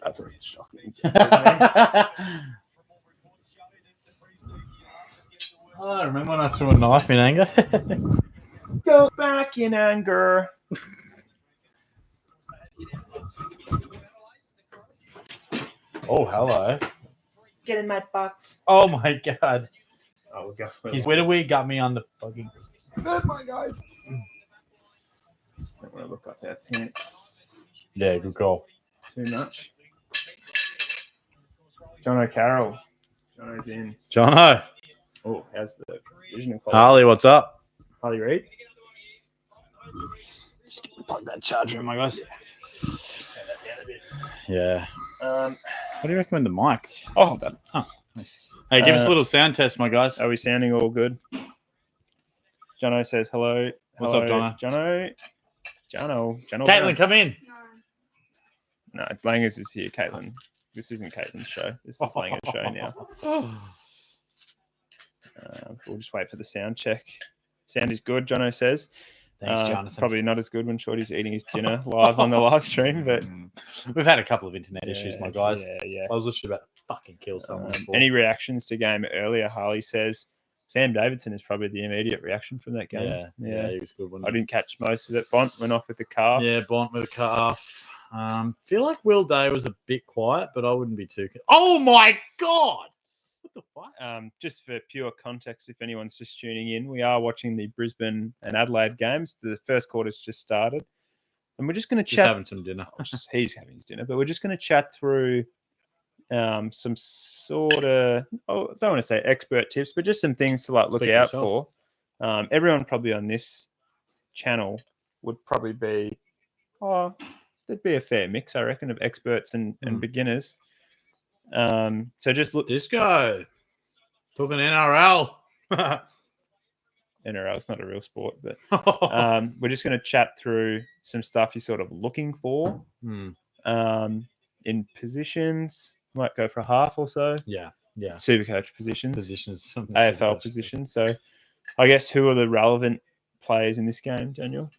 That's a shocking. I remember when I threw a knife in anger. Go back in anger. Oh, hello. Get in my box. Oh, my God. Oh, we'll go. His Widowy got me on the fucking... Good, my guys. Just don't want to look up our pants Yeah, good call. too much. John O'Carroll. Jono's in. Jono. Oh, how's the vision quality? Harley, what's up? Harley Reid. Just plug that charger in, my guys. Turn that down a bit. Yeah. Um, What do you recommend the mic? I'll hold that. Oh, nice. Hey, give us a little sound test, my guys. Are we sounding all good? Jono says hello. What's Hello, up, Jono? Jono. Caitlin, come in. No, Langers is here, Caitlin. This isn't Caitlin's show. This is Langer's show now. We'll just wait for the sound check. Sound is good, Jono says. Thanks, Jonathan. Probably not as good when Shorty's eating his dinner live on the live stream, but we've had a couple of internet issues, my guys. Yeah. I was literally about to fucking kill someone. Any reactions to game earlier? Harley says Sam Davidson is probably the immediate reaction from that game. Yeah, he was good. I didn't catch most of it. Bont went off with the calf. Yeah, Bont with a calf. Feel like Will Day was a bit quiet, but I wouldn't be too. Oh my God! What the fuck? Just for pure context, if anyone's just tuning in, we are watching the Brisbane and Adelaide games. The first quarter's just started, and we're just going to chat. Having some dinner. He's having his dinner, but we're just going to chat through some sort of, I don't want to say expert tips, but just some things to look out for. Everyone probably on this channel would probably be, there'd be a fair mix, I reckon, of experts and beginners. So just look. Disco. Talking NRL. NRL is not a real sport, but we're just going to chat through some stuff you're sort of looking for in positions. Might go for a half or so. Yeah. SuperCoach positions. AFL SuperCoach positions. So I guess who are the relevant players in this game, Daniel?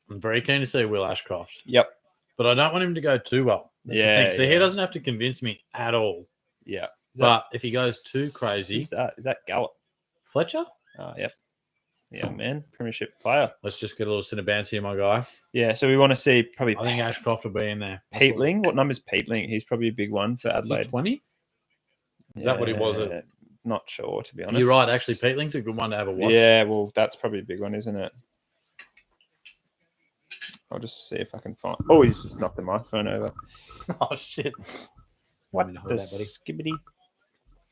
I'm very keen to see Will Ashcroft. Yep. But I don't want him to go too well. That's the thing. So he doesn't have to convince me at all. Yeah. But if he goes too crazy... Who's that? Is that Gallup? Fletcher? Yep. Yeah, man. Premiership player. Let's just get a little Cinnabans here, my guy. Yeah, so we want to see probably... I think Ashcroft will be in there. Peatling. What number is Peatling? He's probably a big one for Adelaide. 20? Is that what he was? Not sure, to be honest. You're right. Actually, Peatling's a good one to have a watch. Yeah, well, that's probably a big one, isn't it? I'll just see if I can find... Oh, he's just knocked the microphone over. Oh, shit. What the skibbity?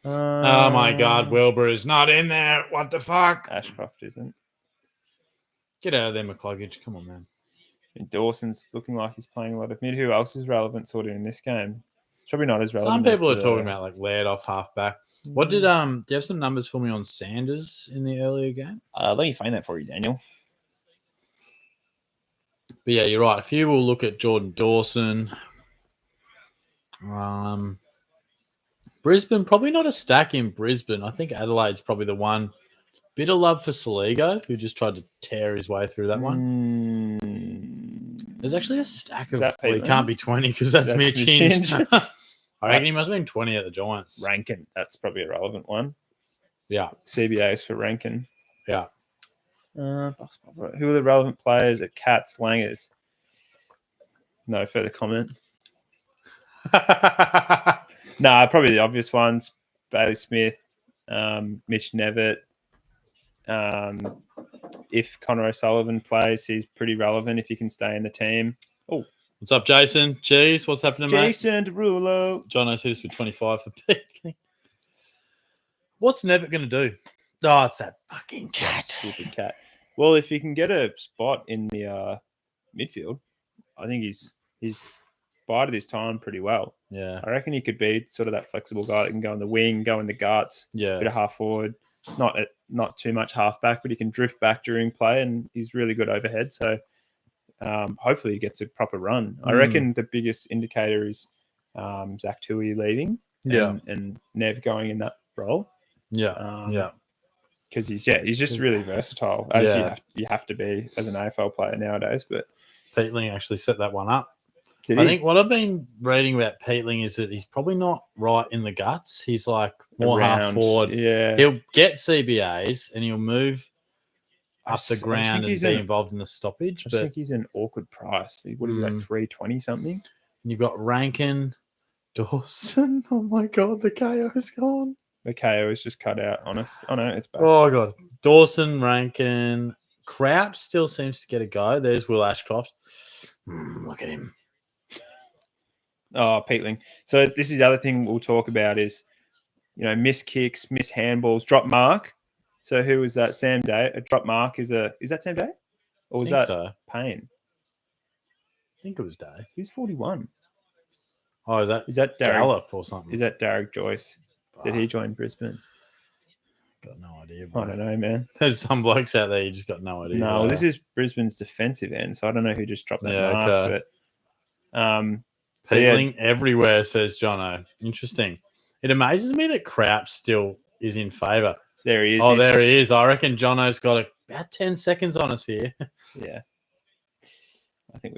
Oh, my God. Wilbur's not in there. What the fuck? Ashcroft isn't. Get out of there, McCluggage. Come on, man. And Dawson's looking like he's playing a lot of mid. Who else is relevant sort of in this game? It's probably not as relevant. Some people are talking about like laid off halfback. What did do you have some numbers for me on Sanders in the earlier game? Let me find that for you, Daniel. But yeah, you're right. A few will look at Jordan Dawson. Brisbane, probably not a stack in Brisbane. I think Adelaide's probably the one. Bit of love for Saligo, who just tried to tear his way through that one. There's actually a stack of... Well, he can't be 20 because that's Mitch Hinge. I reckon he must have been 20 at the Giants. Rankin, that's probably a relevant one. Yeah. CBAs for Rankin. Yeah. Who are the relevant players at Cats, Langers? No further comment. Probably the obvious ones. Bailey Smith, Mitch Nevitt. If Connor O'Sullivan plays, he's pretty relevant if he can stay in the team. Oh, what's up, Jason? Jeez, what's happening, mate? Jason Derulo. John hit us with 25 for Peaking. What's Nevitt going to do? Oh, it's that fucking cat. Stupid cat. Well, if he can get a spot in the midfield, I think he's bided his time pretty well. Yeah. I reckon he could be sort of that flexible guy that can go in the wing, go in the guts, bit of half forward, not too much half back, but he can drift back during play, and he's really good overhead. So hopefully he gets a proper run. I reckon the biggest indicator is Zach Tui leaving, and Nev going in that role. Because he's just really versatile, as you have to be as an AFL player nowadays. But Peatling actually set that one up. Did I he? think what I've been reading about Peatling is that he's probably not right in the guts. He's like more half forward. Yeah. He'll get CBAs and he'll move up the I ground and be involved in the stoppage. I but think he's an awkward price. What is it, like 320 something? You've got Rankin, Dawson. Oh my God, the KO's gone. The KO is just cut out on us. Oh no, it's back. Oh God, Dawson, Rankin, Kraut still seems to get a go. There's Will Ashcroft. Look at him. Oh, Peatling. So this is the other thing we'll talk about is, miss kicks, miss handballs, drop mark. So who was that? Sam Day. A drop mark is that Sam Day? Or was that Payne? I think it was Day. He's 41. Oh, is that Gallop or something? Is that Derek Joyce? Did he join Brisbane? Got no idea. Bro. I don't know, man. There's some blokes out there you just got no idea. No, this is Brisbane's defensive end, so I don't know who just dropped that mark. Okay. But Peatling everywhere, says Jono. Interesting. It amazes me that Crouch still is in favour. There he is. Oh, there he is. I reckon Jono's got about 10 seconds on us here. Yeah. I think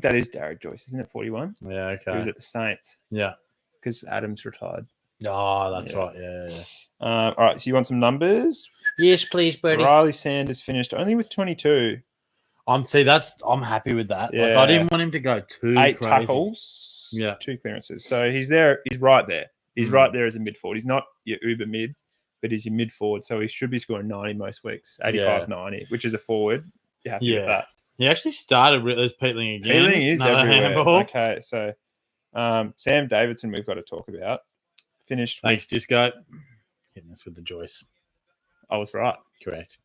that is Derek Joyce, isn't it? 41. Yeah, okay. He was at the Saints. Yeah, because Adams retired. Oh, that's right. Yeah. All right. So you want some numbers? Yes, please, Bertie. Riley Sanders finished only with 22. I'm happy with that. Yeah. Like, I didn't want him to go too 8 crazy. tackles. Yeah. 2 clearances. So he's there. He's right there. He's right there as a mid forward. He's not your uber mid, but he's your mid forward. So he should be scoring 90 most weeks, 85, 90, which is a forward. You're happy with that? He actually started as Peatling again. Peatling is everywhere. Handball. Okay, so Sam Davidson we've got to talk about. Finished. Thanks, Disco. Hitting us with the Joyce. I was right. Correct.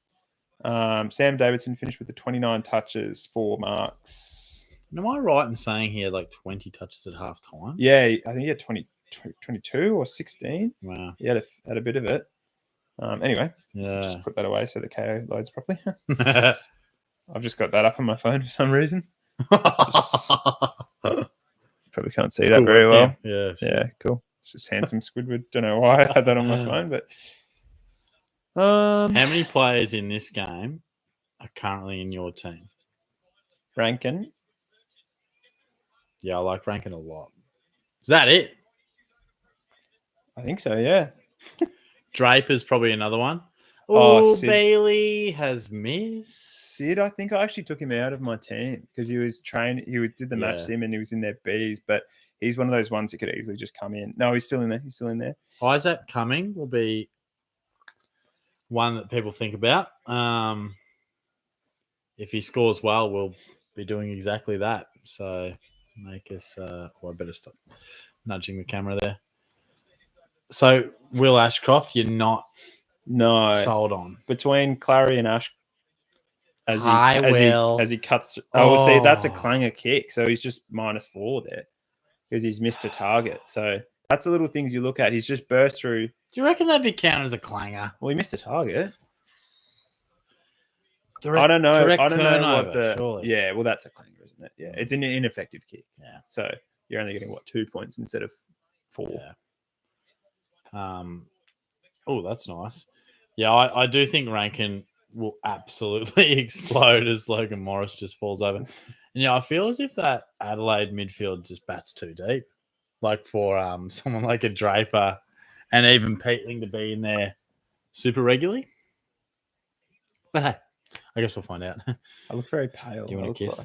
Sam Davidson finished with the 29 touches, 4 marks. Am I right in saying he had like 20 touches at half time? Yeah, I think he had 22 or 16. Wow. He had a bit of it. Anyway, just put that away so the KO loads properly. I've just got that up on my phone for some reason. Probably can't see that very well. Yeah. Yeah, cool. It's just handsome Squidward. Don't know why I had that on my phone, but how many players in this game are currently in your team? Rankin. Yeah, I like Rankin a lot. Is that it? I think so, yeah. Draper's probably another one. Sid. Bailey has missed. Sid, I think I actually took him out of my team because he was trained. He did the match sim and he was in their Bs, but he's one of those ones that could easily just come in. No, he's still in there. Isaac Cumming will be one that people think about. If he scores well, we'll be doing exactly that. So make us. I better stop nudging the camera there. So Will Ashcroft, you're not. No, sold on between Clary and Ash as he cuts. See, that's a clanger kick, so he's just -4 there because he's missed a target. So that's the little things you look at. He's just burst through. Do you reckon that'd be counted as a clanger? Well, he missed a target. I don't know. I don't turnover, know what the. Surely. Yeah, well, that's a clanger, isn't it? Yeah, it's an ineffective kick. Yeah. So you're only getting 2 points instead of 4. Yeah. Oh, that's nice. Yeah, I do think Rankin will absolutely explode as Logan Morris just falls over. And I feel as if that Adelaide midfield just bats too deep. Like for someone like a Draper and even Peatling to be in there super regularly. But hey, I guess we'll find out. I look very pale. Do you want a kiss?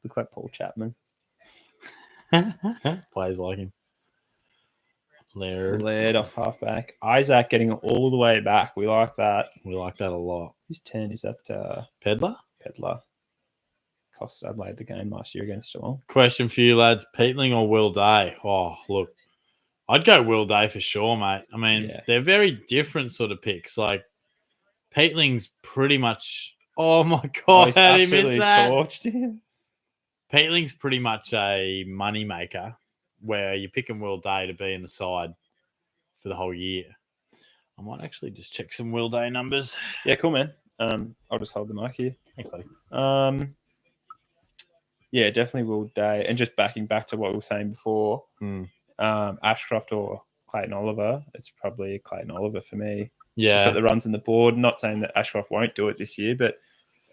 Look like Paul Chapman. Players like him. Laird off halfback. Isaac getting all the way back. We like that. We like that a lot. Who's 10? Is that Pedler? Pedler. Cost Adelaide the game last year against Geelong. Question for you, lads. Peatling or Will Day? Oh, look. I'd go Will Day for sure, mate. I mean, they're very different sort of picks. Like, Peatling's pretty much... Oh, my God. How did he miss that? Torched him. Peatling's pretty much a money maker, where you're picking Will Day to be in the side for the whole year. I might actually just check some Will Day numbers. Yeah, cool, man. I'll just hold the mic here. Thanks, buddy. Yeah, definitely Will Day. And just backing back to what we were saying before, Ashcroft or Clayton Oliver, it's probably Clayton Oliver for me. Yeah. He's got the runs on the board. Not saying that Ashcroft won't do it this year, but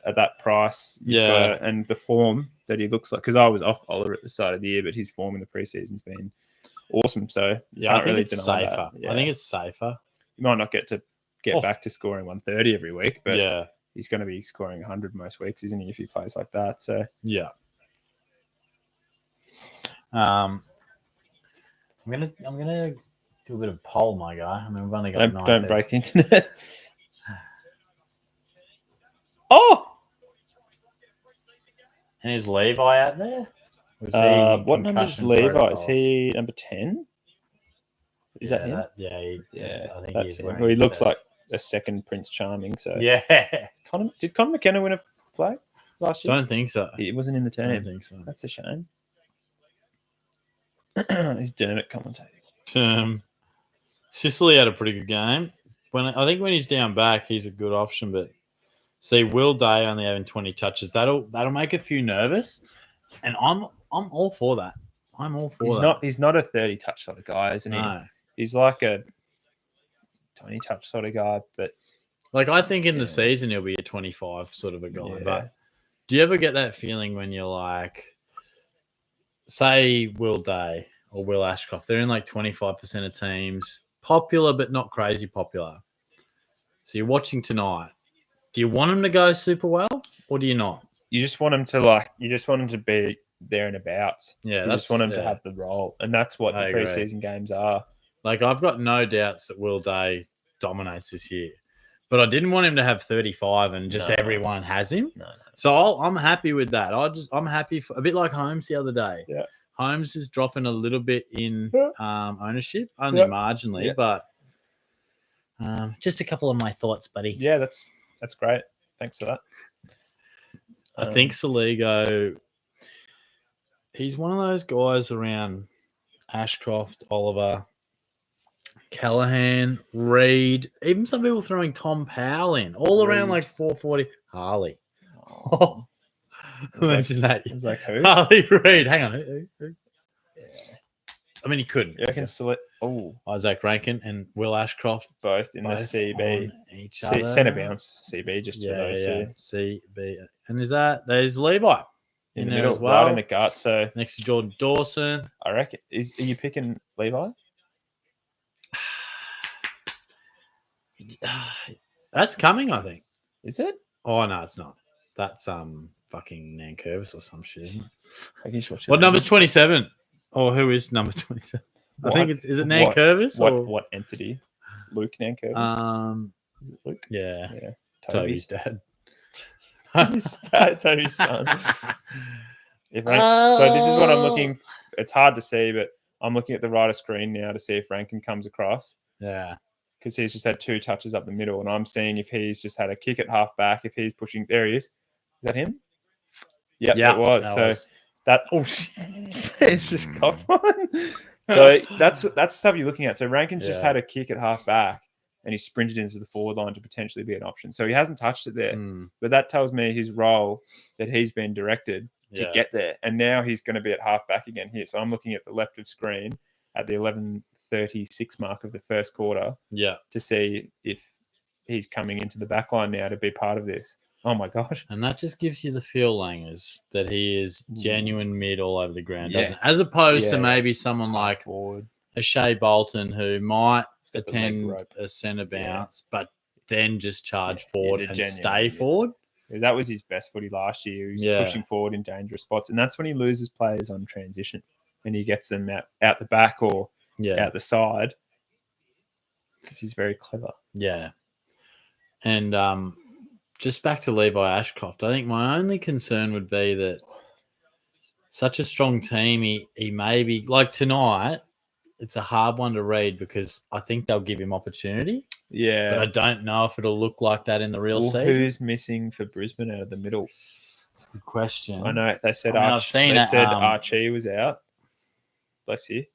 at that price. And the form that he looks like, because I was off Ola at the start of the year, but his form in the preseason's been awesome. So I think it's safer. I think it's safer. You might not get back to scoring 130 every week, but he's going to be scoring 100 most weeks, isn't he? If he plays like that, so yeah. I'm gonna do a bit of poll, my guy. I mean, we've only got don't break the internet. Oh, and is Levi out there? What number is Levi? Protocols? Is he number 10? Is that him? I think that's him. Well, he looks like a second Prince Charming. So yeah. Did Conor McKenna win a flag last year? Don't think so. He wasn't in the team. I don't think so. That's a shame. He's Dermot commentating. Sicily had a pretty good game. I think when he's down back, he's a good option. But see, Will Day only having 20 touches, that'll make a few nervous, and I'm all for that. I'm all for that. He's not a 30 touch sort of guy, isn't he? No. He's like a 20 touch sort of guy, but like I think in the season he'll be a 25 sort of a guy. Yeah. But do you ever get that feeling when you're like, say Will Day or Will Ashcroft, they're in like 25% of teams, popular but not crazy popular. So you're watching tonight. Do you want him to go super well or do you not? You just want him to be there and about. Yeah, you just want him to have the role, and that's what the preseason games are. Like I've got no doubts that Will Day dominates this year, but I didn't want him to have 35 and just everyone has him. No. So I'm happy with that. I'm happy for a bit like Holmes the other day. Yeah, Holmes is dropping a little bit in ownership, only marginally, but just a couple of my thoughts, buddy. Yeah, that's great. Thanks for that. I think Saligo, he's one of those guys around Ashcroft, Oliver, Callahan, Reed, even some people throwing Tom Powell in, all around like 440. Harley. Oh. Imagine that. It was like who? Harley Reid. Hang on. Who? Yeah. I mean, he couldn't. You reckon select Isaac Rankin and Will Ashcroft both in the CB. Each other. Centre bounce CB just for those two. CB. And there's Levi in the middle as well. Right in the gut. So next to Jordan Dawson. I reckon. Are you picking Levi? That's coming, I think. Is it? Oh no, it's not. That's fucking Nankervis or some shit, isn't it? What number's 27? Or who is number 27? I think is it Nankervis? What entity? Luke Nankervis? Is it Luke? Yeah. Toby's dad. Toby's son. So this is what I'm looking. It's hard to see, but I'm looking at the right of screen now to see if Rankin comes across. Yeah. Because he's just had 2 touches up the middle, and I'm seeing if he's just had a kick at half back, if he's pushing. There he is. Is that him? Yeah, it was. It's just cocked one. So that's stuff you're looking at. So Rankin's just had a kick at half back, and he sprinted into the forward line to potentially be an option. So he hasn't touched it there, but that tells me his role that he's been directed to get there, and now he's going to be at half back again here. So I'm looking at the left of screen at the 11:36 mark of the first quarter, to see if he's coming into the back line now to be part of this. Oh my gosh. And that just gives you the feel, Langers, that he is genuine mid all over the ground, doesn't it? As opposed to maybe someone like a Shea Bolton who might attend a centre bounce, but then just charge forward and stay forward. Because that was his best footy last year. He was pushing forward in dangerous spots. And that's when he loses players on transition and he gets them out the back or out the side, because he's very clever. Yeah. And just back to Levi Ashcroft, I think my only concern would be that such a strong team, he may be, like tonight, it's a hard one to read because I think they'll give him opportunity. Yeah. But I don't know if it'll look like that in the real season. Who's missing for Brisbane out of the middle? That's a good question. I know. They said Archie was out. Bless you.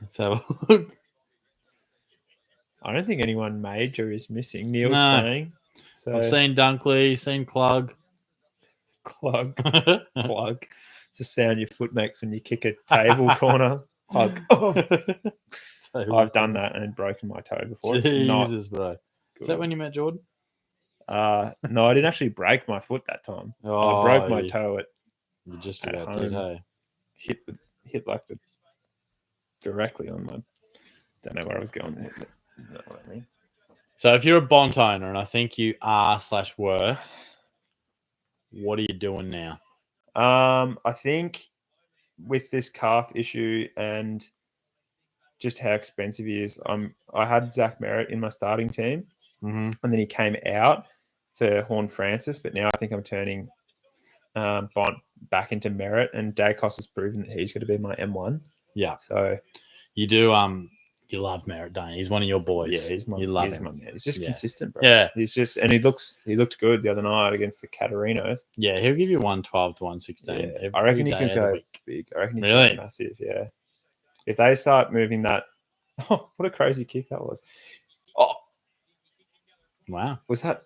Let's have a look. I don't think anyone major is missing. Neil's playing. So I've seen Dunkley, seen Clug. Clug. It's a sound your foot makes when you kick a table corner. Clug. I've done that and broken my toe before. Jesus, bro. Good. Is that when you met Jordan? No, I didn't actually break my foot that time. I broke my toe at You just at about home. did, hey? Hit like directly on my. Don't know where I was going there. But you know what I mean. So if you're a Bont owner, and I think you are/were, what are you doing now? I think with this calf issue and just how expensive he is, I had Zach Merritt in my starting team, and then he came out for Horn Francis, but now I think I'm turning Bont back into Merritt, and Dacos has proven that he's going to be my M1. Yeah. So you do. You love Merritt, don't you? He's one of your boys. Yeah, you love him. My man. He's just consistent, bro. Yeah. He's just, and he looked good the other night against the Catarinos. Yeah, he'll give you 112 to 116. Yeah, I reckon he could go big. I reckon he could go massive. Yeah. If they start moving that, what a crazy kick that was! Oh, wow, was that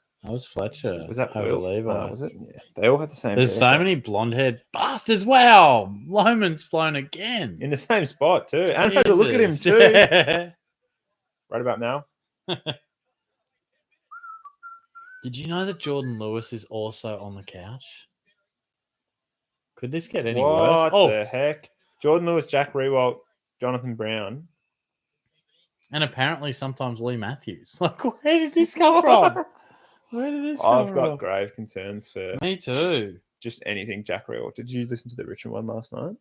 Fletcher? Was that Will? Was it? Yeah, they all had the same. There's so many blonde-haired bastards. Wow, Loman's flown again in the same spot too. And had to look at him too. Right about now. Did you know that Jordan Lewis is also on the couch? Could this get any worse? What the heck? Jordan Lewis, Jack Rewalt, Jonathan Brown. And apparently sometimes Lee Matthews. Like, where did this come from? Where did this come from? I've got grave concerns for... Me too. Just anything Jack Rewalt. Did you listen to the Richmond one last night?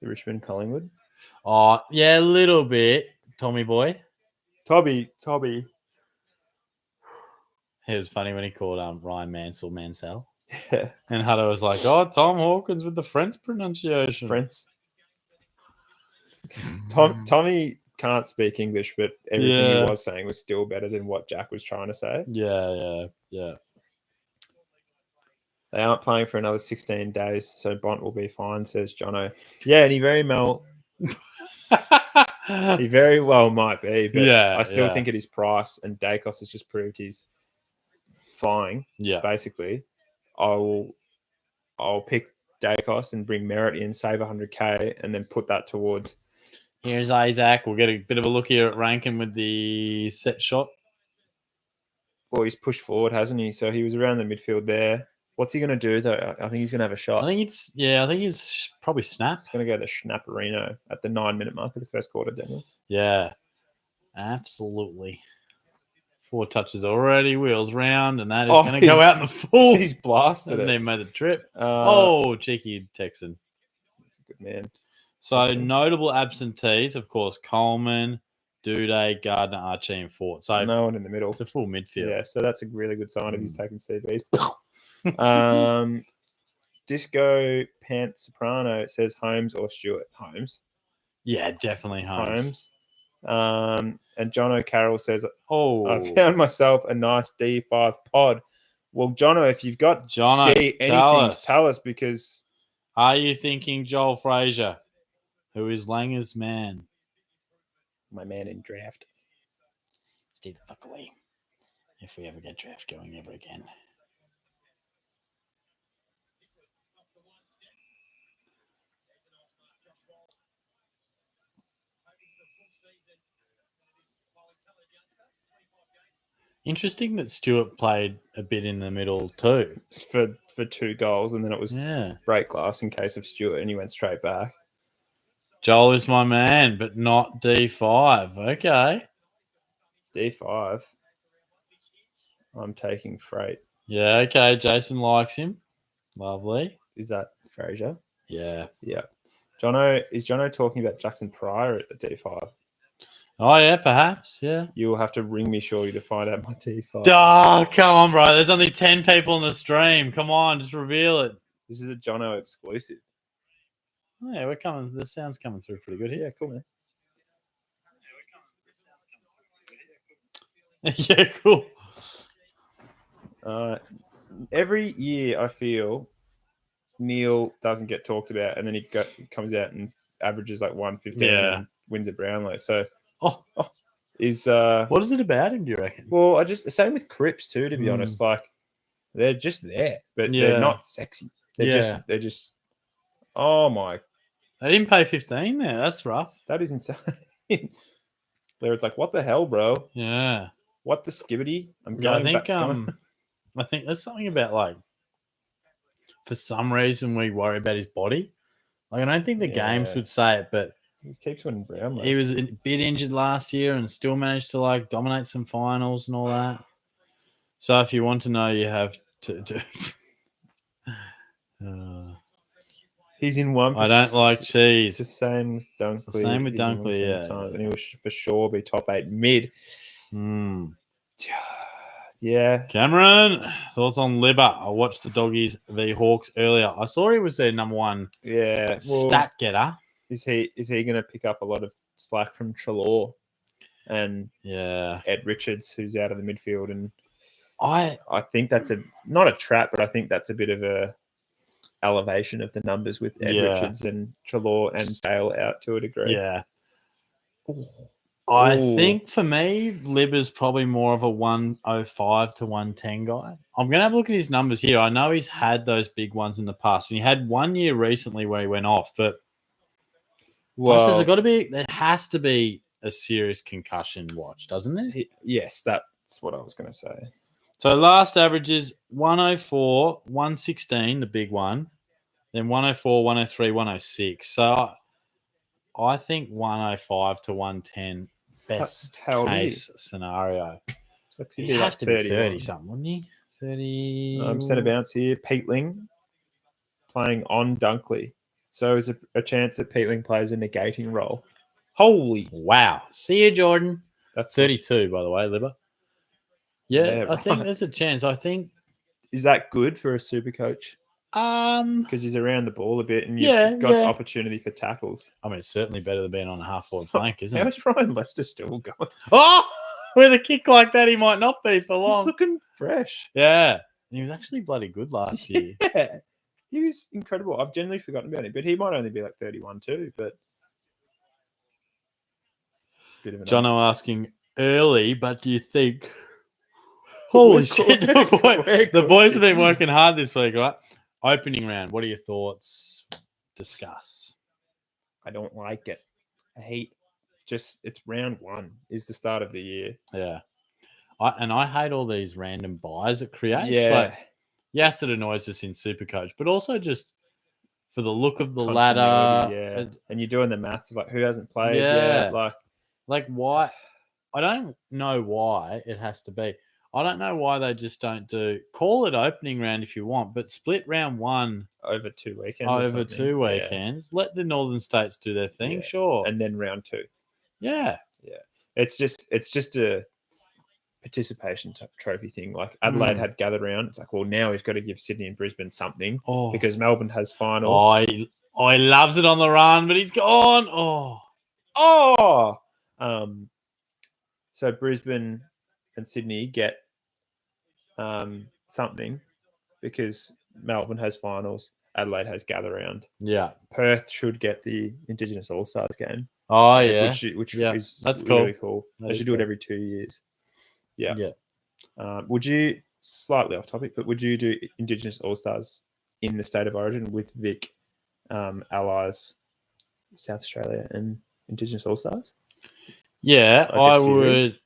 The Richmond Collingwood? Oh, yeah, a little bit. Tommy boy. Tobby. It was funny when he called Ryan Mansell. Yeah. And Hutto was like, oh, Tom Hawkins with the French pronunciation. French. Tommy can't speak English, but everything he was saying was still better than what Jack was trying to say. Yeah. They aren't playing for another 16 days, so Bont will be fine, says Jono. Yeah, and he very well might be, but I still think at his price, and Dacos has just proved he's flying. Yeah, basically, I'll pick Dacos and bring Merritt in, save 100k, and then put that towards. Here's Isaac. We'll get a bit of a look here at Rankin with the set shot. Well, he's pushed forward, hasn't he? So he was around the midfield there. What's he going to do, though? I think he's going to have a shot. I think he's probably snap. He's going to go the Snapperino at the 9-minute mark of the first quarter, Daniel. Yeah, absolutely. 4 touches already, wheels round, and that is going to go out in the full. He's blasted Hasn't it. even made the trip. Cheeky Texan. Good man. So notable absentees, of course, Coleman, Duday, Gardner, Archie, and Fort. So no one in the middle. It's a full midfield. Yeah, so that's a really good sign if he's taking CBs. Disco Pant Soprano says Holmes or Stewart. Holmes. Yeah, definitely Holmes. And Jono Carroll says, I found myself a nice D5 pod. Well, Jono, if you've got anything, tell us, because... Are you thinking Joel Frazier, who is Langer's man? My man in draft. Stay the fuck away. If we ever get draft going ever again. Interesting that Stewart played a bit in the middle too. For 2 goals, and then it was break glass in case of Stewart, and he went straight back. Joel is my man, but not D5. Okay. D5. I'm taking Freight. Yeah, okay. Jason likes him. Lovely. Is that Frazier? Yeah. Yeah. Is Jono talking about Jackson Pryor at the D5? Oh, yeah, perhaps, yeah. You'll have to ring me shortly to find out my D5. Oh, come on, bro. There's only 10 people on the stream. Come on, just reveal it. This is a Jono exclusive. Oh, yeah, we're coming. The sound's coming through pretty good here. Yeah, cool, man. Yeah, cool. Every year, I feel Neil doesn't get talked about, and then he comes out and averages like 115 and wins at Brownlow. So... what is it about him, do you reckon? Well, the same with Cripps too, to be honest. Like, they're just there, but they're not sexy. They're just oh my. They didn't pay 15 there. That's rough. That is insane. There it's like, what the hell, bro? Yeah. What the skibbity? I think I think there's something about like, for some reason we worry about his body. Like I don't think the games would say it, but he keeps winning Brown. He was a bit injured last year and still managed to like dominate some finals and all that. So if you want to know, you have to do. He's in one. I don't like cheese. It's the same with Dunkley. It's the same with Dunkley, yeah. And he will for sure be top 8 mid. Yeah. Cameron, thoughts on Libba? I watched the Doggies v Hawks earlier. I saw he was their number one stat getter. Is he going to pick up a lot of slack from Treloar and Ed Richards, who's out of the midfield? And I think that's not a trap, but I think that's a bit of a elevation of the numbers with Ed Richards and Treloar and Bale out to a degree. Yeah. I think for me, Libba's probably more of a 105 to 110 guy. I'm going to have a look at his numbers here. I know he's had those big ones in the past, and he had 1 year recently where he went off, but there has to be a serious concussion watch, doesn't it? Yes, that's what I was going to say. So last average is 104, 116, the big one, then 104, 103, 106. So I think 105 to 110 best case scenario. He'd have to be 30 something, wouldn't he? 30. Centre bounce here. Peatling playing on Dunkley. So is a chance that Peatling plays a negating role. Holy wow. See you, Jordan. That's 32, by the way, Libba. Yeah, I think there's a chance. I think. Is that good for a super coach? Because he's around the ball a bit and you've got opportunity for tackles. I mean, it's certainly better than being on a half-forward flank, isn't it? How's Ryan Lester still going? Oh, with a kick like that, he might not be for long. He's looking fresh. Yeah. He was actually bloody good last year. Yeah. He was incredible. I've generally forgotten about him, but he might only be like 31 too. But Jono asking early, but do you think? Holy shit! The boys have been working hard this week, right? Opening round. What are your thoughts? Discuss. I don't like it. I hate. It's round 1 is the start of the year. Yeah, I hate all these random buys it creates. Yeah. Like, yes, it annoys us in SuperCoach, but also just for the look of the ladder. Yeah, and you're doing the maths of like who hasn't played. Yeah, like why? I don't know why it has to be. I don't know why they just don't call it opening round if you want, but split round 1 over 2 weekends. Yeah. Let the Northern States do their thing, sure, and then round 2. Yeah. It's just a participation trophy thing. Like Adelaide had gathered round. It's like, well, now we've got to give Sydney and Brisbane something because Melbourne has finals. He loves it on the run, but he's gone. So Brisbane and Sydney get something because Melbourne has finals. Adelaide has gather round. Yeah. Perth should get the Indigenous All-Stars game. Oh, yeah. Which is that's really cool. That they should do it every 2 years. Yeah. Would you, slightly off topic, but would you do Indigenous All-Stars in the state of origin with Vic, Allies, South Australia and Indigenous All-Stars? Yeah, I would.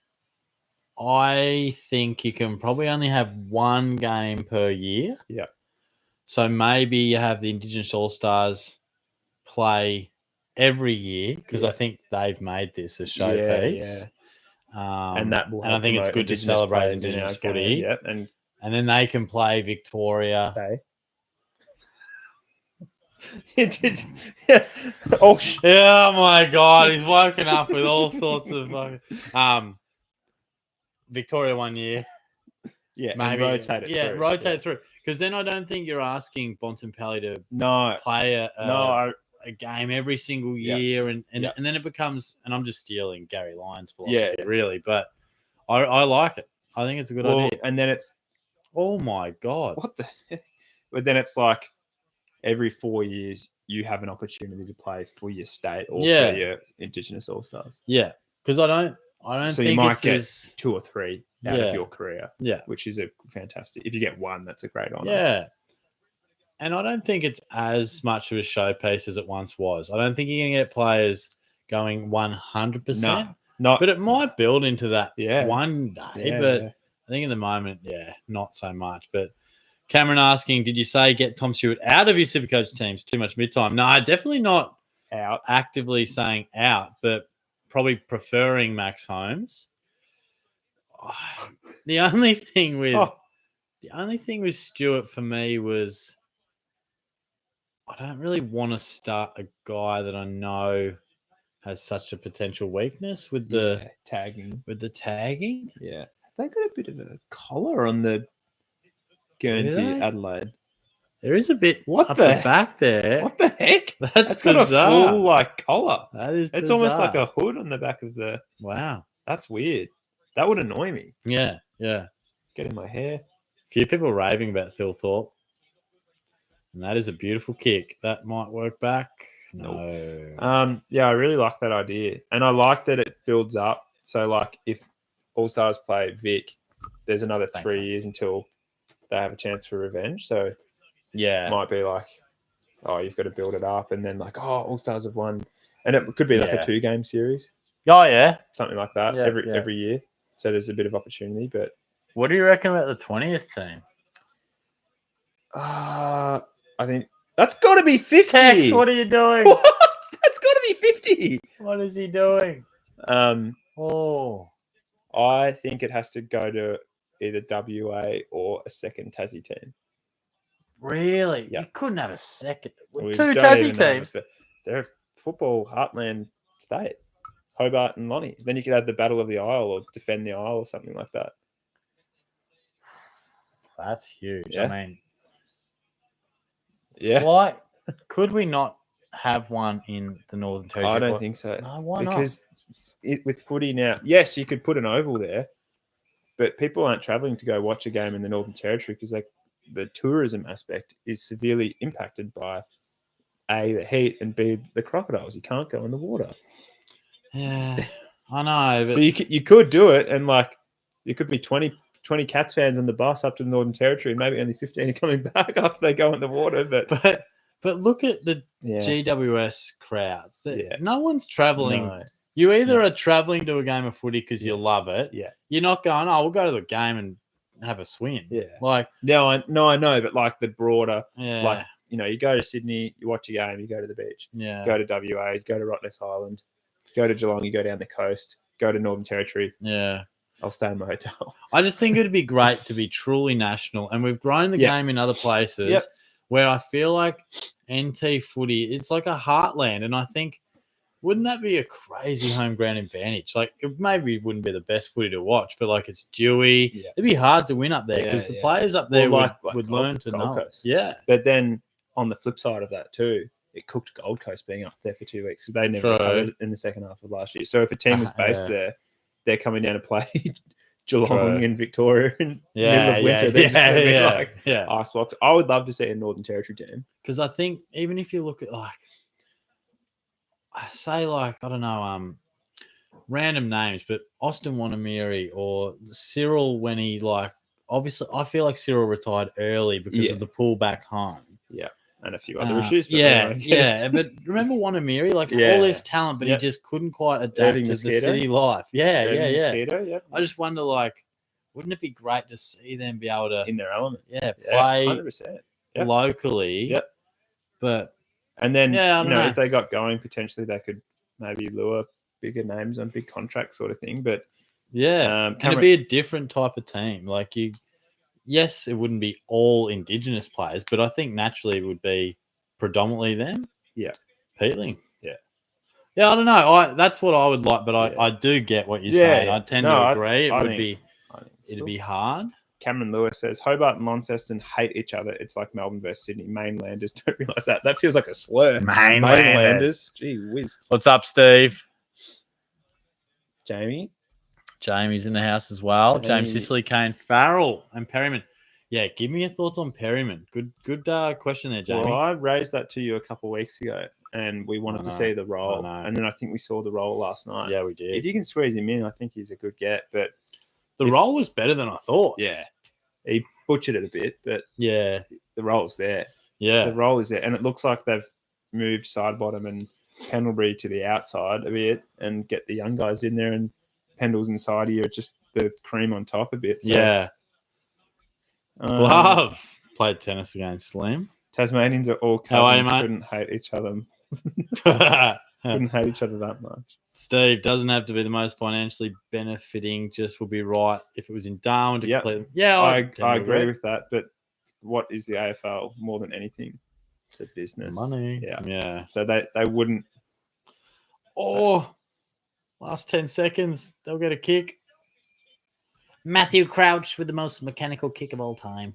I think you can probably only have one game per year. Yeah. So maybe you have the Indigenous All-Stars play every year because I think they've made this a showpiece. Yeah. And I think it's good to celebrate Indigenous footy. Yep. And then they can play Victoria. Okay. Oh my God, he's woken up with all sorts of Victoria 1 year. Yeah, maybe rotate it through. Yeah, rotate through. Because then I don't think you're asking Bontempelli to play a game every single year, and then it becomes. And I'm just stealing Gary Lyons' philosophy, really, but I like it. I think it's a good idea. And then it's, oh my God, what the heck? But then it's like every 4 years you have an opportunity to play for your state or for your Indigenous All-Stars. Yeah, because I don't so think you might get as 2 or 3 out of your career. Yeah. Which is a fantastic. If you get 1, that's a great honor. Yeah. And I don't think it's as much of a showpiece as it once was. I don't think you're going to get players going 100%. No. But it might build into that one day. think in the moment, not so much. But Cameron asking, did you say get Tom Stewart out of your SuperCoach teams? Too much mid-time. No, definitely not out. Actively saying out, but probably preferring Max Holmes. The only thing with Stewart for me was I don't really want to start a guy that I know has such a potential weakness with the tagging. Yeah. They got a bit of a collar on the Guernsey Adelaide. There is a bit up the back there. What the heck? That's got bizarre. a full collar. That is It's bizarre. almost like a hood on the back of the. Wow. That's weird. That would annoy me. Yeah. Get in my hair. A few people raving about Phil Thorpe. And that is a beautiful kick. That might work back. No. I really like that idea. And I like that it builds up. So, if All-Stars play Vic, there's another 3 years until they have a chance for revenge. So, it might be you've got to build it up. And then, All-Stars have won. And it could be a 2-game series. Oh, yeah. Something like that every year. So, there's a bit of opportunity. But what do you reckon about the 20th team? I think that's got to be 50. Tex, what are you doing? What? That's got to be 50. What is he doing? I think it has to go to either WA or a second Tassie team. Really? Yeah. You couldn't have a second. We 2 don't Tassie even know teams. They're a football heartland state. Hobart and Lonnie. Then you could have the Battle of the Isle or Defend the Isle or something like that. That's huge. Yeah. I mean, why could we not have one in the Northern Territory? I don't think so. No, why not? Because with footy now, yes, you could put an oval there, but people aren't travelling to go watch a game in the Northern Territory because the tourism aspect is severely impacted by A, the heat, and B, the crocodiles. You can't go in the water. Yeah, I know. But... So you could do it, and you could be 20 Cats fans on the bus up to the Northern Territory, and maybe only 15 are coming back after they go in the water. But look at the GWS crowds. No one's travelling. No. You either are travelling to a game of footy because you love it. Yeah. You're not going, we'll go to the game and have a swim. Yeah. I know, but the broader, yeah. You go to Sydney, you watch a game, you go to the beach. Yeah. Go to WA, go to Rottnest Island, go to Geelong, you go down the coast, go to Northern Territory. Yeah. I'll stay in my hotel. I just think it'd be great to be truly national. And we've grown the game in other places where I feel like NT footy, it's like a heartland. And I think, wouldn't that be a crazy home ground advantage? It maybe wouldn't be the best footy to watch, but it's dewy. Yeah. It'd be hard to win up there because the players up there would learn to Gold know. Coast. Yeah. But then on the flip side of that too, it cooked Gold Coast being up there for 2 weeks. So they never recovered in the second half of last year. So if a team was based there, they're coming down to play Geelong in Victoria in the middle of winter. They're just going to be ice blocks. I would love to see a Northern Territory team. Because I think even if you look at I don't know, random names, but Austin Wanamiri or Cyril when he obviously I feel like Cyril retired early because of the pull back home. Yeah. And a few other issues. But But remember Wanamiri, all this talent, but he just couldn't quite adapt to the city life. Yeah. I just wonder, wouldn't it be great to see them be able to in their element? Play 100%. locally. Yep. But and then if they got going, potentially they could maybe lure bigger names on big contracts, sort of thing. But and it'd be a different type of team. Yes, it wouldn't be all Indigenous players, but I think naturally it would be predominantly them. Yeah. Peeling. Yeah. Yeah, I don't know. That's what I would like, but I do get what you're saying. I tend to agree. It'd be hard. Cameron Lewis says, Hobart and Launceston hate each other. It's like Melbourne versus Sydney. Mainlanders don't realise that. That feels like a slur. Mainlanders. Gee whiz. What's up, Steve? Jamie's in the house as well. James Sicily, Kane, Farrell, and Perryman. Yeah, give me your thoughts on Perryman. Good question there, Jamie. Well, I raised that to you a couple of weeks ago, and we wanted to see the role. And then I think we saw the role last night. Yeah, we did. If you can squeeze him in, I think he's a good get. But the role was better than I thought. Yeah. He butchered it a bit, but the role's there. Yeah. The role is there. And it looks like they've moved Sidebottom and Pendlebury to the outside a bit and get the young guys in there, and Pendle's inside here, just the cream on top a bit. So, yeah. Glove played tennis against Slim. Tasmanians are all How are you, cousins. mate? Couldn't hate each other. Couldn't hate each other that much. Steve, doesn't have to be the most financially benefiting. Just would be right if it was in Darwin to complete. Yeah, I agree with that. But what is the AFL more than anything? It's a business. Money. Yeah. So they wouldn't. Last 10 seconds, they'll get a kick. Matthew Crouch with the most mechanical kick of all time.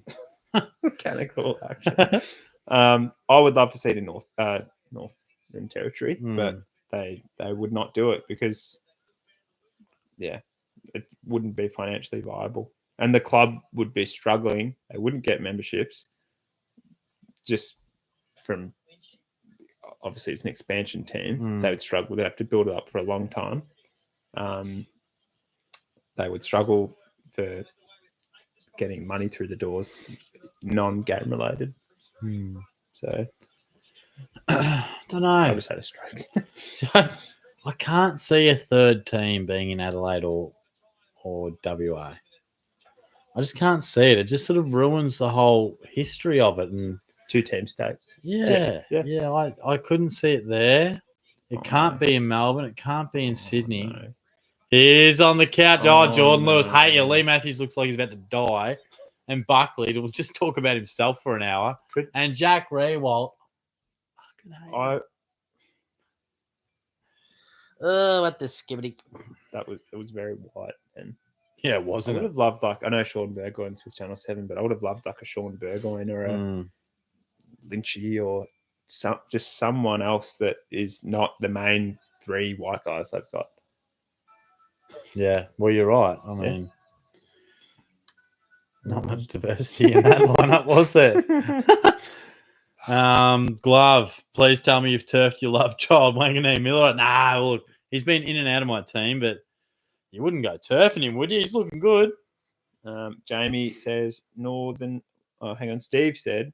Mechanical action. I would love to see it in Northern Territory, but they would not do it because, it wouldn't be financially viable, and the club would be struggling. They wouldn't get memberships, just from obviously it's an expansion team. They would struggle. They'd have to build it up for a long time. They would struggle for getting money through the doors, non-game related. So don't know. I just had a stroke. I can't see a third team being in Adelaide or WA. I just can't see it. It just sort of ruins the whole history of it. And 2 team stakes. Yeah. I couldn't see it there. It can't be in Melbourne. It can't be in Sydney. No. He's on the couch. Jordan no. Lewis, hate you. Lee Matthews looks like he's about to die. And Buckley will just talk about himself for an hour. And Jack Rewalt. Fucking hate him. What the skibbity. It was very white and yeah, wasn't I would have loved I know Sean Burgoyne's with Channel 7, but I would have loved a Sean Burgoyne or a Lynchy or just someone else that is not the main 3 white guys they've got. Yeah, well, you're right. I mean, not much diversity in that lineup, was there? Glove, please tell me you've turfed your love child, Wanganeen Miller. Nah, look, he's been in and out of my team, but you wouldn't go turfing him, would you? He's looking good. Jamie says Steve said,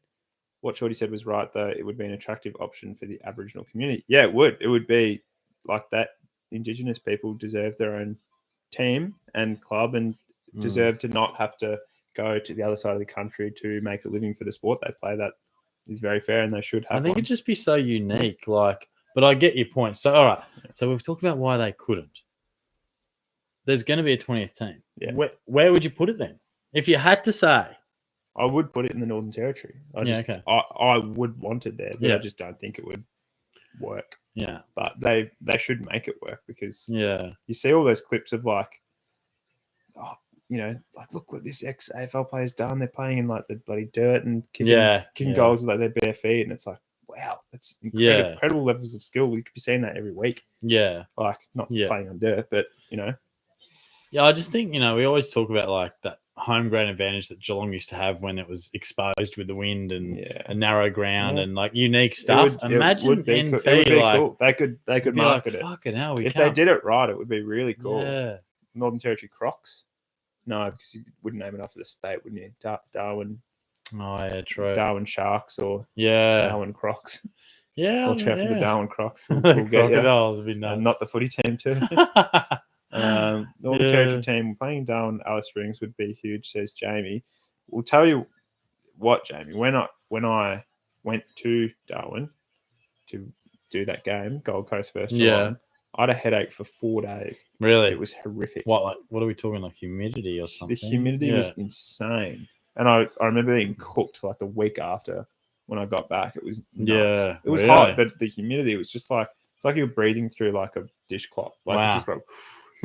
what Shorty said was right, though. It would be an attractive option for the Aboriginal community. Yeah, it would. It would be like that. Indigenous people deserve their own team and club and deserve to not have to go to the other side of the country to make a living for the sport they play. That is very fair, and they should have. I think it'd just be so unique. But I get your point. So, all right. So we've talked about why they couldn't. There's going to be a 20th team. Yeah. Where would you put it then? If you had to say. I would put it in the Northern Territory. I would want it there, but I just don't think it would work. Yeah. But they should make it work because you see all those clips of look what this ex-AFL player's done. They're playing in the bloody dirt and kicking goals with their bare feet, and it's like, wow, that's incredible levels of skill. We could be seeing that every week. Yeah. Not playing on dirt, but Yeah, I just think, we always talk about that home ground advantage that Geelong used to have when it was exposed with the wind and a narrow ground and unique stuff. Imagine NT. It would be cool. They could market it. Fucking hell, if they did it right, it would be really cool. Yeah. Northern Territory Crocs. No, because you wouldn't name it after the state, wouldn't you? Darwin. Oh yeah, true. Darwin Sharks or Darwin Crocs. Yeah, watch out for the Darwin Crocs. We'll crocodiles would be nuts. And not the footy team too. Northern Territory team playing Darwin Alice Springs would be huge, says Jamie. We'll tell you what, Jamie. When I went to Darwin to do that game, Gold Coast versus Geelong, I had a headache for 4 days. Really? It was horrific. What are we talking, humidity or something? The humidity was insane. And I remember being cooked for the week after when I got back. It was nuts. It was hot, but the humidity was just it's like you were breathing through a dishcloth. Wow.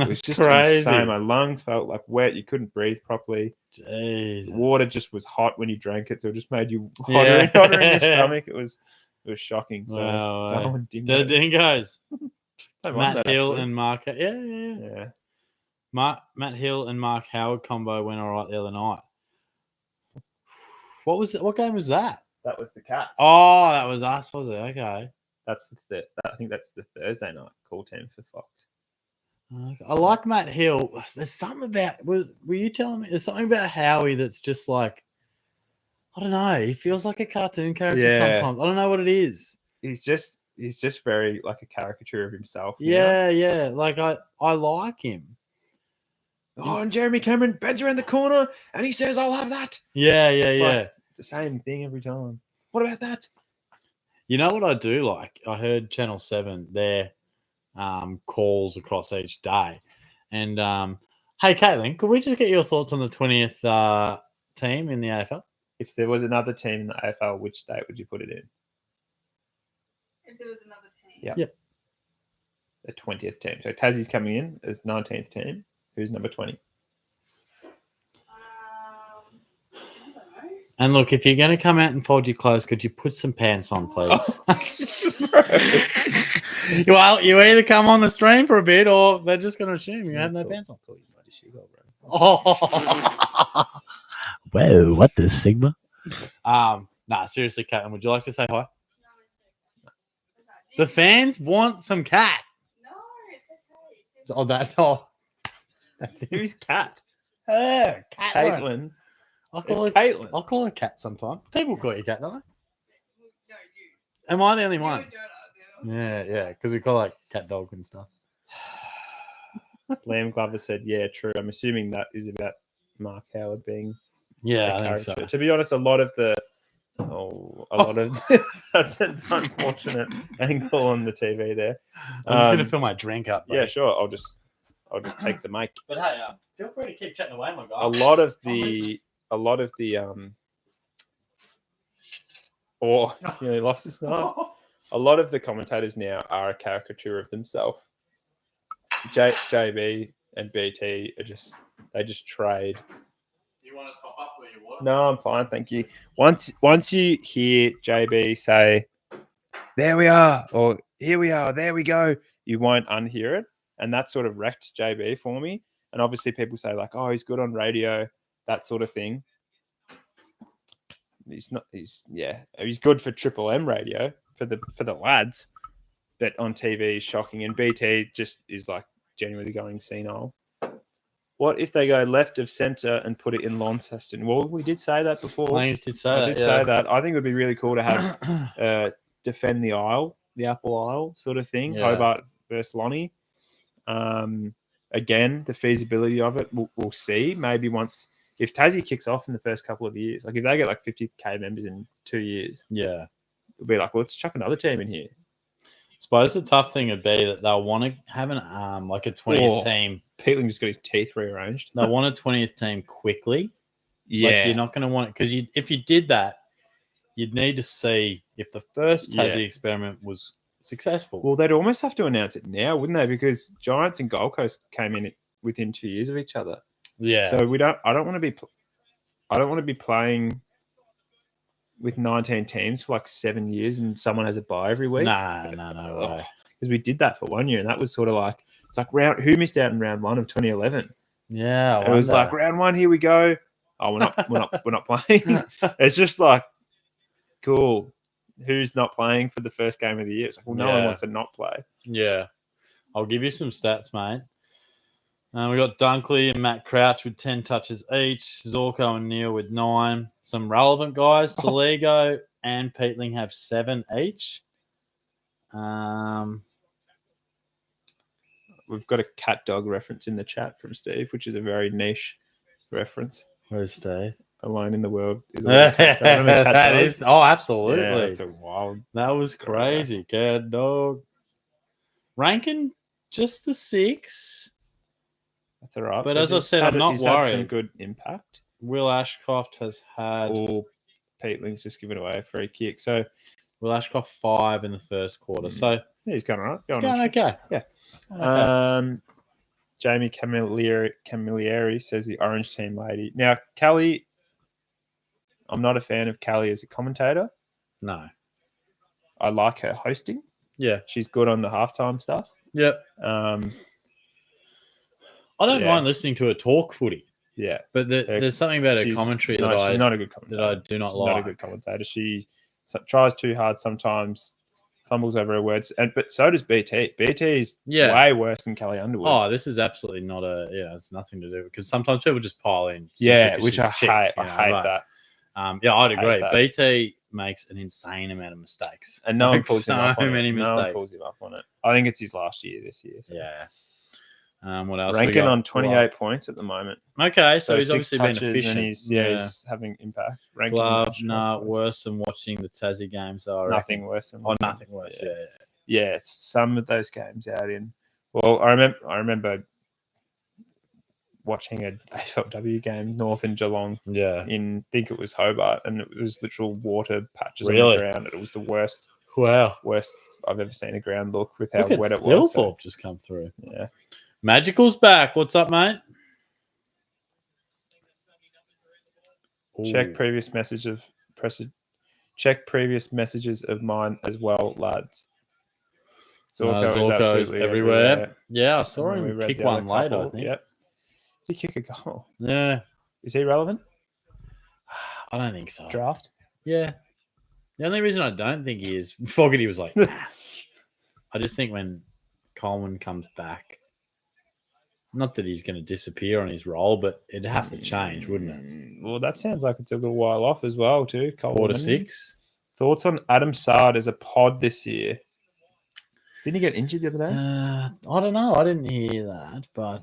It was just crazy. insane. My lungs felt wet. You couldn't breathe properly. Jesus. The water just was hot when you drank it, so it just made you hotter in your stomach. It was shocking. So wow. The Dingoes. Matt Hill and Mark. Matt Hill and Mark Howard combo went all right the other night. What game was that? That was the Cats. Oh, that was us, was it? Okay. That's I think that's the Thursday night call team for Fox. I like Matt Hill. There's something about. Were you telling me? There's something about Howie that's just I don't know. He feels like a cartoon character sometimes. I don't know what it is. He's just very a caricature of himself. Yeah. I like him. Oh, and Jeremy Cameron bends around the corner and he says, "I'll have that." Yeah. It's like the same thing every time. What about that? You know what I do like? I heard Channel 7, their calls across each day. And hey, Caitlin, could we just get your thoughts on the 20th team in the AFL? If there was another team in the AFL, which state would you put it in? If there was another team. Yeah. The 20th team. So Tassie's coming in as 19th team. Who's number 20? I don't know. And look, if you're going to come out and fold your clothes, could you put some pants on, please? Well, you either come on the stream for a bit or they're just going to assume you have no pants on. Oh. Whoa, what the Sigma? Seriously, Caitlin, would you like to say hi? No, it's okay. The fans want some cat. No, it's okay. Oh, that's Who's Cat? her, Caitlin. I'll call her Caitlin. I'll call her Cat sometime. People call you Cat, don't they? No, you. Am I the only You one? and Jonah, Yeah, because we call like cat dog and stuff. Liam Glover said, "Yeah, true." I'm assuming that is about Mark Howard being Yeah, a I think character. so. To be honest, that's an unfortunate angle on the TV there. I'm just gonna fill my drink up. Yeah, sure. I'll just take the mic. But hey, feel free to keep chatting away, my guy. A lot of the he lost his knife. A lot of the commentators now are a caricature of themselves. JB and BT are just trade. You want to top up where you want? No, I'm fine, thank you. Once you hear JB say, "There we are," or "Here we are," "There we go," you won't unhear it, and that sort of wrecked JB for me. And obviously, people say like, "Oh, he's good on radio," that sort of thing. He's not. He's good for Triple M radio for the lads, but on TV he's shocking. And BT just is like genuinely going senile. What if they go left of centre and put it in Launceston? Well, we did say that before. I did say that. I think it would be really cool to have defend the aisle, the Apple Aisle sort of thing. Yeah. Hobart versus Lonnie. Again, the feasibility of it, we'll see. Maybe once, if Tassie kicks off in the first couple of years, like if they get like 50k members in 2 years, yeah, it'll be like, well, let's chuck another team in here. I suppose the tough thing would be that they'll want to have an like a 20th team. Peatling just got his teeth rearranged. They want a 20th team quickly. Yeah, like you're not going to want it because if you did that, you'd need to see if the first Tassie experiment was successful. Well, they'd almost have to announce it now, wouldn't they? Because Giants and Gold Coast came in within 2 years of each other. Yeah. So I don't want to be playing with 19 teams for like 7 years and someone has a bye every week. No way. Because we did that for 1 year and that was sort of like, it's like who missed out in round 1 of 2011? Yeah. It was like round 1, here we go. Oh, we're not playing. It's just like, cool. Who's not playing for the first game of the year? It's like, well, no one wants to not play. Yeah. I'll give you some stats, mate. We got Dunkley and Matt Crouch with 10 touches each. Zorko and Neil with 9. Some relevant guys, Saligo and Peatling have 7 each. We've got a cat dog reference in the chat from Steve, which is a very niche reference. Where's Steve? Alone in the World is a cat dog. That is. Oh, absolutely. Yeah, that's a wild. That was crazy. Cat dog. Ranking just the 6. That's all right. But as I said, I'm not he's worried. Had some good impact. Will Ashcroft has had. Peatling's just given away a free kick. So Will Ashcroft 5 in the first quarter. So yeah, he's going all right. Going okay. Yeah. Okay. Jamie Camilleri says the Orange Team lady. Now, Callie, I'm not a fan of Callie as a commentator. No. I like her hosting. Yeah. She's good on the halftime stuff. Yep. I don't mind listening to her talk footy. Yeah. But there's something about her commentary she's not a good commentator. That I do not like. Not a good commentator. She tries too hard sometimes, fumbles over her words, but so does BT. BT is way worse than Kelly Underwood. Oh, this is absolutely not it's nothing to do because sometimes people just pile in. Which I hate. I hate that. I'd agree. BT makes an insane amount of mistakes. And no one pulls him up on it. Many mistakes. No one pulls him up on it. I think it's his last year this year. So. Yeah. What else? Ranking on 28 points at the moment. Okay, so he's 6 obviously been touches efficient. and he's having impact. Ranking Glove, worse than watching the Tassie games, though. Nothing worse than nothing worse. Yeah. Yeah, it's some of those games out in. Well, I remember watching a AFLW game, North and Geelong. Yeah. I think it was Hobart, and it was literal water patches on Really? the ground. It was the worst Wow. I've ever seen a ground look with how Look at wet it was. So, just come through. Yeah. Magical's back. What's up, mate? Check previous messages of mine as well, lads. Zorko is everywhere. Yeah, I saw him kick one late, I think. Yep. Did he kick a goal? Yeah. Is he relevant? I don't think so. Draft? Yeah. The only reason I don't think he is, Fogarty was like, nah. I just think when Coleman comes back, not that he's going to disappear on his role, but it'd have to change, wouldn't it? Well, that sounds like it's a little while off as well, too. Coleman. 4 to 6. Thoughts on Adam Sard as a pod this year? Didn't he get injured the other day? I don't know. I didn't hear that, but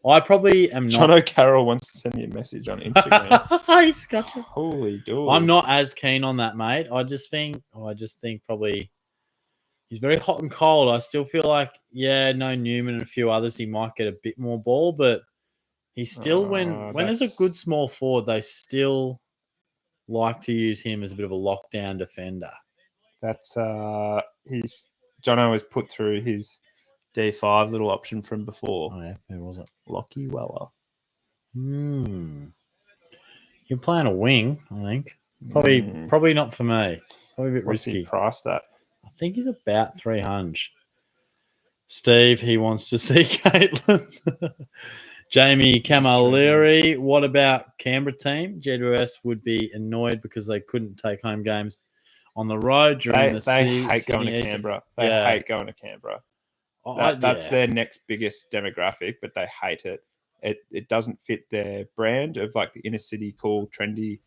I probably am not. John O'Carroll wants to send me a message on Instagram. He's got you. Holy dog. I'm not as keen on that, mate. I just think probably he's very hot and cold. I still feel like, no Newman and a few others, he might get a bit more ball, but he's still when there's a good small forward, they still like to use him as a bit of a lockdown defender. That's Jono has put through his D5 little option from before. Oh yeah, who was it? Lockie Weller. You're playing a wing, I think. Probably not for me. Probably a bit What's risky. He priced at? I think he's about 300. Steve, he wants to see Caitlin. Jamie Camilleri, what about Canberra team? GWS would be annoyed because they couldn't take home games on the road during They hate going to Canberra. They hate going to Canberra. That's their next biggest demographic, but they hate it. It doesn't fit their brand of like the inner city, cool, trendy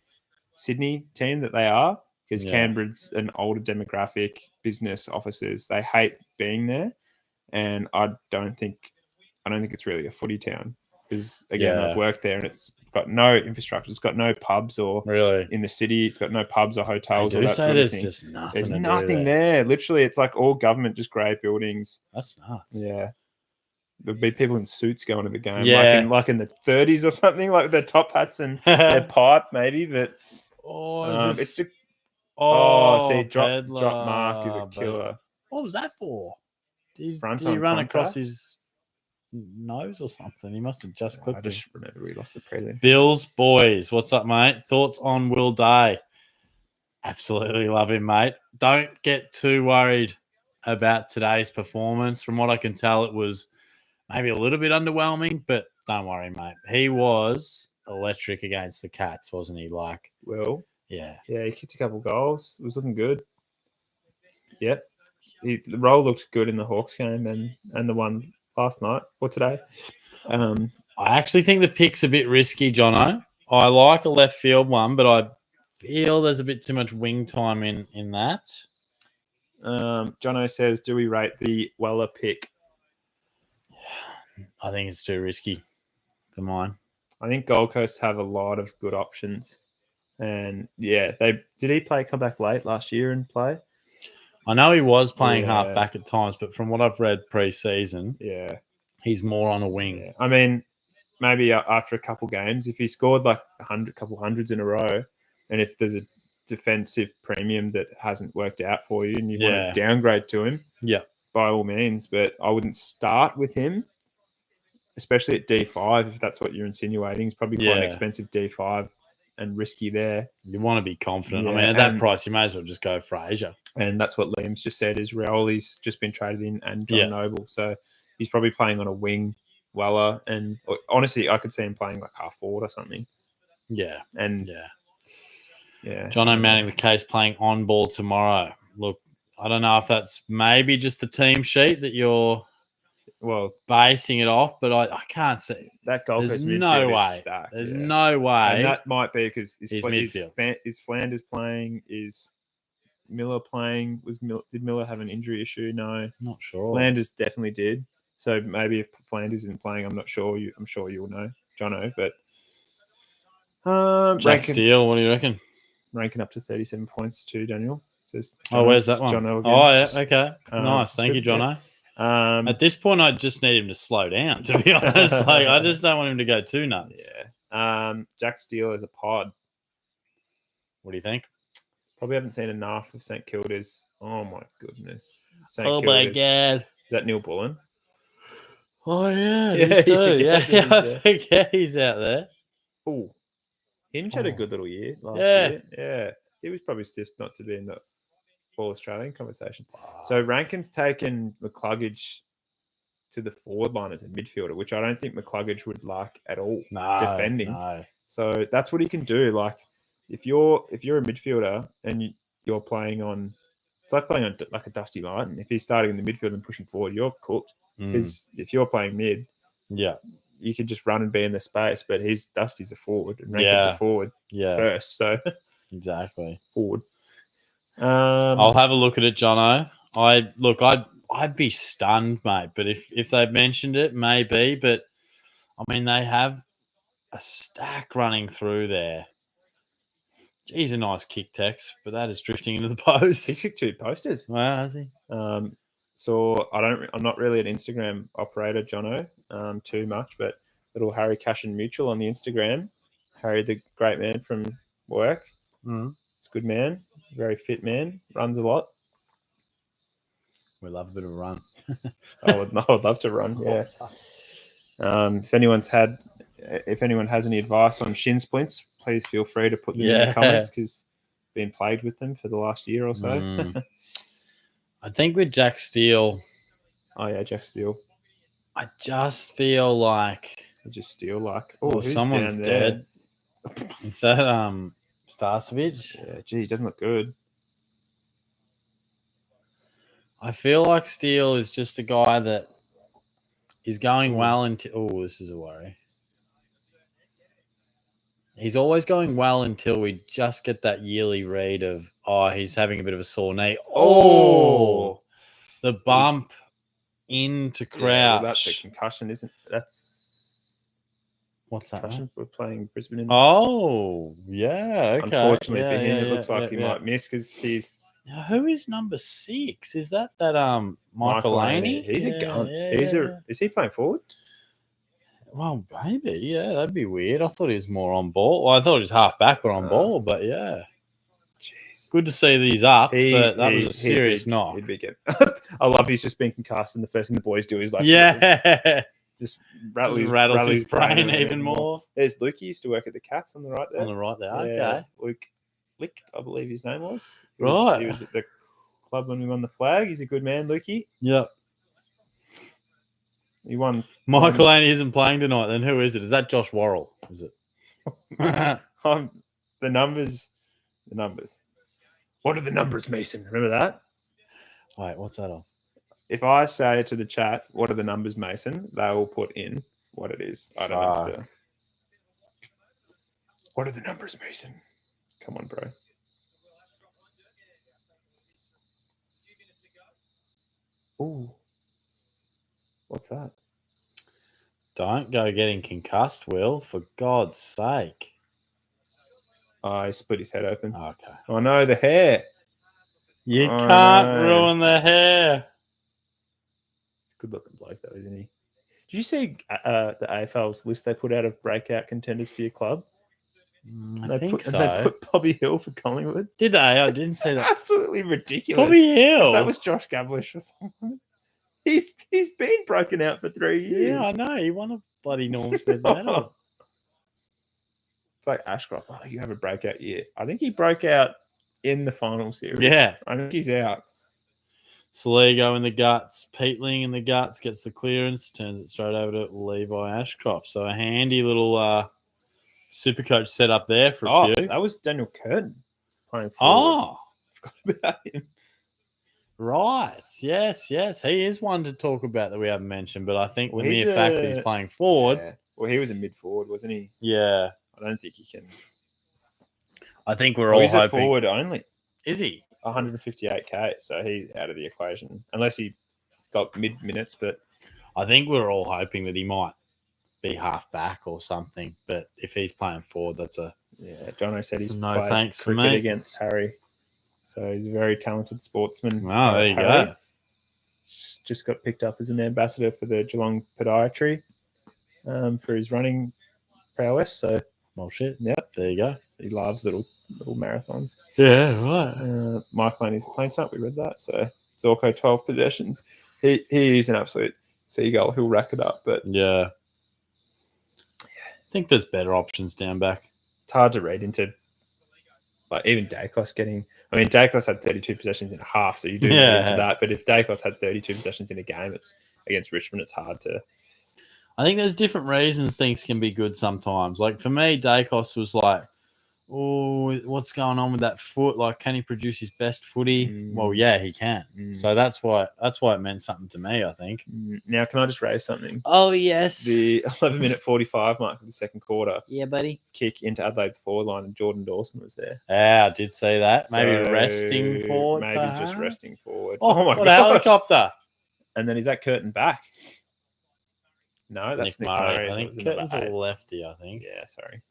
Sydney team that they are, because Canberra's an older demographic, business offices. They hate being there, and I don't think it's really a footy town. Because again, I've worked there, and it's got no infrastructure. It's got no pubs or in the city. It's got no pubs or hotels or that sort of thing. Just nothing. There's nothing there. Literally, it's like all government, just grey buildings. That's nuts. Yeah, there'd be people in suits going to the game, like in the 30s or something, like with their top hats and their pipe, maybe. But drop mark is a killer. What was that for? Did he run contact across his nose or something? He must have just clipped I just remember we lost the prelim. Bills boys, what's up, mate? Thoughts on Will Day? Absolutely love him, mate. Don't get too worried about today's performance. From what I can tell, it was maybe a little bit underwhelming, but don't worry, mate. He was electric against the Cats, wasn't he? Like, Will? Yeah, he kicked a couple goals. It was looking good. Yep. The role looked good in the Hawks game and the one last night or today. I actually think the pick's a bit risky, Jono. I like a left field one, but I feel there's a bit too much wing time in that. Jono says, do we rate the Weller pick? I think it's too risky for mine. I think Gold Coast have a lot of good options. And did he come back late last year and play? I know he was playing half back at times, but from what I've read pre-season, he's more on a wing. Yeah. I mean, maybe after a couple games, if he scored like couple hundreds in a row, and if there's a defensive premium that hasn't worked out for you and you want to downgrade to him, by all means. But I wouldn't start with him, especially at D5, if that's what you're insinuating. It's probably quite an expensive D5 and risky there. You want to be confident. Yeah, I mean, at that price, you may as well just go Fraser. And that's what Liam's just said, is Rioli's just been traded in and John Noble. So he's probably playing on a wing, Weller. And honestly, I could see him playing like half forward or something. Yeah. And John O'Manning, the case playing on ball tomorrow. Look, I don't know if that's maybe just the team sheet that you're basing it off, but I can't see that goal. There's no way. Stacked, There's no way. And that might be because his midfield. Is Flanders playing? Is Miller playing? Did Miller have an injury issue? No, not sure. Flanders definitely did. So maybe if Flanders isn't playing, I'm not sure. I'm sure you'll know, Jono. But Jack Steele, what do you reckon? Ranking up to 37 points too, Daniel. Says where's that one? Jono again. Oh, yeah, okay. Nice. Thank you, good, Jono. yeah. At this point, I just need him to slow down, to be honest. Like, I just don't want him to go too nuts. Yeah. Jack Steele as a pod. What do you think? Probably haven't seen enough of St Kilda's. Oh, my goodness. My God. Is that Neil Bullen? Oh, yeah. Yeah, I forget he's out there. Oh, Hinge had a good little year last Yeah. year. Yeah. He was probably stiff not to be in the All-Australian conversation. So Rankin's taken McCluggage to the forward line as a midfielder, which I don't think McCluggage would like at all. Defending. No. So that's what he can do. Like if you're a midfielder and you're playing on, it's like playing on like a Dusty Martin. If he's starting in the midfield and pushing forward, you're cooked. Because if you're playing mid, you could just run and be in the space. But Dusty's a forward and Rankin's a forward first. So exactly forward. I'll have a look at it, Jono. I'd be stunned, mate. But if they'd mentioned it, maybe. But I mean, they have a stack running through there. He's a nice kick, Tex, but that is drifting into the post. He's kicked 2 posters. Wow, has he? So I'm not really an Instagram operator, Jono, too much, but little Harry Cashin Mutual on the Instagram. Harry, the great man from work. It's a good man, very fit man, runs a lot. We love a bit of a run. I would love to run. Yeah. If anyone has any advice on shin splints, please feel free to put them in the comments because I've been plagued with them for the last year or so. I think with Jack Steele. Oh yeah, Jack Steele. I just feel like someone's dead. Is that Starcevic? Yeah, gee, he doesn't look good. I feel like Steele is just a guy that is going well until. Oh, this is a worry. He's always going well until we just get that yearly read of, he's having a bit of a sore knee. Oh, the bump into Crouch. Yeah, well, that's a concussion, isn't it? What's that? Concussion? We're playing Brisbane. Oh, yeah. Okay. Unfortunately for him, it looks like he might miss because he's. Now, who is number 6? Is that Michael Laney? He's a gun. Is he playing forward? Well, maybe, yeah, that'd be weird. I thought he was more on ball. Well, I thought he was half back or on ball, but yeah. Jeez. Good to see these up, but that was a serious knock. He'd be good. I love he's just been concussed, and the first thing the boys do is just rattle his brain even more. There's Luke. He used to work at the Cats on the right there. Okay. Luke Licht, I believe his name was. He was at the club when we won the flag. He's a good man, Lukey. Yep. He won. Michael Laney isn't playing tonight. Then who is it? Is that Josh Worrell? Is it? The numbers. What are the numbers, Mason? Remember that? Wait, what's that on? If I say to the chat, what are the numbers, Mason, they will put in what it is. I don't have to. What are the numbers, Mason? Come on, bro. Ooh. What's that? Don't go getting concussed, Will, for God's sake. Oh, he split his head open. Okay. Oh, no, the hair. You can't ruin the hair. He's a good-looking bloke, though, isn't he? Did you see the AFL's list they put out of breakout contenders for your club? I think so. They put Bobby Hill for Collingwood. Did they? I didn't see that. Absolutely ridiculous. Bobby Hill? That was Josh Gablish or something. He's been broken out for 3 years. Yeah, I know. He won a bloody Norm Smith medal. It's like Ashcroft. Oh, you have a breakout year. I think he broke out in the final series. Yeah. I think he's out. Saligo in the guts. Peatling in the guts. Gets the clearance. Turns it straight over to Levi Ashcroft. So a handy little SuperCoach set up there for a few. That was Daniel Curtin playing forward. Forgot about him. Right. Yes. He is one to talk about that we haven't mentioned, but I think the mere fact that he's playing forward. Yeah. Well, he was a mid-forward, wasn't he? Yeah. I don't think he can. I think we're all hoping. He's a forward only. Is he? 158K, so he's out of the equation. Unless he got mid-minutes, but... I think we're all hoping that he might be half back or something. But if he's playing forward, that's a Jono said he's no played thanks for cricket me. against Harry, so he's a very talented sportsman. Oh, there you Harry. go. Just got picked up as an ambassador for the Geelong Podiatry for his running prowess. So, well, shit. Yeah, there you go. He loves little marathons. Yeah, right. Michael Laney's playing something. We read that. So Zorko 12 possessions. He is an absolute seagull. He'll rack it up, but yeah. I think there's better options down back. It's hard to read into. Like even Dacos Dacos had 32 possessions in a half, so you do read into that. But if Dacos had 32 possessions in a game, it's against Richmond. It's hard to. I think there's different reasons things can be good sometimes. Like for me, Dacos was like, oh, what's going on with that foot? Like, can he produce his best footy? Well, yeah, he can. So that's why it meant something to me, I think. Now, can I just raise something? Oh, yes. The 11-minute 45 mark of the second quarter. Yeah, buddy. Kick into Adelaide's forward line, and Jordan Dawson was there. Yeah, I did see that. Maybe resting forward. Maybe just resting forward. Oh my God. A helicopter. And then is that Curtin back? No, that's Nick Murray. I think Curtin's a lefty, I think. Yeah, sorry.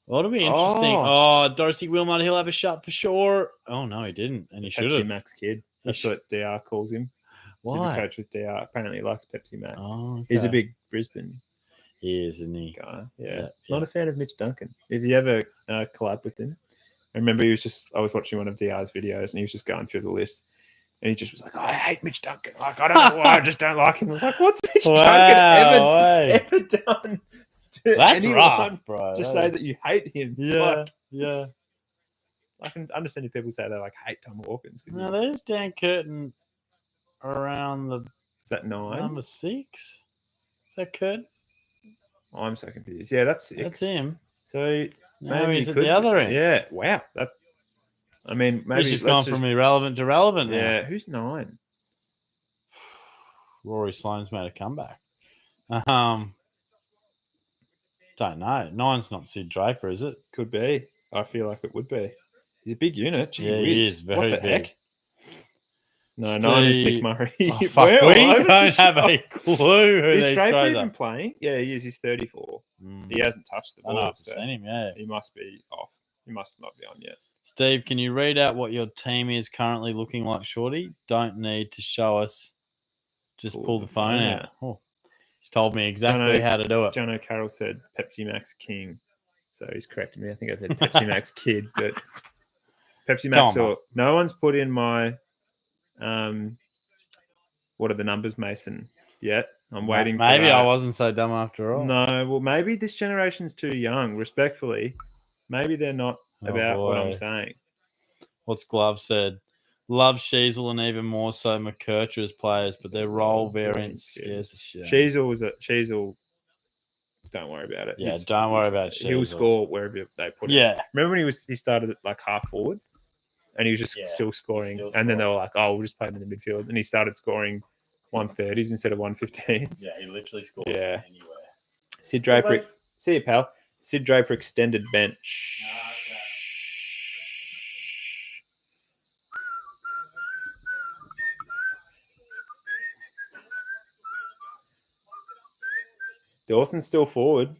Well, it'll be interesting. Oh, Darcy Wilmot, he'll have a shot for sure. Oh, no, he didn't. And he should have. Pepsi Max kid. That's what DR calls him. SuperCoach with DR. Apparently, he likes Pepsi Max. Oh, okay. He's a big Brisbane. He is, isn't he? Guy. Yeah. Not a fan of Mitch Duncan. If you ever collab with him, I remember I was watching one of DR's videos and he was just going through the list. And he just was like, I hate Mitch Duncan. Like, I don't know why, I just don't like him. I was like, what's Mitch Duncan ever done to That's anyone? rough, bro. Just say that you hate him. Yeah, I can understand if people say they hate Tom Hawkins. No, there's Dan Curtin around the... Is that 9? Number 6? Is that Curtin? I'm so confused. Yeah, that's 6. That's him. So maybe he's at the other end. Yeah, wow. Maybe he's just gone from irrelevant to relevant now. Yeah, who's 9? Rory Sloane's made a comeback. Don't know. 9's not Sid Draper, is it? Could be. I feel like it would be. He's a big unit. Gee whiz. He is very what the big. Heck? No, 9 is Nick Murray. Oh, fuck, we don't have a clue who is these Draper guys even are. playing? Yeah, he is. He's 34. He hasn't touched the ball. I've seen him, yeah. He must be off. He must not be on yet. Steve, can you read out what your team is currently looking like, Shorty? Don't need to show us. Just pull the phone out. Oh, he's told me exactly how to do it. Jono Carroll said Pepsi Max King. So he's corrected me. I think I said Pepsi Max Kid, but Pepsi Max or no one's put in my what are the numbers, Mason, yet. I'm waiting maybe for that. I wasn't so dumb after all. No, well, maybe this generation's too young, respectfully. Maybe they're not about what I'm saying. What's Glove said? Love Sheasel and even more so McKercher as players, but their role variance scares the shit. Sheasel, don't worry about it. Yeah, don't worry about Sheasel. He'll score wherever they put him. Yeah. Remember when he started at half forward and he was just still scoring. And then they were like, oh, we'll just play him in the midfield. And he started scoring 130s instead of 115s. Yeah, he literally scores anywhere. Sid Draper. See you, pal. Sid Draper extended bench. Dawson's still forward.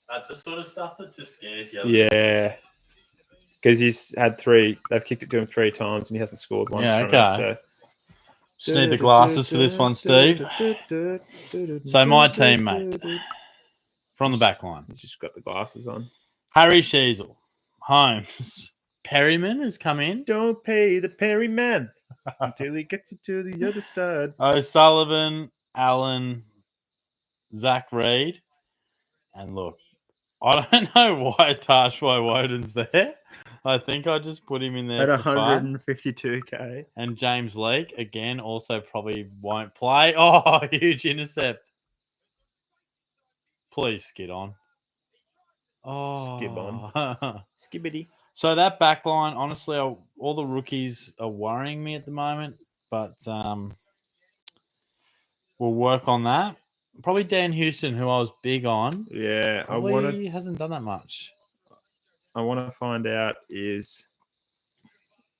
That's the sort of stuff that just scares you. Yeah. Because he's had 3. They've kicked it to him 3 times and he hasn't scored once. Yeah, okay. Just need the glasses for this one, Steve. So my team, mate. From the back line. He's just got the glasses on. Harry Sheasel. Holmes. Perryman has come in. Don't pay the Perryman until he gets it to the other side. O'Sullivan, Allen, Zach Reid. And look, I don't know why Tashwai Woden's there. I think I just put him in there at for 152K. Fun. And James Leake, again, also probably won't play. Oh, huge intercept. Please skid on. Oh, skib on. Skibbity. So that back line, honestly, all the rookies are worrying me at the moment, but we'll work on that. Probably Dan Houston, who I was big on. Yeah, he hasn't done that much. I want to find out is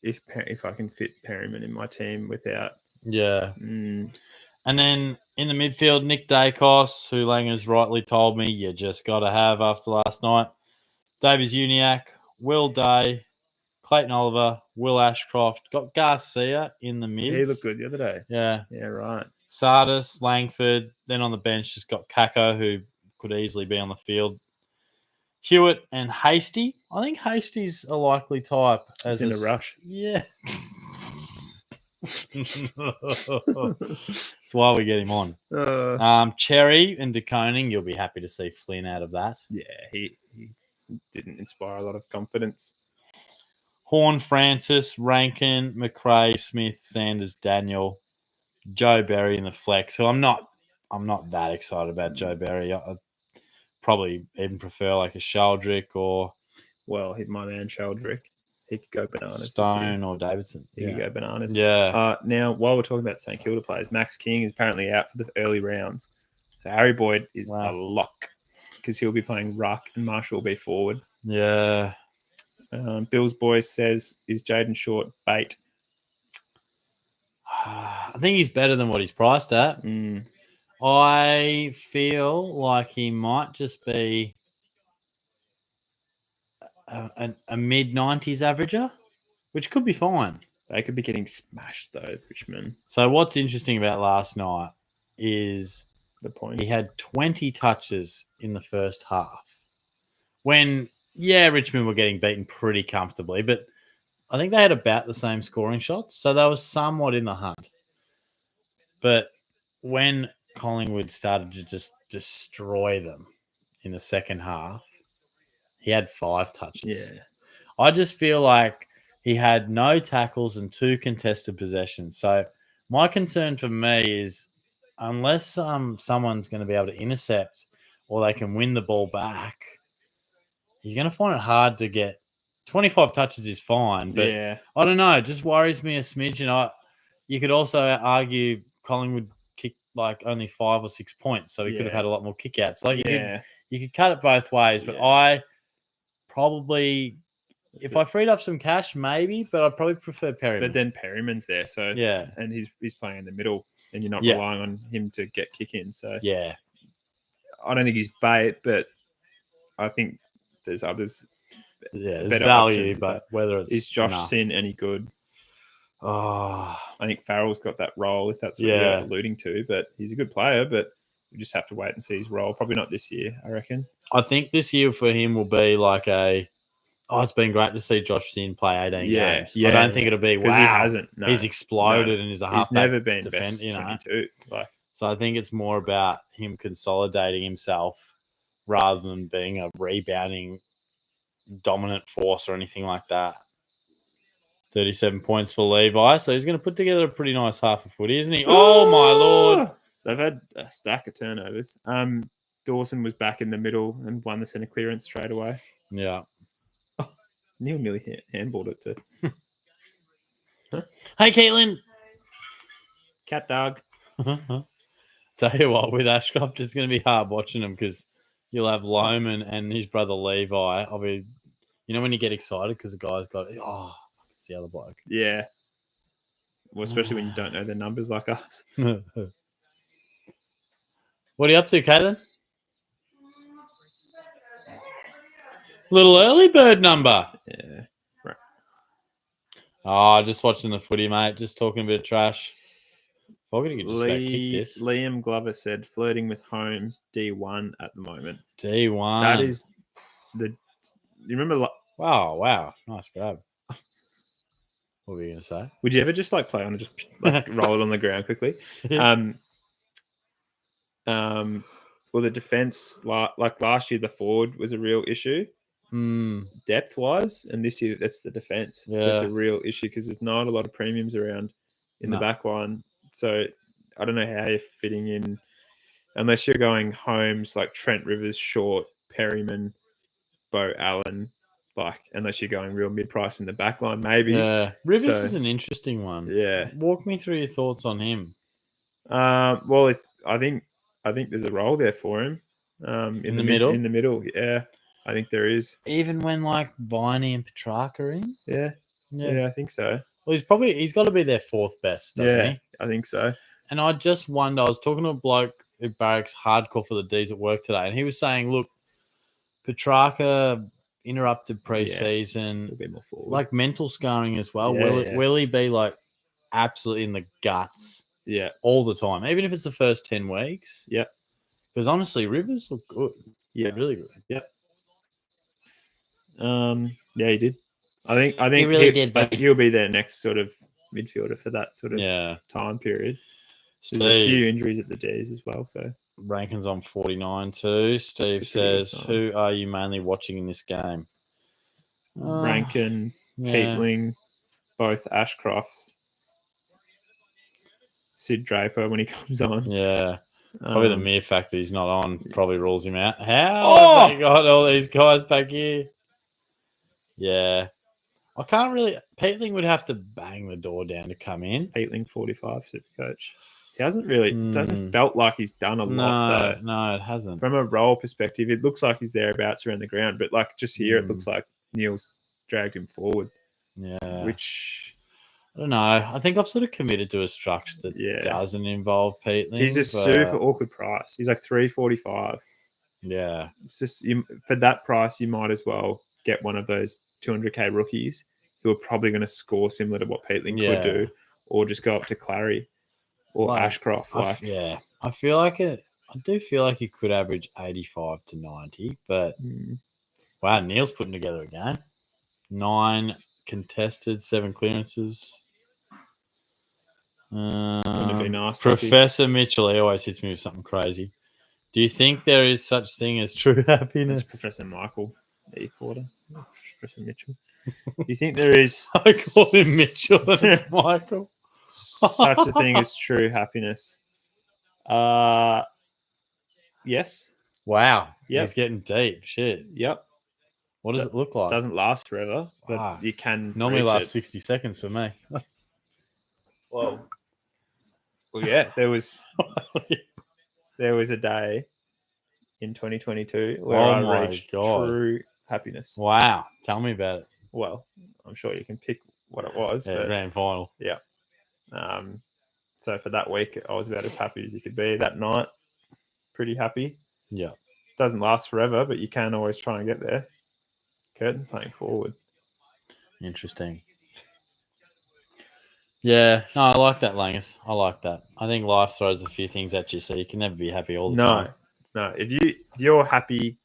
if I can fit Perryman in my team without. Yeah. And then in the midfield, Nick Dacos, who Langer's rightly told me you just got to have after last night. Davies Uniacke, Will Day, Clayton Oliver, Will Ashcroft. Got Garcia in the mids. He looked good the other day. Yeah. Yeah, right. Sardis, Langford. Then on the bench, just got Kako, who could easily be on the field. Hewitt and Hasty. I think Hasty's a likely type. As in a rush. Yeah. That's why we get him on. Cherry and DeConing, you'll be happy to see Flynn out of that. Yeah, he didn't inspire a lot of confidence. Horn, Francis, Rankin, McRae, Smith, Sanders, Daniel, Joe Berry in the flex. So I'm not that excited about Joe Berry. I'd probably even prefer like a Sheldrick or my man Sheldrick. He could go bananas. Stone or Davidson. He could go bananas. Yeah. Now, while we're talking about St Kilda players, Max King is apparently out for the early rounds. So Harry Boyd is a lock because he'll be playing ruck and Marshall will be forward. Yeah. Bill's boy says, is Jaden Short bait? I think he's better than what he's priced at. I feel like he might just be a mid-90s averager, which could be fine. They could be getting smashed, though, Richmond. So what's interesting about last night is the points. He had 20 touches in the first half. When, Richmond were getting beaten pretty comfortably, but I think they had about the same scoring shots, so they were somewhat in the hunt. But when Collingwood started to just destroy them in the second half, he had 5 touches. Yeah. I just feel like he had no tackles and 2 contested possessions. So my concern for me is unless someone's going to be able to intercept or they can win the ball back, he's going to find it hard to get. 25 touches is fine, but I don't know. It just worries me a smidge. You could also argue Collingwood kicked like only 5 or 6 points, so he could have had a lot more kickouts. Like you could cut it both ways, but I probably, if I freed up some cash, maybe, but I'd probably prefer Perryman. But then Perryman's there, so and he's playing in the middle, and you're not relying on him to get kick in. So I don't think he's bait, but I think there's others. There's value, but whether it's is Josh enough. Sin any good? I think Farrell's got that role, if that's what you're alluding to. But he's a good player, but we just have to wait and see his role. Probably not this year, I reckon. I think this year for him will be like it's been great to see Josh Sin play 18 games. I don't think it'll be, wow, he hasn't. No, he's exploded and is a halfback. He's never been best 22. So I think it's more about him consolidating himself rather than being a rebounding dominant force or anything like that. 37 points for Levi. So he's going to put together a pretty nice half of footy, isn't he? Oh, my Lord. They've had a stack of turnovers. Dawson was back in the middle and won the centre clearance straight away. Yeah. Neil nearly handballed it too. Hey, Caitlin. Cat dog. Tell you what, with Ashcroft, it's going to be hard watching him because you'll have Loman and his brother Levi. I'll be, when you get excited because the guy's got, it's the other bloke. Yeah. Well, especially when you don't know their numbers like us. What are you up to, Caitlin? Little early bird number. Yeah. Right. Just watching the footy, mate. Just talking a bit of trash. I could just about kick this. Liam Glover said flirting with Holmes D1 at the moment. D1. That is you remember? Wow. Nice grab. What were you going to say? Would you ever just play on and just roll it on the ground quickly? Well, the defense, like last year, the forward was a real issue. Depth wise, and this year that's the defense. That's a real issue because there's not a lot of premiums around in the back line. So I don't know how you're fitting in unless you're going Holmes like Trent Rivers, Short, Perryman, Bo Allen, unless you're going real mid price in the back line, maybe. Yeah. Rivers is an interesting one. Yeah. Walk me through your thoughts on him. Well, if I think there's a role there for him. In the middle. In the middle, yeah. I think there is. Even when Viney and Petrarca are in? Yeah. Yeah, I think so. Well, he's got to be their fourth best, doesn't he? I think so. And I just wonder, I was talking to a bloke who barracks hardcore for the D's at work today, and he was saying, look, Petrarca interrupted preseason, A bit more forward. like mental scarring as well. Yeah, Will he be like absolutely in the guts all the time, even if it's the first 10 weeks? Yeah. Because honestly, Rivers look good. Yeah. Really good. Yep. Yeah, he did. I think he really did. I think he'll be their next sort of midfielder for that sort of time period. There's a few injuries at the D's as well. So Rankin's on 49 too. Steve says, "Who are you mainly watching in this game?" Rankin, Peatling, both Ashcrofts, Sid Draper when he comes on. Yeah. Probably the mere fact that he's not on probably rules him out. How have they got all these guys back here? Yeah. I can't really... Peatling would have to bang the door down to come in. Peatling 45 SuperCoach. He hasn't really... doesn't felt like he's done a lot, though. No, it hasn't. From a role perspective, it looks like he's thereabouts around the ground. But like just here, it looks like Neil's dragged him forward. Yeah. Which... I don't know. I think I've sort of committed to a structure that doesn't involve Peatling. He's a super awkward price. He's like $3.45. Yeah. It's just for that price, you might as well get one of those 200k rookies who are probably going to score similar to what Peatling could do, or just go up to Clary or Ashcroft. I feel like I do feel like he could average 85 to 90, but wow, Neil's putting together a game. 9 contested, 7 clearances. Wouldn't it be nice? Professor Mitchell, he always hits me with something crazy. Do you think there is such thing as true happiness? It's Professor Michael E. Porter. Professor Mitchell. Do you think there is... I call him Mitchell and it's Michael. Such a thing as true happiness? Yes. Wow. Yep. He's getting deep. Shit. Yep. What does it look like? It doesn't last forever, but you can... Normally lasts 60 seconds for me. Well, yeah, there was a day in 2022 where I reached true happiness. Wow. Tell me about it. Well, I'm sure you can pick what it was. Yeah, grand final. Yeah. So for that week, I was about as happy as you could be. That night, pretty happy. Yeah. Doesn't last forever, but you can always try and get there. Curtin's playing forward. Interesting. Yeah, no, I like that, Langus. I like that. I think life throws a few things at you, so you can never be happy all the time. No. If you're happy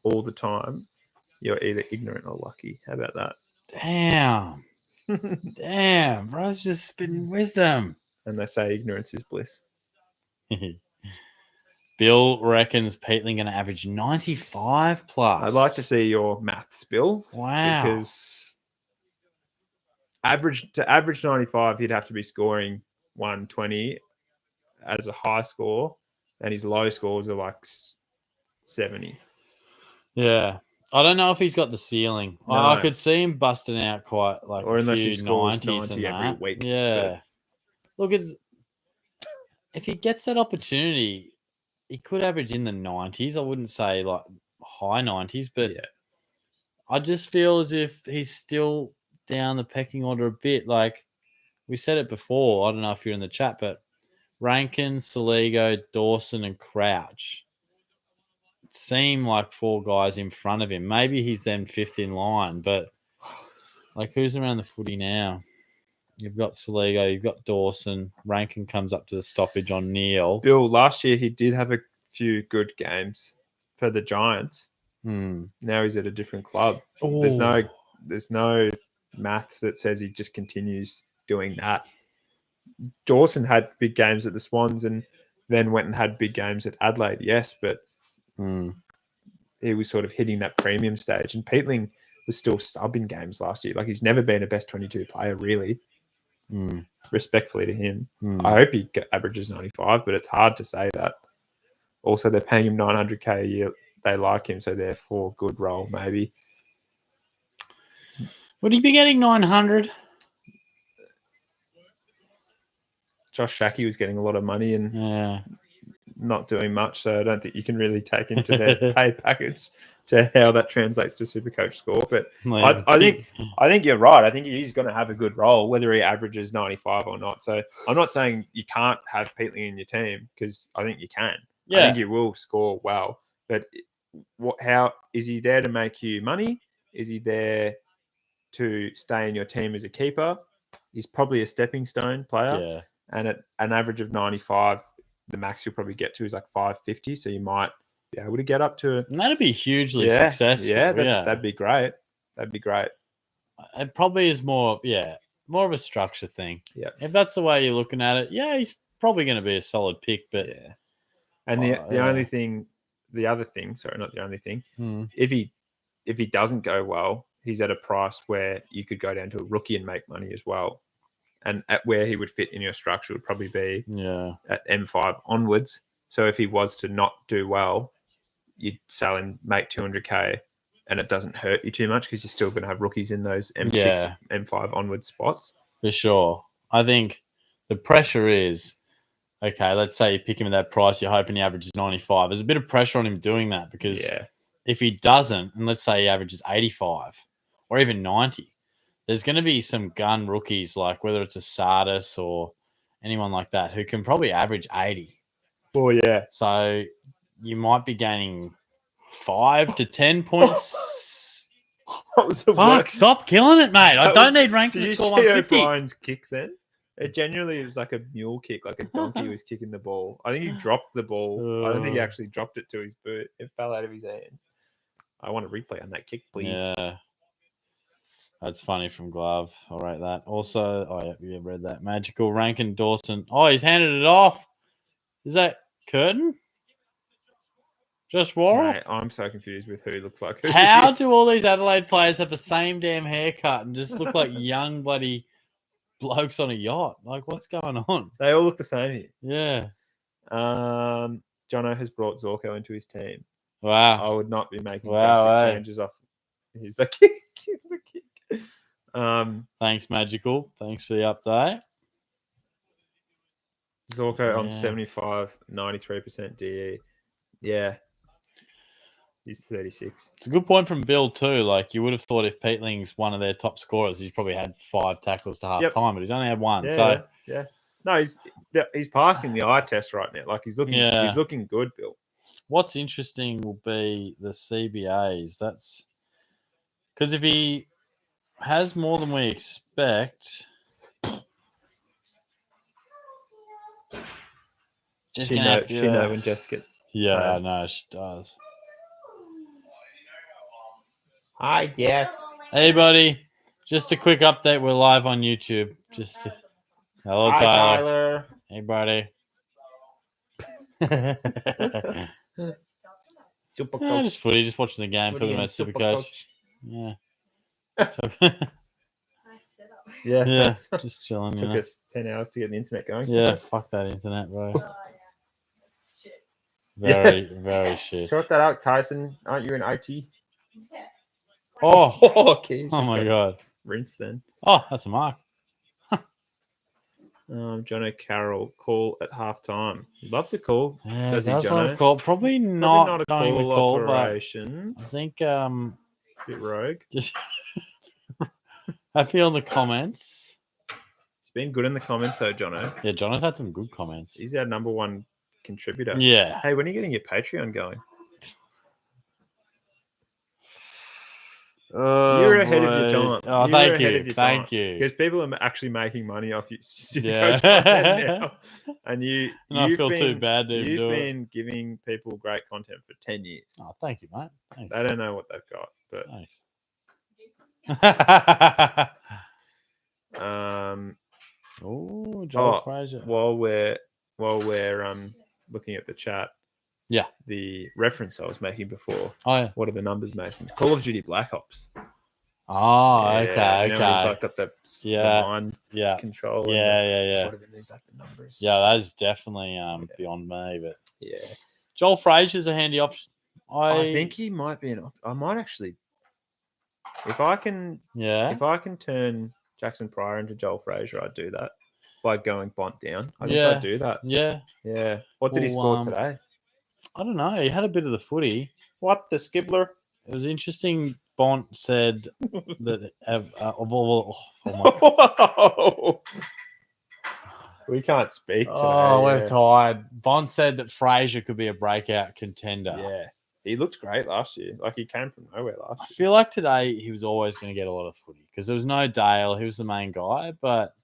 all the time, you're either ignorant or lucky. How about that? Damn. Damn, bro's just spitting wisdom. And they say ignorance is bliss. Bill reckons Peatling going to average 95 plus. I'd like to see your maths, Bill. Wow. Because to average 95, he'd have to be scoring 120 as a high score, and his low scores are like 70. Yeah. I don't know if he's got the ceiling. No. I could see him busting out quite like or unless he scores 90s 90 every week. Yeah. But... Look, if he gets that opportunity, he could average in the 90s. I wouldn't say like high 90s, but I just feel as if he's still down the pecking order a bit. Like we said it before, I don't know if you're in the chat, but Rankin, Saligo, Dawson, and Crouch seem like 4 guys in front of him. Maybe he's then 5th in line, but like who's around the footy now? You've got Saligo, you've got Dawson. Rankin comes up to the stoppage on Neil. Bill, last year he did have a few good games for the Giants. Now he's at a different club. Ooh. There's no maths that says he just continues doing that. Dawson had big games at the Swans and then went and had big games at Adelaide, yes, but he was sort of hitting that premium stage. And Peatling was still subbing games last year. Like he's never been a best 22 player, really. Respectfully to him. I hope he averages 95, but it's hard to say that. Also, they're paying him $900K a year. They like him, so therefore good role, maybe. Would he be getting 900? Josh Shackey was getting a lot of money and not doing much, so I don't think you can really take into their pay package to how that translates to SuperCoach score. But Like, I think you're right. I think he's going to have a good role, whether he averages 95 or not. So I'm not saying you can't have Peatling in your team because I think you can. I think he will score well. But how is he there to make you money? Is he there to stay in your team as a keeper? He's probably a stepping stone player. Yeah. And at an average of 95, the max you'll probably get to is like 550. So you might be able to get up to. And that'd be hugely successful. Yeah, that'd be great. That'd be great. It probably is more of a structure thing. Yeah. If that's the way you're looking at it, he's probably going to be a solid pick. But yeah. And the other thing, sorry, not the only thing, if he doesn't go well, he's at a price where you could go down to a rookie and make money as well. And at where he would fit in your structure would probably be at M5 onwards. So if he was to not do well, you'd sell him, make 200K, and it doesn't hurt you too much because you're still going to have rookies in those M6, M5 onward spots. For sure. I think the pressure is, okay, let's say you pick him at that price, you're hoping he averages 95. There's a bit of pressure on him doing that because if he doesn't, and let's say he averages 85 or even 90, there's going to be some gun rookies, like whether it's a Sardis or anyone like that, who can probably average 80. Oh, yeah. So you might be gaining 5 to 10 points. That was the Fuck, worst. Stop killing it, mate. I don't need ranking to score 150. O'Brien's kick then? It genuinely was like a mule kick, like a donkey was kicking the ball. I think he dropped the ball. I don't think he actually dropped it to his boot. It fell out of his hand. I want a replay on that kick, please. Yeah. That's funny from Glove. I'll rate that. Also, we read that. Magical Rankin Dawson. Oh, he's handed it off. Is that Curtin? Just Warren? Mate, I'm so confused with who looks like who. How do all these Adelaide players have the same damn haircut and just look like young bloody blokes on a yacht? Like, what's going on? They all look the same here. Yeah. Jono has brought Zorko into his team. Wow. I would not be making drastic changes off. He's the kick. Thanks, Magical. Thanks for the update. Zorko on 75, 93% DE. Yeah. He's 36. It's a good point from Bill, too. Like, you would have thought if Peatling's one of their top scorers, he's probably had 5 tackles to half time, but he's only had 1. Yeah. No, he's passing the eye test right now. Like, he's looking good, Bill. What's interesting will be the CBAs. That's because if he has more than we expect, she knows when Jess gets. Yeah, I know she does. Hi, Jess. Hey, buddy. Just a quick update. We're live on YouTube. Hello, Tyler. Hey, buddy. SuperCoach. Just footy. Just watching the game. Talking about SuperCoach. Yeah. Nice setup. Yeah. Just chilling. Took us 10 hours to get the internet going. Yeah, fuck that internet, bro. Oh, yeah. That's shit. Very shit. Sort that out, Tyson. Aren't you in IT? Yeah. Oh, okay. oh my God. Rinse then. Oh, that's a mark. Jono Carroll call at halftime. He loves the call. Yeah, does he, love Jono? call. Probably not a going to call call, operation. but I think Bit rogue. just I feel in the comments. He's been good in the comments though, Jono. Yeah, Jono's had some good comments. He's our number 1 contributor. Yeah. Hey, when are you getting your Patreon going? You're ahead of your time. Oh, thank you. Because people are actually making money off you. Yeah. Content now. And I feel too bad to do it. You've been giving people great content for 10 years. Oh, thank you, mate. Thanks. They don't know what they've got, but Thanks. Joel Fraser. While we're looking at the chat, the reference I was making before. Oh yeah. What are the numbers, Mason? Call of Duty Black Ops. Oh, Yeah, okay. He's like got the mind control. Yeah. What are these like the numbers? Yeah, that's definitely beyond me, but yeah. Joel Frazier's a handy option. I think he might be I might actually, if I can turn Jackson Pryor into Joel Frazier, I'd do that by going Bont down. I think I'd do that. Yeah. What did he score today? I don't know. He had a bit of the footy. What the Skibbler? it was interesting. Bont said that of all. Oh my We can't speak today. Oh, we're tired. Bond said that Fraser could be a breakout contender. Yeah. He looked great last year. Like he came from nowhere last I year. feel like today he was always going to get a lot of footy because there was no Dale. He was the main guy. But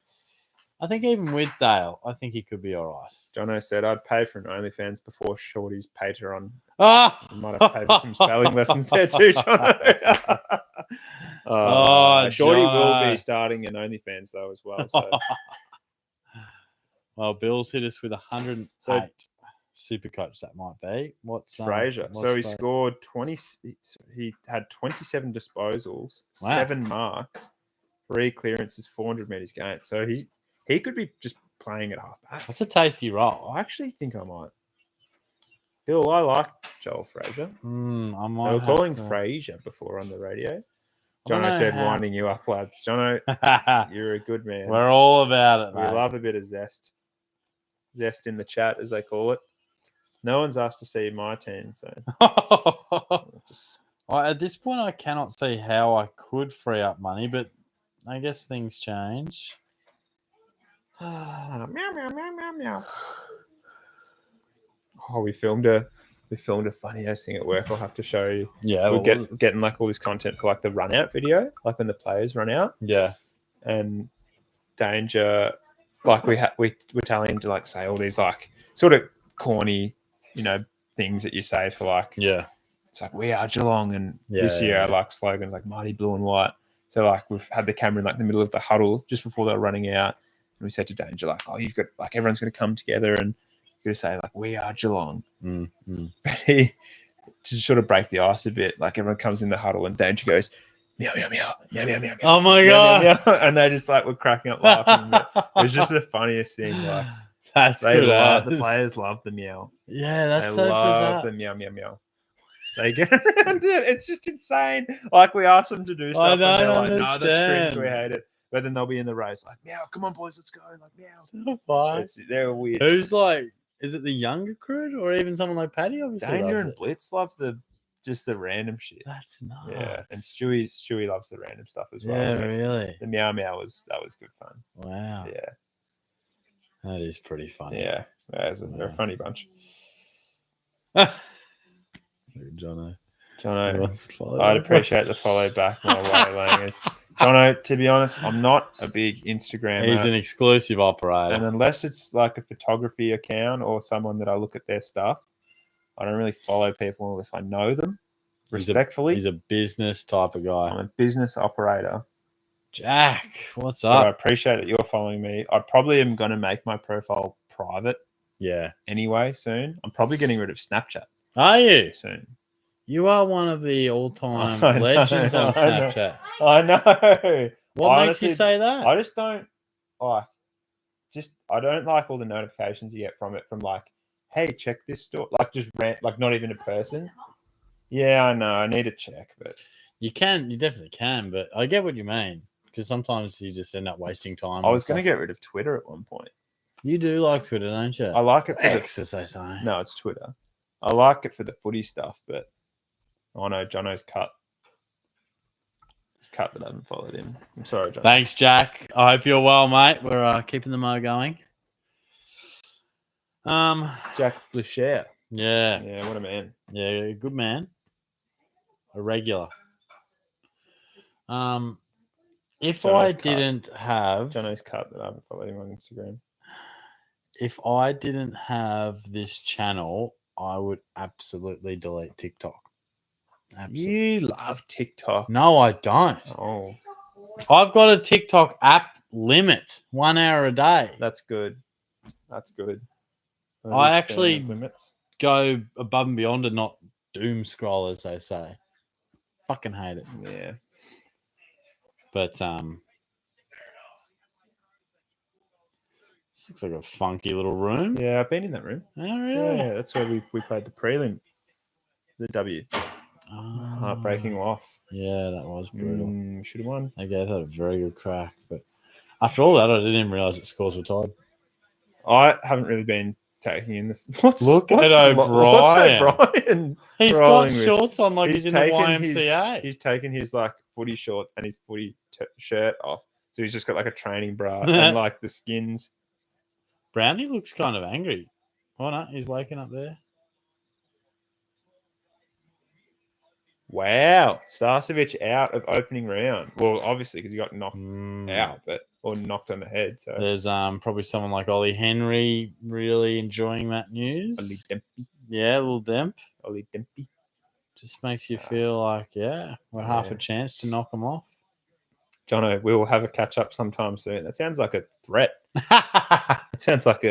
I think even with Dale, I think he could be all right. Jono said, I'd pay for an OnlyFans before Shorty's Patreon. Oh! I might have paid for some spelling lessons there too, Jono. Shorty will be starting an OnlyFans though as well. So. Well, Bill's hit us with 108 SuperCoach. That might be. What's Fraser? So he scored 20. He had 27 disposals, 7 marks, 3 clearances, 400 meters gained. So he could be just playing at half back. That's a tasty role. I actually think I might. Bill, I like Joel Fraser. I might. They were calling Fraser before on the radio. Jono said, winding you up, lads. Jono, you're a good man. We're all about it, We love a bit of zest. Zest in the chat, as they call it. No one's asked to see my team, so at this point I cannot see how I could free up money, but I guess things change. Meow meow meow meow meow. Oh, we filmed a funny ass thing at work. I'll have to show you. Yeah, we're getting like all this content for like the run out video, like when the players run out. Yeah, and Danger. Like we're telling him to like say all these like sort of corny, things that you say for like it's like we are Geelong and this year our like slogans like mighty blue and white. So like we've had the camera in like the middle of the huddle just before they're running out, and we said to Danger like, oh, you've got like everyone's going to come together and you're going to say like we are Geelong. But he to sort of break the ice a bit, like everyone comes in the huddle and Danger goes. Meow, meow, meow, meow, meow, meow. Oh my God. Meow, meow, meow. And they just like were cracking up laughing. It was just the funniest thing. Like that's they good. The players love the meow. Yeah, that's they love the meow, meow, meow. They get around it. It's just insane. Like we ask them to do stuff and they're like, no, that's cringe. We hate it. But then they'll be in the race like, meow, come on, boys, let's go. Like, meow. They're weird. Who's like, is it the younger crew or even someone like Paddy? Obviously, Danger and Blitz love just the random shit. That's nice. Yeah, and Stewie loves the random stuff as well. Yeah, really. The meow meow was good fun. Wow. Yeah, that is pretty funny. Yeah, they're a funny bunch. Jono, I'd appreciate the follow back my way, Langers. Jono, to be honest, I'm not a big Instagram. He's an exclusive operator, and unless it's like a photography account or someone that I look at their stuff, I don't really follow people unless I know them respectfully. He's a business type of guy. I'm a business operator. Jack, what's up? I appreciate that you're following me. I probably am going to make my profile private. Yeah. Anyway, soon. I'm probably getting rid of Snapchat. Are you? Soon. You are one of the all-time legends on Snapchat. I know. What makes you say that? I just don't like. I don't like all the notifications you get from it. From like, hey, check this store. Like just like not even a person. Yeah, I know. I need to check, but you definitely can. But I get what you mean because sometimes you just end up wasting time. I was going to get rid of Twitter at one point. You do like Twitter, don't you? I like it for X, as they say. No, it's Twitter. I like it for the footy stuff, but oh no, Jono's cut. It's cut that I haven't followed him. I'm sorry, John. Thanks, Jack. I hope you're well, mate. We're keeping the mo going. Jack Blucher. Yeah. Yeah, what a man. Yeah, good man. A regular. If I didn't have Jono's cut that I haven't followed him on Instagram. If I didn't have this channel, I would absolutely delete TikTok. Absolutely. You love TikTok. No, I don't. Oh. I've got a TikTok app limit, 1 hour a day. That's good. That's good. I actually go above and beyond and not doom scroll, as they say. Fucking hate it. Yeah. But this looks like a funky little room. Yeah, I've been in that room. Oh, really? Yeah, that's where we played the prelim. The W. Oh. Heartbreaking loss. Yeah, that was brutal. Should have won. They gave that a very good crack. But after all that, I didn't even realise that scores were tied. I haven't really been taking in this. Look at O'Brien. What's O'Brien? He's got rolling with? shorts on like he's in the YMCA. He's taken his like footy shorts and his footy shirt off. So he's just got like a training bra and like the skins. Brownie looks kind of angry. Oh no, he's waking up there. Wow. Starcevic out of opening round. Well, obviously because he got knocked out, or knocked on the head. So there's probably someone like Ollie Henry really enjoying that news. Ollie Dempy. Yeah, a little Demp. Ollie Dempy. Just makes you feel like, we're half a chance to knock them off. Jono, we will have a catch up sometime soon. That sounds like a threat. It sounds like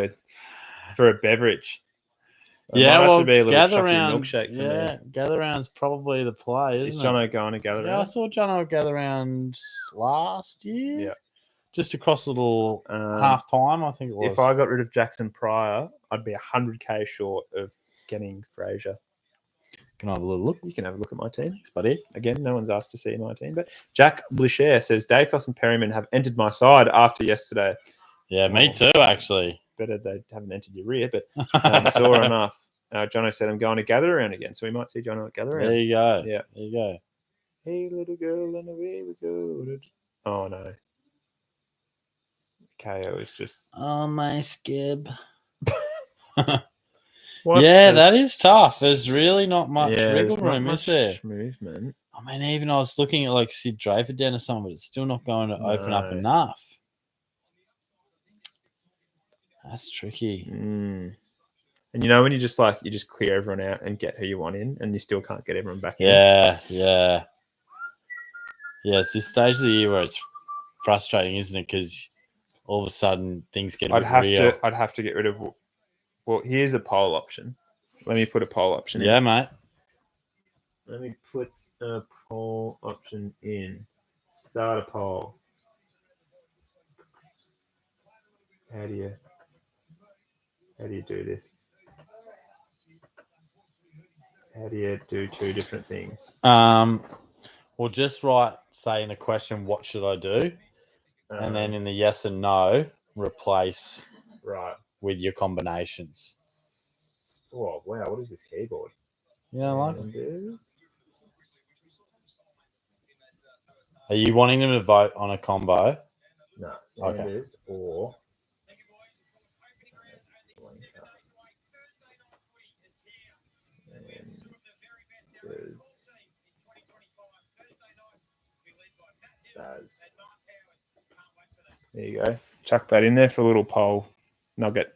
for a beverage. Well, gather round. Milkshake for me. Gather round's probably the play, isn't it? Is Jono going to gather round? Yeah, I saw Jono gather round last year. Yeah. Just across a little half time, I think it was. If I got rid of Jackson Pryor, I'd be 100k short of getting Fraser. Can I have a little look? You can have a look at my team. Thanks, buddy. Again, no one's asked to see my team, but Jack Blischer says Dacos and Perryman have entered my side after yesterday. Yeah, me too, actually. Better they haven't entered your rear, but sore enough. Jono said I'm going to gather around again, so we might see Jono at gather around. There you go. Yeah. There you go. Hey, little girl, and away we go. Oh, no. KO is just... Oh, my skib. Yeah, that is tough. There's really not much wiggle room, is there? Movement. I mean, even I was looking at like Sid Draper down or something, but it's still not going to open up enough. That's tricky. And you know when you just clear everyone out and get who you want in, and you still can't get everyone back in. Yeah. It's this stage of the year where it's frustrating, isn't it? Because all of a sudden things get real. I'd have to get rid of. Well, here's a poll option. Let me put a poll option in. Yeah, mate. Let me put a poll option in. Start a poll. How do you do this? How do you do two different things? Well, just say in the question, what should I do? And then in the yes and no, replace with your combinations. Oh, wow. What is this keyboard? Yeah, I like it. Are you wanting them to vote on a combo? No. Okay. Or... There you go. Chuck that in there for a little poll nugget.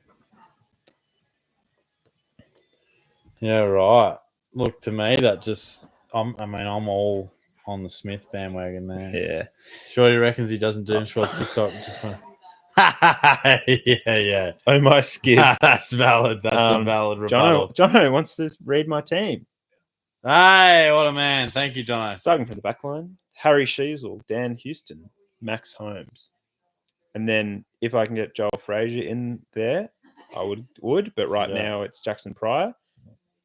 Yeah, right. Look, to me, that just... I'm all on the Smith bandwagon there. Yeah. Shorty reckons he doesn't doom scroll TikTok. Just want yeah. Oh, my skip. That's valid. That's a valid rebuttal. Jono wants to read my team. Hey, what a man. Thank you, Jono. Starting from the back line, Harry Sheasel, Dan Houston, Max Holmes. And then if I can get Joel Frazier in there, I would. But now it's Jackson Pryor,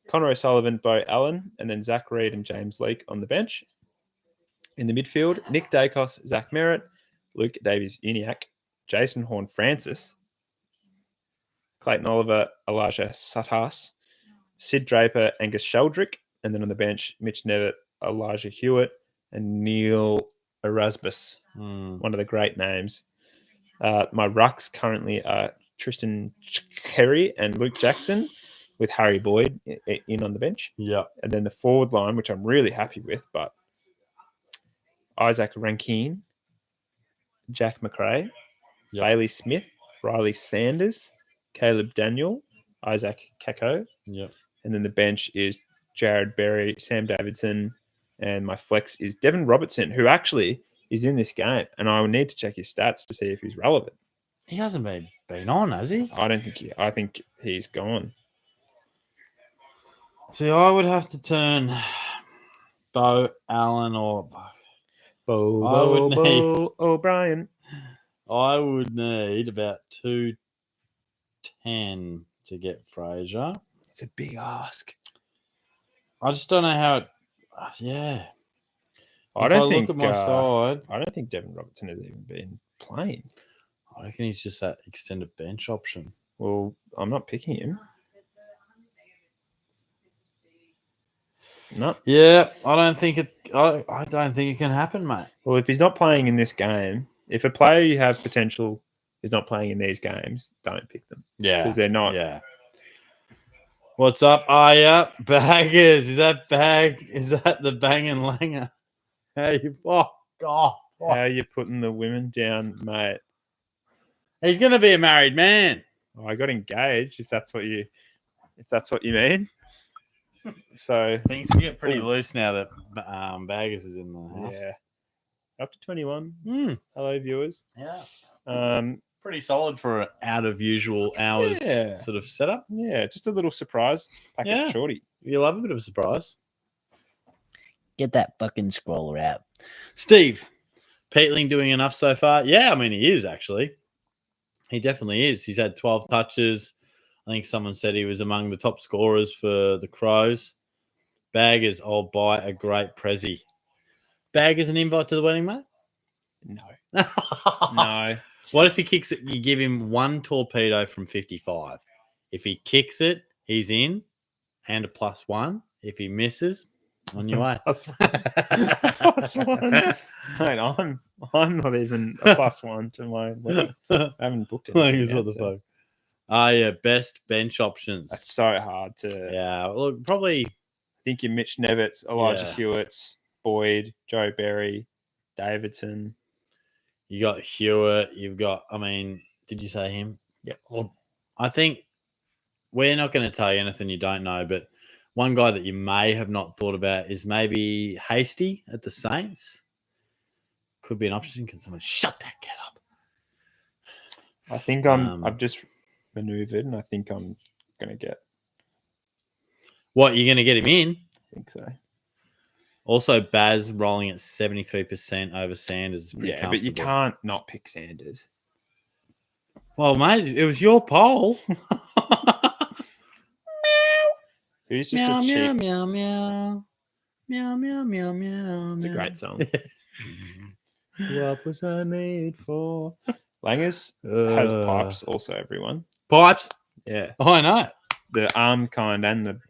Connor O'Sullivan, Bo Allen, and then Zach Reed and James Leake on the bench. In the midfield, Nick Dacos, Zach Merritt, Luke Davies-Uniacke, Jason Horne-Francis, Clayton Oliver, Elijah Satas, Sid Draper, Angus Sheldrick, and then on the bench, Mitch Nevitt, Elijah Hewitt, and Neil Erasmus, one of the great names. My rucks currently are Tristan Kerry and Luke Jackson, with Harry Boyd in on the bench. Yeah. And then the forward line, which I'm really happy with, but Isaac Rankine, Jack McRae, Bailey Smith, Riley Sanders, Caleb Daniel, Isaac Kako. Yeah. And then the bench is Jared Berry, Sam Davidson, and my flex is Devin Robertson, who actually is in this game. And I will need to check his stats to see if he's relevant. He hasn't been on, has he? I think he's gone. See, I would have to turn Bo Allen or Bo O'Brien. I would need about 210 to get Fraser. It's a big ask. I just don't know how it. Yeah. I don't think Devin Robertson has even been playing. I reckon he's just that extended bench option. Well, I'm not picking him. No. Yeah, I don't think it can happen, mate. Well, if he's not playing in this game, if a player you have potential is not playing in these games, don't pick them. Yeah, because they're not. Yeah. What's up? Yeah, baggers. Is that the bang and langer? Hey, oh God. How are you putting the women down, mate? He's gonna be a married man. Oh, I got engaged. If that's what you mean. So Things get pretty loose now that Baggers is in the house. yeah, up to 21. Mm. Hello, viewers. Yeah. Pretty solid for an out of usual hours sort of setup. Yeah, just a little surprise packet shorty. You love a bit of a surprise. Get that fucking scroller out. Steve, Peatling doing enough so far? Yeah, I mean, he is actually. He definitely is. He's had 12 touches. I think someone said he was among the top scorers for the Crows. Baggers, I'll buy a great Prezi. Baggers an invite to the wedding, mate? No. No. What if he kicks it? You give him one torpedo from 55. If he kicks it, he's in and a +1. If he misses, on your way. +1. Mate, I'm not even a +1 to my wedding. I haven't booked it. What the fuck? Yeah, best bench options. That's so hard to. Yeah, look, probably. I think you're Mitch Nevitz, Elijah Hewitts, Boyd, Joe Berry, Davidson. You got Hewitt. You've got. I mean, did you say him? Yeah. Well, I think we're not going to tell you anything you don't know, but one guy that you may have not thought about is maybe Hasty at the Saints. Could be an option. Can someone shut that cat up? I think I've just maneuvered, and I think I'm going to get. What, you're going to get him in? I think so. Also, Baz rolling at 73% over Sanders is pretty comfortable. But you can't not pick Sanders. Well, mate, it was your poll. Who's just meow, a meow, cheap... meow, meow. Meow, meow, meow, meow. It's a great song. What was I made for? Langers has pipes also, everyone. Pipes? Yeah. Oh, I know. The arm kind and the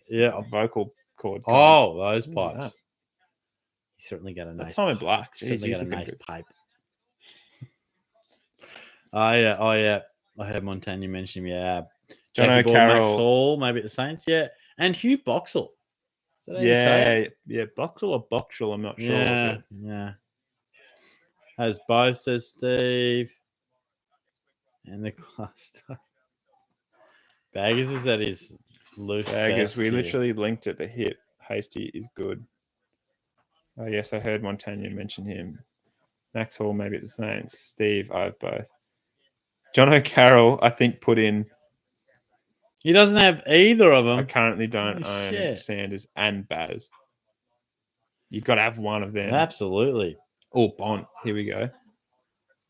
vocal cord kind. Oh, those pipes. You certainly got a nice. That's Simon Black. Certainly got a nice pipe. Oh yeah. I heard Montagna mention him. Yeah. John O'Carroll, Carroll, Max Hall, maybe at the Saints. Yeah, and Hugh Boxall. Is that how you say it? Yeah. Boxall or Boxall, I'm not sure. Yeah. Has both, says Steve. And the cluster. Baggers is at his loose. Baggers, we literally linked at the hip. Hasty is good. Oh, yes, I heard Montagna mention him. Max Hall, maybe at the Saints. Steve, I have both. John O'Carroll, I think, put in. He doesn't have either of them. I currently don't own Sanders and Baz. You've got to have one of them. Absolutely. Oh, Bont. Here we go.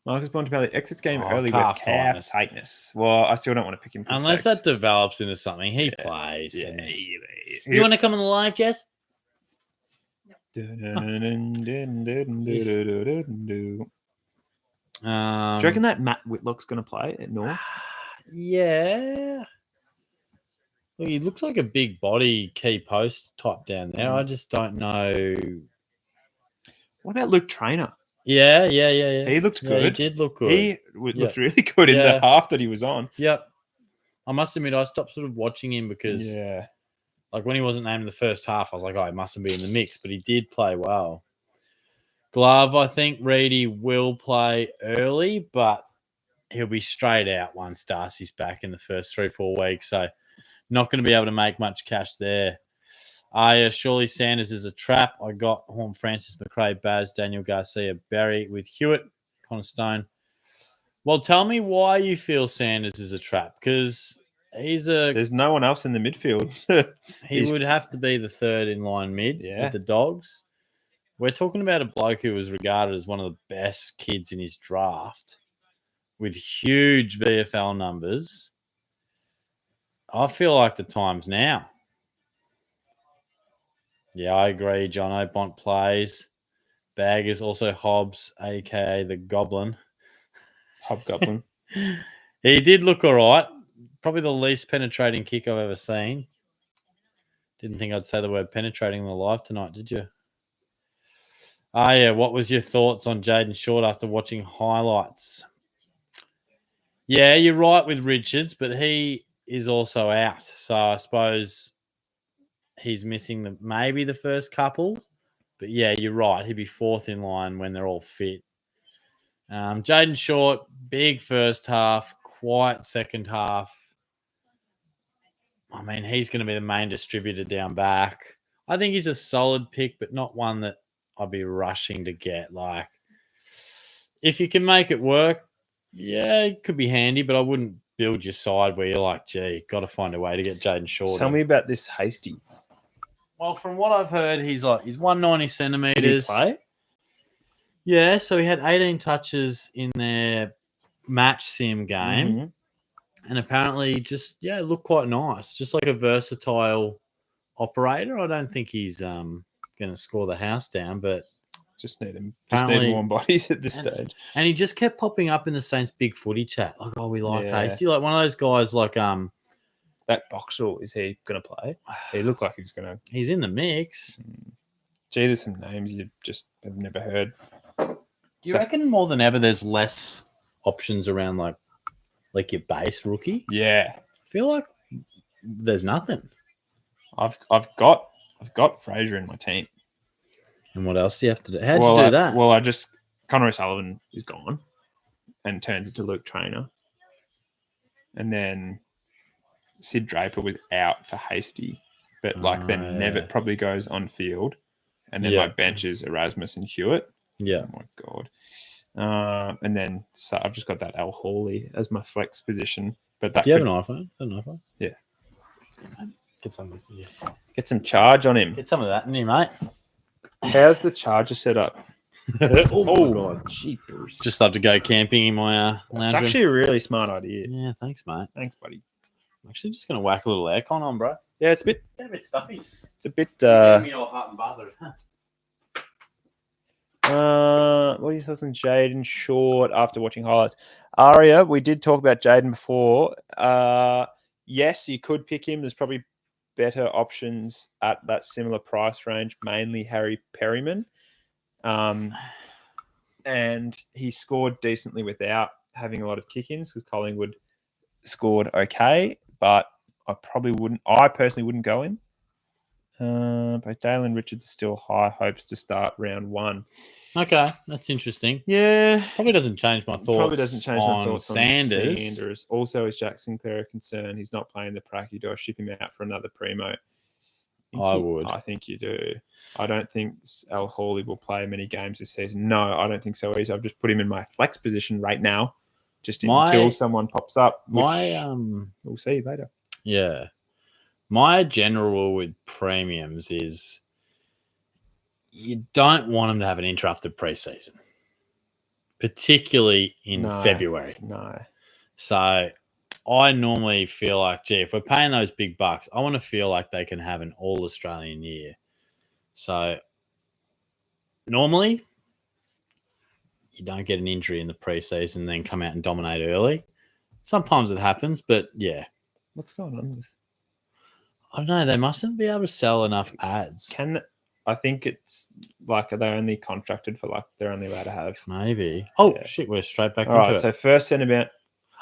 Marcus Bontempelli exits game early with calf tightness. Well, I still don't want to pick him. Unless that develops into something. He plays. Yeah. You want to come on the live, Jess? Do you Do reckon that Matt Whitlock's going to play at North? Yeah. Well, he looks like a big body key post type down there. I just don't know. What about Luke Traynor? Yeah. He looked good. He did look good. He looked really good in the half that he was on. Yep. I must admit, I stopped sort of watching him because, like, when he wasn't named in the first half, I was like, oh, he mustn't be in the mix. But he did play well. Glove, I think Reedy will play early, but he'll be straight out once Darcy's back in the first 3-4 weeks. So not going to be able to make much cash there. Surely Sanders is a trap. I got Horn, Francis, McRae, Baz, Daniel Garcia, Barry with Hewitt, Connor Stone. Well, tell me why you feel Sanders is a trap, because there's no one else in the midfield. He would have to be the third in line mid with the Dogs. We're talking about a bloke who was regarded as one of the best kids in his draft with huge VFL numbers. I feel like the time's now. Yeah, I agree. John O'Bont plays. Baggers, also Hobbs, a.k.a. the Goblin. Hobgoblin. He did look all right. probably the least penetrating kick I've ever seen. Didn't think I'd say the word penetrating in the live tonight, did you? Oh, yeah. What was your thoughts on Jaden Short after watching highlights? Yeah, you're right with Richards, but he is also out. So I suppose he's missing maybe the first couple. But yeah, you're right. He'd be fourth in line when they're all fit. Jaden Short, big first half, quiet second half. I mean, he's going to be the main distributor down back. I think he's a solid pick, but not one that I'll be rushing to get. Like, if you can make it work, yeah, it could be handy, but I wouldn't build your side where you're like, gee, got to find a way to get Jaden Short. Tell me about this Hasty. Well, from what I've heard, he's 190 centimeters. Did he play? Yeah, so he had 18 touches in their match sim game. Mm-hmm. And apparently just, looked quite nice. Just like a versatile operator. I don't think he's going to score the house down, but just need him. Just need warm bodies at this stage. And he just kept popping up in the Saints big footy chat. Like, we like Hasty. Like one of those guys like that Boxall, is he going to play? He looked like he's going to. He's in the mix. Gee, there's some names you just have never heard. Do you reckon more than ever there's less options around like your base rookie? Yeah. I feel like there's nothing. I've got Fraser in my team. And what else do you have to do? How'd you do that? Well, Connor O'Sullivan is gone and turns into Luke Trainer. And then Sid Draper was out for Hasty. But then Nevitt probably goes on field. And then my bench is Erasmus and Hewitt. Yeah. Oh my God. And then I've just got that Al Hawley as my flex position. But do you have an iPhone? Yeah. Get some. Yeah. Get some charge on him. Get some of that in here, mate. How's the charger set up? Oh my God, cheapers! Just love to go camping in my lounge room. It's actually a really smart idea. Yeah, thanks, mate. Thanks, buddy. I'm actually just gonna whack a little aircon on, bro. Yeah, it's a bit stuffy. It's a bit. Give me your heart and butter. What are your thoughts on Jaden Short after watching highlights? Aria, we did talk about Jaden before. Yes, you could pick him. There's probably better options at that similar price range, mainly Harry Perryman. And he scored decently without having a lot of kick-ins because Collingwood scored okay, but I personally wouldn't go in. But Dalen Richards is still high hopes to start round 1. Okay, that's interesting. Yeah. Probably doesn't change my thoughts on Sanders. Also, is Jack Sinclair a concern? He's not playing the pracky. Do I ship him out for another primo? I would. I think you do. I don't think Al Hawley will play many games this season. No, I don't think so either. I've just put him in my flex position right now, just until someone pops up. We'll see later. Yeah. My general rule with premiums is you don't want them to have an interrupted preseason, particularly in February. No. So I normally feel like, gee, if we're paying those big bucks, I want to feel like they can have an all-Australian year. So normally you don't get an injury in the preseason and then come out and dominate early. Sometimes it happens, but yeah. What's going on with? I don't know. They mustn't be able to sell enough ads. I think it's like they're only contracted for they're only allowed to have. Maybe. Oh, shit. We're straight back into it. So first centre bounce.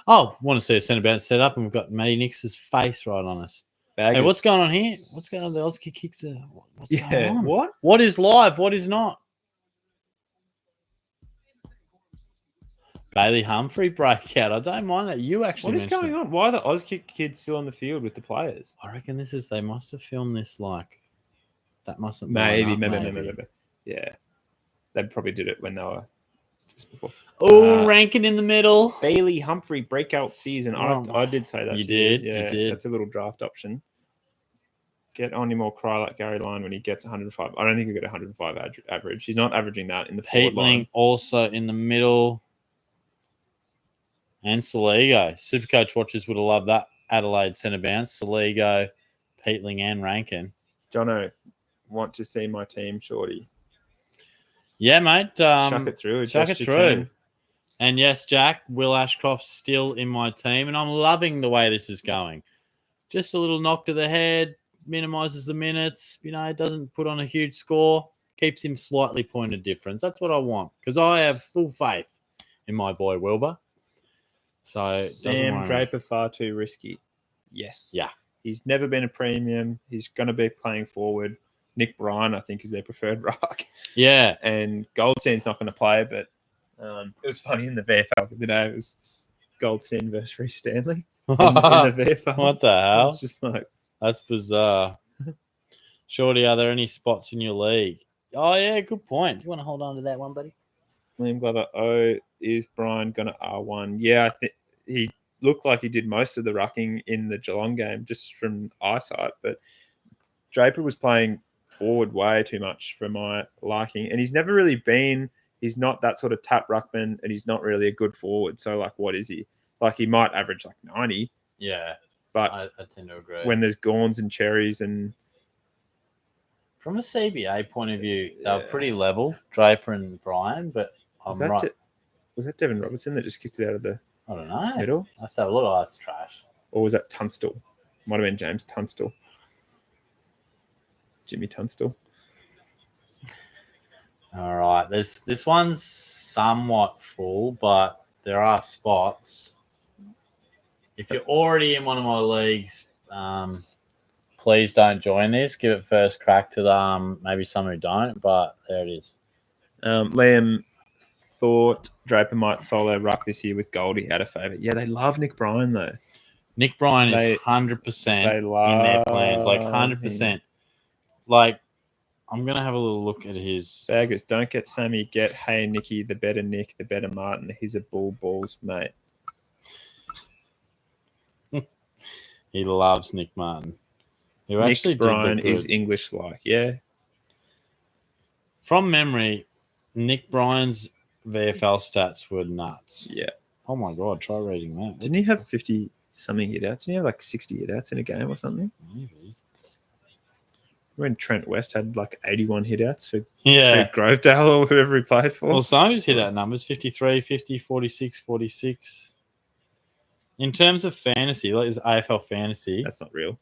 Oh, want to see a centre bounce set up and we've got Matty Nix's face right on us. Hey, what's going on here? What's going on? The Aussie kicks. What's going on? What? What is live? What is not? Bailey Humphrey breakout. I don't mind that. You actually. What is going on? Why are the Auskick kids still on the field with the players? I reckon they must have filmed this that mustn't maybe. Yeah. They probably did it when they were just before. Oh, Rankin in the middle. Bailey Humphrey breakout season. I did say that. You did. Yeah, you did. That's a little draft option. Get on him or cry like Gary Lyon when he gets 105. I don't think he'll get 105 average. He's not averaging that in the forward line. Peatling also in the middle. And Saligo. Supercoach watchers would have loved that Adelaide centre bounce. Saligo, Peatling and Rankin. Jono, want to see my team, Shorty? Yeah, mate. Chuck it through. Chuck it through. And yes, Jack, Will Ashcroft's still in my team, and I'm loving the way this is going. Just a little knock to the head, minimises the minutes, doesn't put on a huge score, keeps him slightly point of difference. That's what I want because I have full faith in my boy Wilbur. So Sam Draper far too risky. Yes. Yeah. He's never been a premium. He's going to be playing forward. Nick Bryan, I think, is their preferred ruck. Yeah. And Goldsand's not going to play, but it was funny in the VFL the other day. It was Goldsand versus Reece Stanley in the VFL. What the hell? It's just like... That's bizarre. Shorty, are there any spots in your league? Oh, yeah, good point. You want to hold on to that one, buddy? Liam Glover, is Brian going to R1? Yeah, I think he looked like he did most of the rucking in the Geelong game just from eyesight, but Draper was playing forward way too much for my liking, and he's never really been... He's not that sort of tap ruckman, and he's not really a good forward. So, like, what is he? Like, he might average like 90. Yeah, but I tend to agree. When there's Gawns and Cherries and... From a CBA point of view, they were pretty level, Draper and Brian, but was that Devin Robertson that just kicked it out of the I don't know. middle? I have to have a look. Oh, it's trash. Or was that Tunstall? Might have been James Tunstall. Jimmy Tunstall. All right. This one's somewhat full, but there are spots. If you're already in one of my leagues, please don't join this. Give it first crack to maybe some who don't, but there it is. Liam thought Draper might solo ruck this year with Goldie out of favour. Yeah, they love Nick Bryan, though. Nick Bryan is 100% in their plans. Like, 100%. Him. Like, I'm going to have a little look at his... Baggers, don't get Sammy, get Hey Nicky, the better Nick, the better Martin. He's a balls, mate. He loves Nick Martin. Who Nick actually Bryan did is English-like, yeah. From memory, Nick Bryan's VFL stats were nuts. Yeah. Oh my God, try reading that. Didn't he have 50-something hit-outs? Didn't he have like 60 hit-outs in a game or something? Maybe. When Trent West had like 81 hit-outs for Grovedale or whoever he played for. Well, some of his hit-out numbers, 53, 50, 46, 46. In terms of fantasy, like his AFL fantasy. That's not real.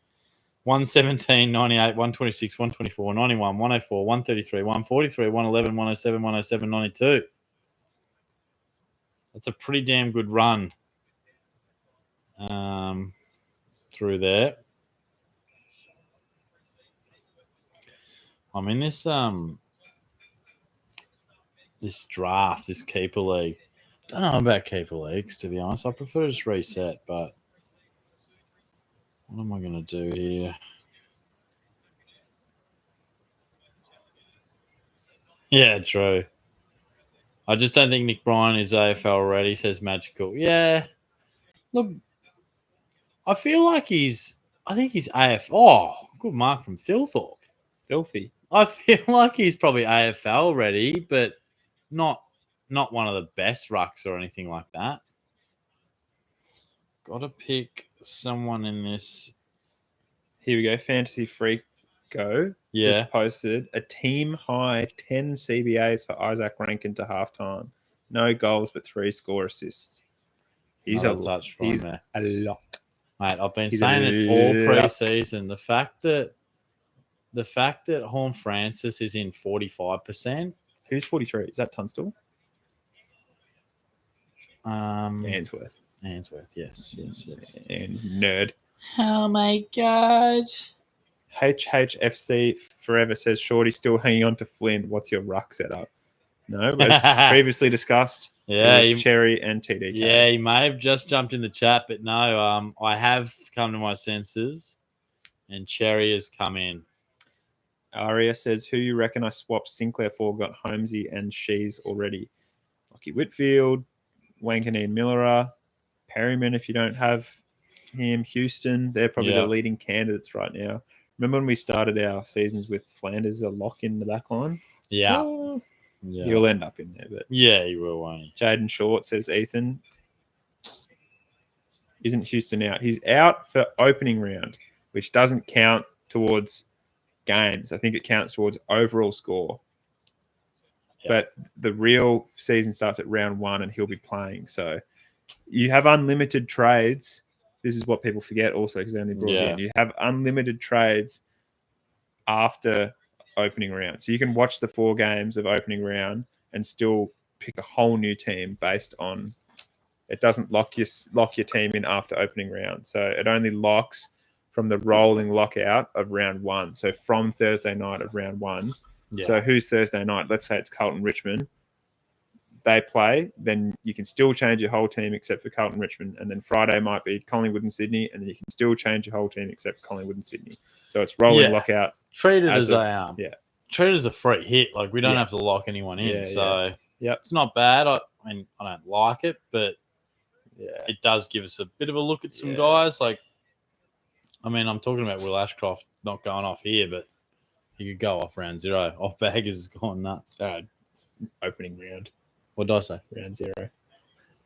117, 98, 126, 124, 91, 104, 133, 143, 111, 107, 107, 92. That's a pretty damn good run through there. I'm in this draft, this keeper league. Don't know about keeper leagues, to be honest. I prefer to just reset, but what am I going to do here? Yeah, true. I just don't think Nick Bryan is AFL ready, says Magical. Yeah. Look, I feel like I think he's AFL. Oh, good mark from Thilthorpe. Filthy. I feel like he's probably AFL ready, but not one of the best rucks or anything like that. Got to pick someone in this. Here we go. Fantasy Freak Go just posted a team high 10 CBAs for Isaac Rankin to halftime. No goals, but 3 score assists. He's a lock. Mate, I've been saying it all preseason. The fact that Horn Francis is in 45%. Who's 43? Is that Tunstall? Ainsworth, yes. And nerd. Oh my God. HHFC Forever says Shorty's still hanging on to Flynn. What's your ruck setup? No, as previously discussed. Yeah, Cherry and TDK. Yeah, he may have just jumped in the chat, but no, I have come to my senses, and Cherry has come in. Aria says, who you reckon I swapped Sinclair for? Got Holmesy and Shees already. Lockie Whitfield, Wanganeen Millerer, Perryman if you don't have him, Houston. They're probably the leading candidates right now. Remember when we started our seasons with Flanders a lock in the back line? Yeah. You'll end up in there. But yeah, you will, won't you? Jaden Short says, Ethan, isn't Houston out? He's out for opening round, which doesn't count towards games. I think it counts towards overall score. but the real season starts at round 1 and he'll be playing. So you have unlimited trades. This is what people forget also because they only brought in. You have unlimited trades after opening round. So you can watch the 4 games of opening round and still pick a whole new team based on it doesn't lock your team in after opening round. So it only locks from the rolling lockout of round 1. So from Thursday night of round 1. Yeah. So who's Thursday night? Let's say it's Carlton Richmond. They play, then you can still change your whole team except for Carlton Richmond. And then Friday might be Collingwood and Sydney, and then you can still change your whole team except Collingwood and Sydney. So it's rolling lockout. Treat it as a free hit. Like we don't have to lock anyone in. It's not bad. I mean, I don't like it, but it does give us a bit of a look at some guys. Like, I mean, I'm talking about Will Ashcroft not going off here, but he could go off round 0. Off Baggers has gone nuts. Opening round. What did I say? Round 0.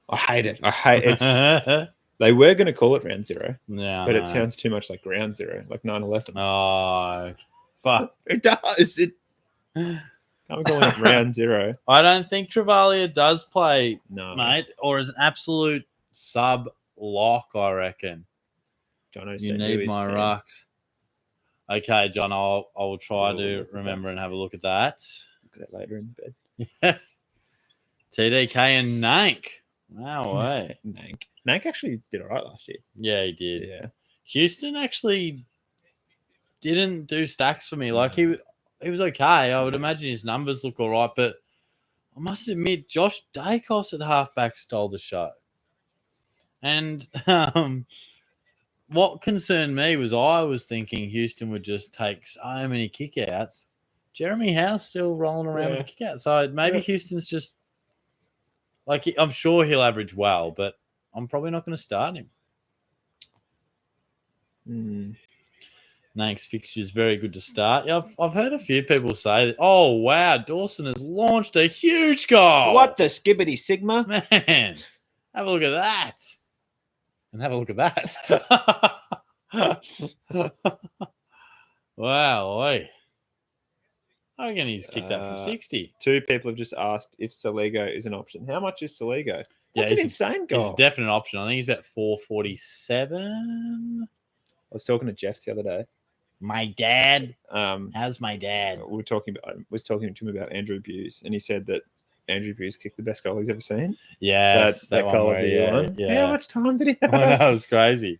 I hate it. It's. They were going to call it round 0. But it sounds too much like ground 0, like 9/11. Oh, fuck. It does. I'm calling it round 0. I don't think Travalia does play, mate, or is an absolute sub lock, I reckon. Jono, you need my rucks. Okay, John, I will try to remember and have a look at that. Look at that later in bed. TDK and Nank. Wow, way. Nank actually did all right last year. Yeah, he did. Yeah. Houston actually didn't do stacks for me. Like he was okay. I would imagine his numbers look all right, but I must admit, Josh Dacos at halfback stole the show. And what concerned me was I was thinking Houston would just take so many kickouts. Jeremy Howe's still rolling around with the kickouts. So maybe Houston's just like, I'm sure he'll average well, but I'm probably not going to start him. Nank's fixture is very good to start. Yeah, I've heard a few people say that, oh, wow, Dawson has launched a huge goal. What the skibbity sigma? Man, have a look at that. And have a look at that. Wow. Oy. I reckon he's kicked that from 60. 2 people have just asked if Saligo is an option. How much is Saligo? That's an insane goal. It's a definite option. I think he's about 447. I was talking to Jeff the other day. My dad. How's my dad? We was talking to him about Andrew Buse, and he said that Andrew Buse kicked the best goal he's ever seen. Yeah, that goal of the year one. Yeah. How much time did he have? That was crazy.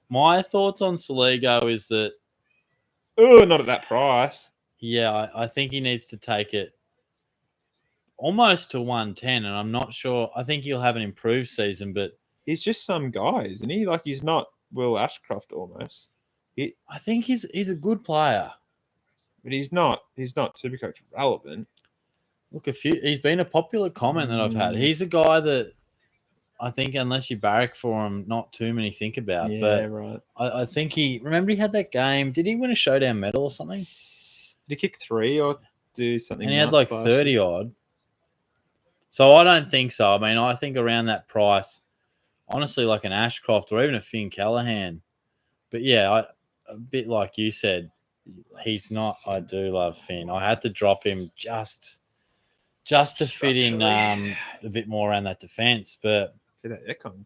My thoughts on Saligo is that not at that price. Yeah, I think he needs to take it almost to 110, and I'm not sure. I think he'll have an improved season, but he's just some guy, isn't he? Like he's not Will Ashcroft almost. I think he's a good player, but he's not SuperCoach relevant. Look, he's been a popular comment that I've had. He's a guy that I think unless you barrack for him, not too many think about. Yeah, but right. I think he had that game. Did he win a showdown medal or something? Did he kick 3 or do something? And he had like 30 odd. So I don't think so. I mean, I think around that price, honestly, like an Ashcroft or even a Finn Callahan. But yeah, a bit like you said, he's not. I do love Finn. I had to drop him just to fit in a bit more around that defense. But that Econ.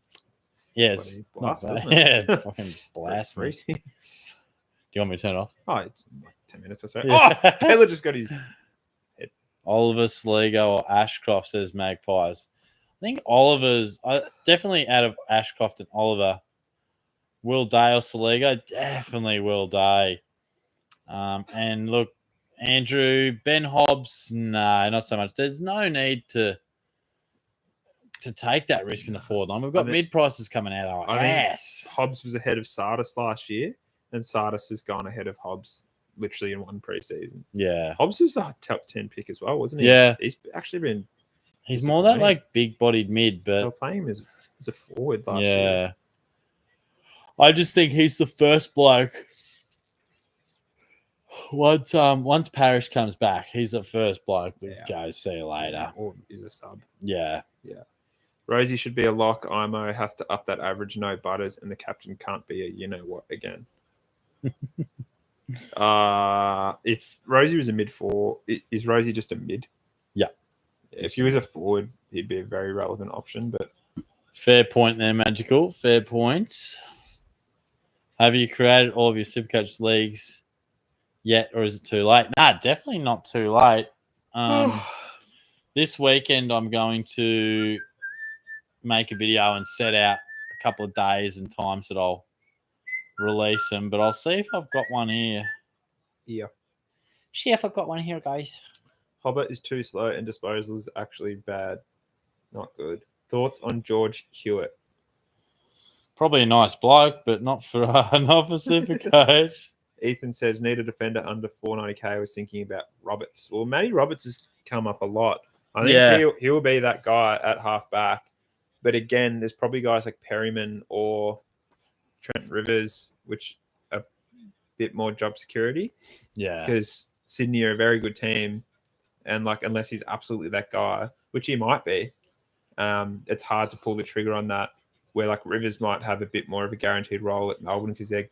Yes, blast, doesn't it? Yeah, fucking blast me. Do you want me to turn it off? Oh, like 10 minutes or so. Yeah. Oh, Taylor just got his head. Oliver, Saligo, or Ashcroft says Magpies. I think Oliver's definitely out of Ashcroft and Oliver. Will Day or Saligo? Definitely Will Day. And look, Andrew, Ben Hobbs, no, not so much. There's no need to take that risk in the forward line. We've got mid prices coming out of our ass. Hobbs was ahead of Sardis last year, and Sardis has gone ahead of Hobbs literally in one preseason. Yeah. Hobbs was a top 10 pick as well, wasn't he? Yeah. He's actually been... He's more that like big-bodied mid, but... They were playing him as a forward last year. Yeah. I just think he's the first bloke. Once Parrish comes back, he's the first bloke that goes, see you later. Or is a sub. Yeah. Yeah. Rosie should be a lock. IMO has to up that average, no butters, and the captain can't be a you-know-what again. If Rosie was a mid-4, is Rosie just a mid? If he was a forward, he'd be a very relevant option. But fair point there, Magical. Fair points. Have you created all of your SuperCoach leagues yet, or is it too late? Nah, definitely not too late. This weekend, I'm going to make a video and set out a couple of days and times that I'll release them. But I'll see if I've got one here. yeah, See if I've got one here, guys. Hobbit is too slow and disposal is actually bad. Not good. Thoughts on George Hewitt? Probably a nice bloke, but not for SuperCoach. Ethan says, need a defender under 490k. I was thinking about Roberts. Well, Matty Roberts has come up a lot. I think he'll be that guy at half back. But again, there's probably guys like Perryman or Trent Rivers, which are a bit more job security. Yeah. Because Sydney are a very good team. And like, unless he's absolutely that guy, which he might be, it's hard to pull the trigger on that. Where like Rivers might have a bit more of a guaranteed role at Melbourne because they're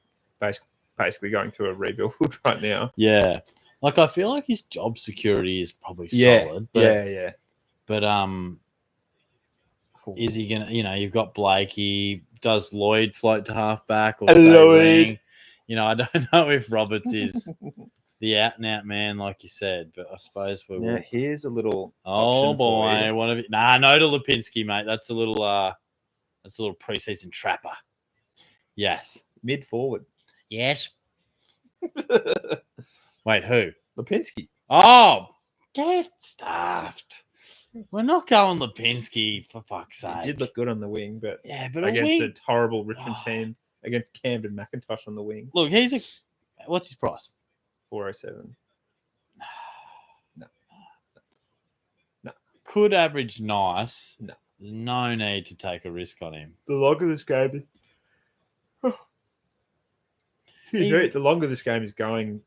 basically going through a rebuild right now. Yeah. Like, I feel like his job security is probably solid. But, yeah. But is he gonna? You've got Blakey. Does Lloyd float to halfback or stay wing? I don't know if Roberts is the out and out man, like you said. But I suppose we will. Here's a little. Oh boy, one of it. Nah, no to Lipinski, mate. That's a little preseason trapper. Yes, mid forward. Yes. Wait, who? Lipinski. Oh, get stuffed. We're not going Lipinski, for fuck's sake. He did look good on the wing, but but against a horrible Richmond team, against Camden McIntosh on the wing. Look, what's his price? 407. No. Could average nice. No. There's no need to take a risk on him. The longer this game the longer this game is going,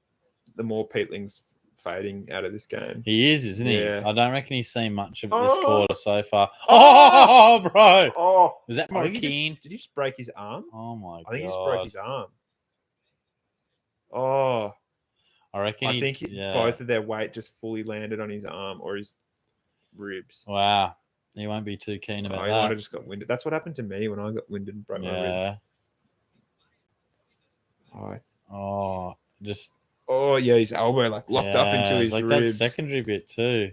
the more Peatling's fading out of this game. He is, isn't he? Yeah. I don't reckon he's seen much of this quarter so far. Oh, bro. Oh. Is that Marquine? Did he just break his arm? Oh, my God. I think he just broke his arm. Oh. I think both of their weight just fully landed on his arm or his ribs. Wow. He won't be too keen about that. He might have just got winded. That's what happened to me when I got winded and broke my rib. Oh, his elbow locked up into his ribs. That secondary bit too.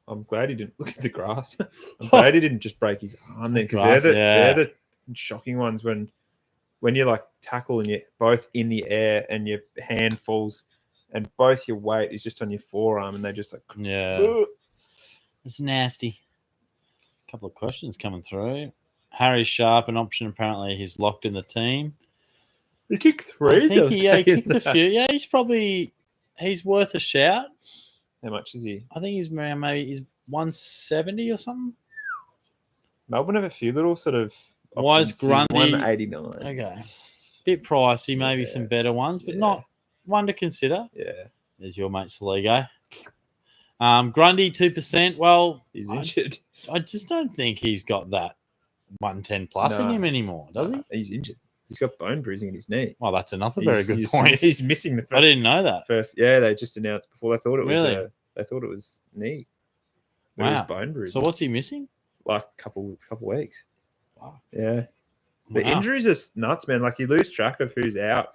I'm glad he didn't look at the grass. I'm glad he didn't just break his arm then, because they're the shocking ones when you tackle and you're both in the air and your hand falls and both your weight is just on your forearm and they just it's nasty. A couple of questions coming through. Harry Sharp, an option. Apparently, he's locked in the team. He kicked 3. I think he kicked a few. Yeah, he's worth a shout. How much is he? I think he's around he's 170 or something. Melbourne have a few little sort of. Wise Grundy 189. Okay, bit pricey. Maybe some better ones, but not one to consider. Yeah, there's your mate Saligo. Grundy 2%. Well, he's injured. I just don't think he's got that 110 plus in him anymore, does he? He's injured. He's got bone bruising in his knee. Well, that's another very good point. He's missing the first. I didn't know that. They just announced before. They thought it was. They thought it was knee. It was bone bruising. So what's he missing? Like a couple weeks. Wow. Yeah. The injuries are nuts, man. Like you lose track of who's out.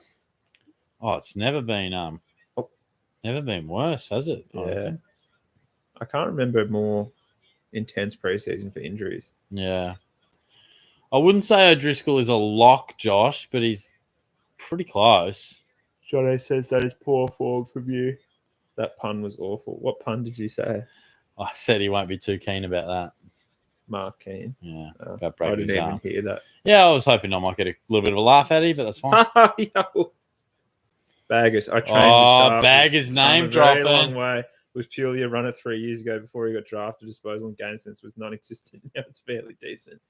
Oh, it's never been worse, has it? Yeah. I can't remember more intense preseason for injuries. Yeah. I wouldn't say O'Driscoll is a lock, Josh, but he's pretty close. Johnny says that is poor form from you. That pun was awful. What pun did you say? I said he won't be too keen about that. Mark Keane. Yeah. About I didn't even hear that. Yeah, I was hoping I might get a little bit of a laugh at him, but that's fine. Baggers. I trained with Baggers name dropping. Long way. It was purely a runner 3 years ago before he got drafted. Disposal and game sense was non-existent. Now it's fairly decent.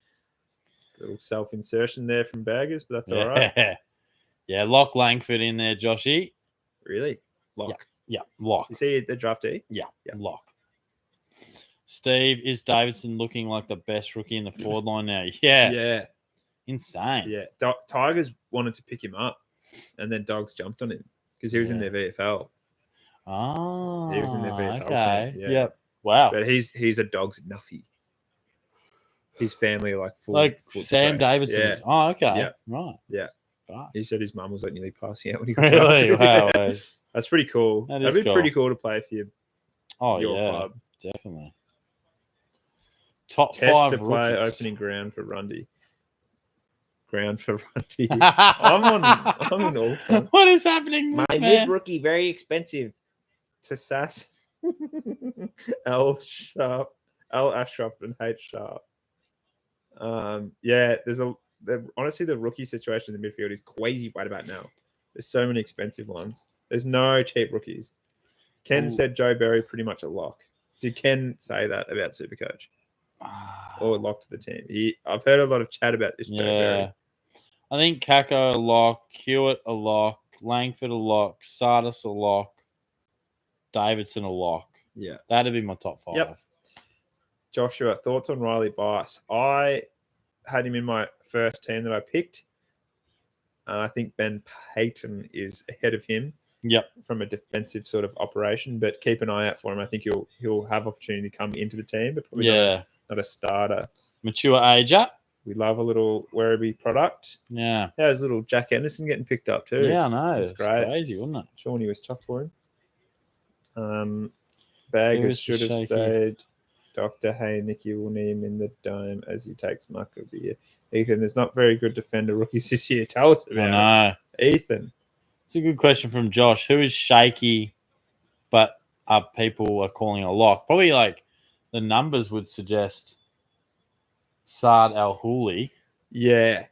A little self-insertion there from Baggers, but that's all right. Yeah, lock Langford in there, Joshy. Really? Lock? Yeah, lock. You see the draftee? Yeah, lock. Steve, is Davidson looking like the best rookie in the forward line now? Yeah. Insane. Yeah. Tigers wanted to pick him up, and then Dogs jumped on him because he was in their VFL. Oh, He was in their VFL okay. team. Yeah. Yep. Wow. But he's a dog's nuffy. His family are like full Like foot Sam spray. Davidson Yeah. is. Oh, okay. Yeah. Right. Yeah. Fuck. He said his mum was like nearly passing out when he got Really? drafted. Wow. Yeah. eh? That's pretty cool. That That'd is be pretty cool. cool to play for Oh, your yeah. club. Definitely. Top Test 5 to play rookies. opening ground for Rundy. Ground for Rundy. I'm in all time. What is happening, My this mid man? rookie, very expensive. To Sass, L Sharp, L Ashraf, and H Sharp. Yeah, honestly the rookie situation in the midfield is crazy right about now. There's so many expensive ones. There's no cheap rookies. Ken said Joe Berry pretty much a lock. Did Ken say that about Supercoach or lock to the team? I've heard a lot of chat about this Joe Berry. I think Kako a lock, Hewitt a lock, Langford a lock, Sardis a lock, Davidson a lock. Yeah. That'd be my top 5. Yep. Joshua, thoughts on Riley Bice? I had him in my first team that I picked. I think Ben Payton is ahead of him. Yep. From a defensive sort of operation, but keep an eye out for him. I think he'll have opportunity to come into the team, but probably not a starter. Mature age up. We love a little Werribee product. Yeah. How's little Jack Anderson getting picked up too? Yeah, I know. That's It's great. crazy, wasn't it? Shawnee was tough for him. Baggers should have stayed. Dr. Hey, Nicky will need him in the dome as he takes Muck of the year. Ethan, there's not very good defender rookies this year. Tell us about it. Ethan. It's a good question from Josh. Who is shaky, but people are calling a lock? Probably like the numbers would suggest Saad Al Houli. Yeah.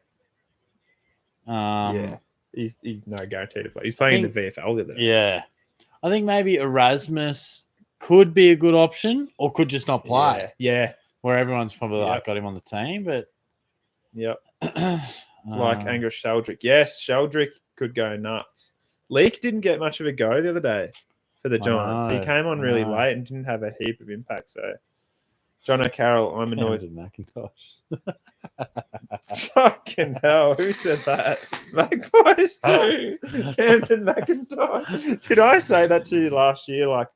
Yeah. He's no guarantee to play. He's playing in the VFL the other day. Yeah. I think maybe Erasmus could be a good option or could just not play. Yeah. Where everyone's probably like got him on the team, but like Angus Sheldrick. Yes, Sheldrick could go nuts. Leake didn't get much of a go the other day for the Giants. He came on really late and didn't have a heap of impact. So, John O'Carroll, I'm annoyed. McIntosh. Fucking hell, who said that? Magpies too. Camden McIntosh. Did I say that to you last year? Like,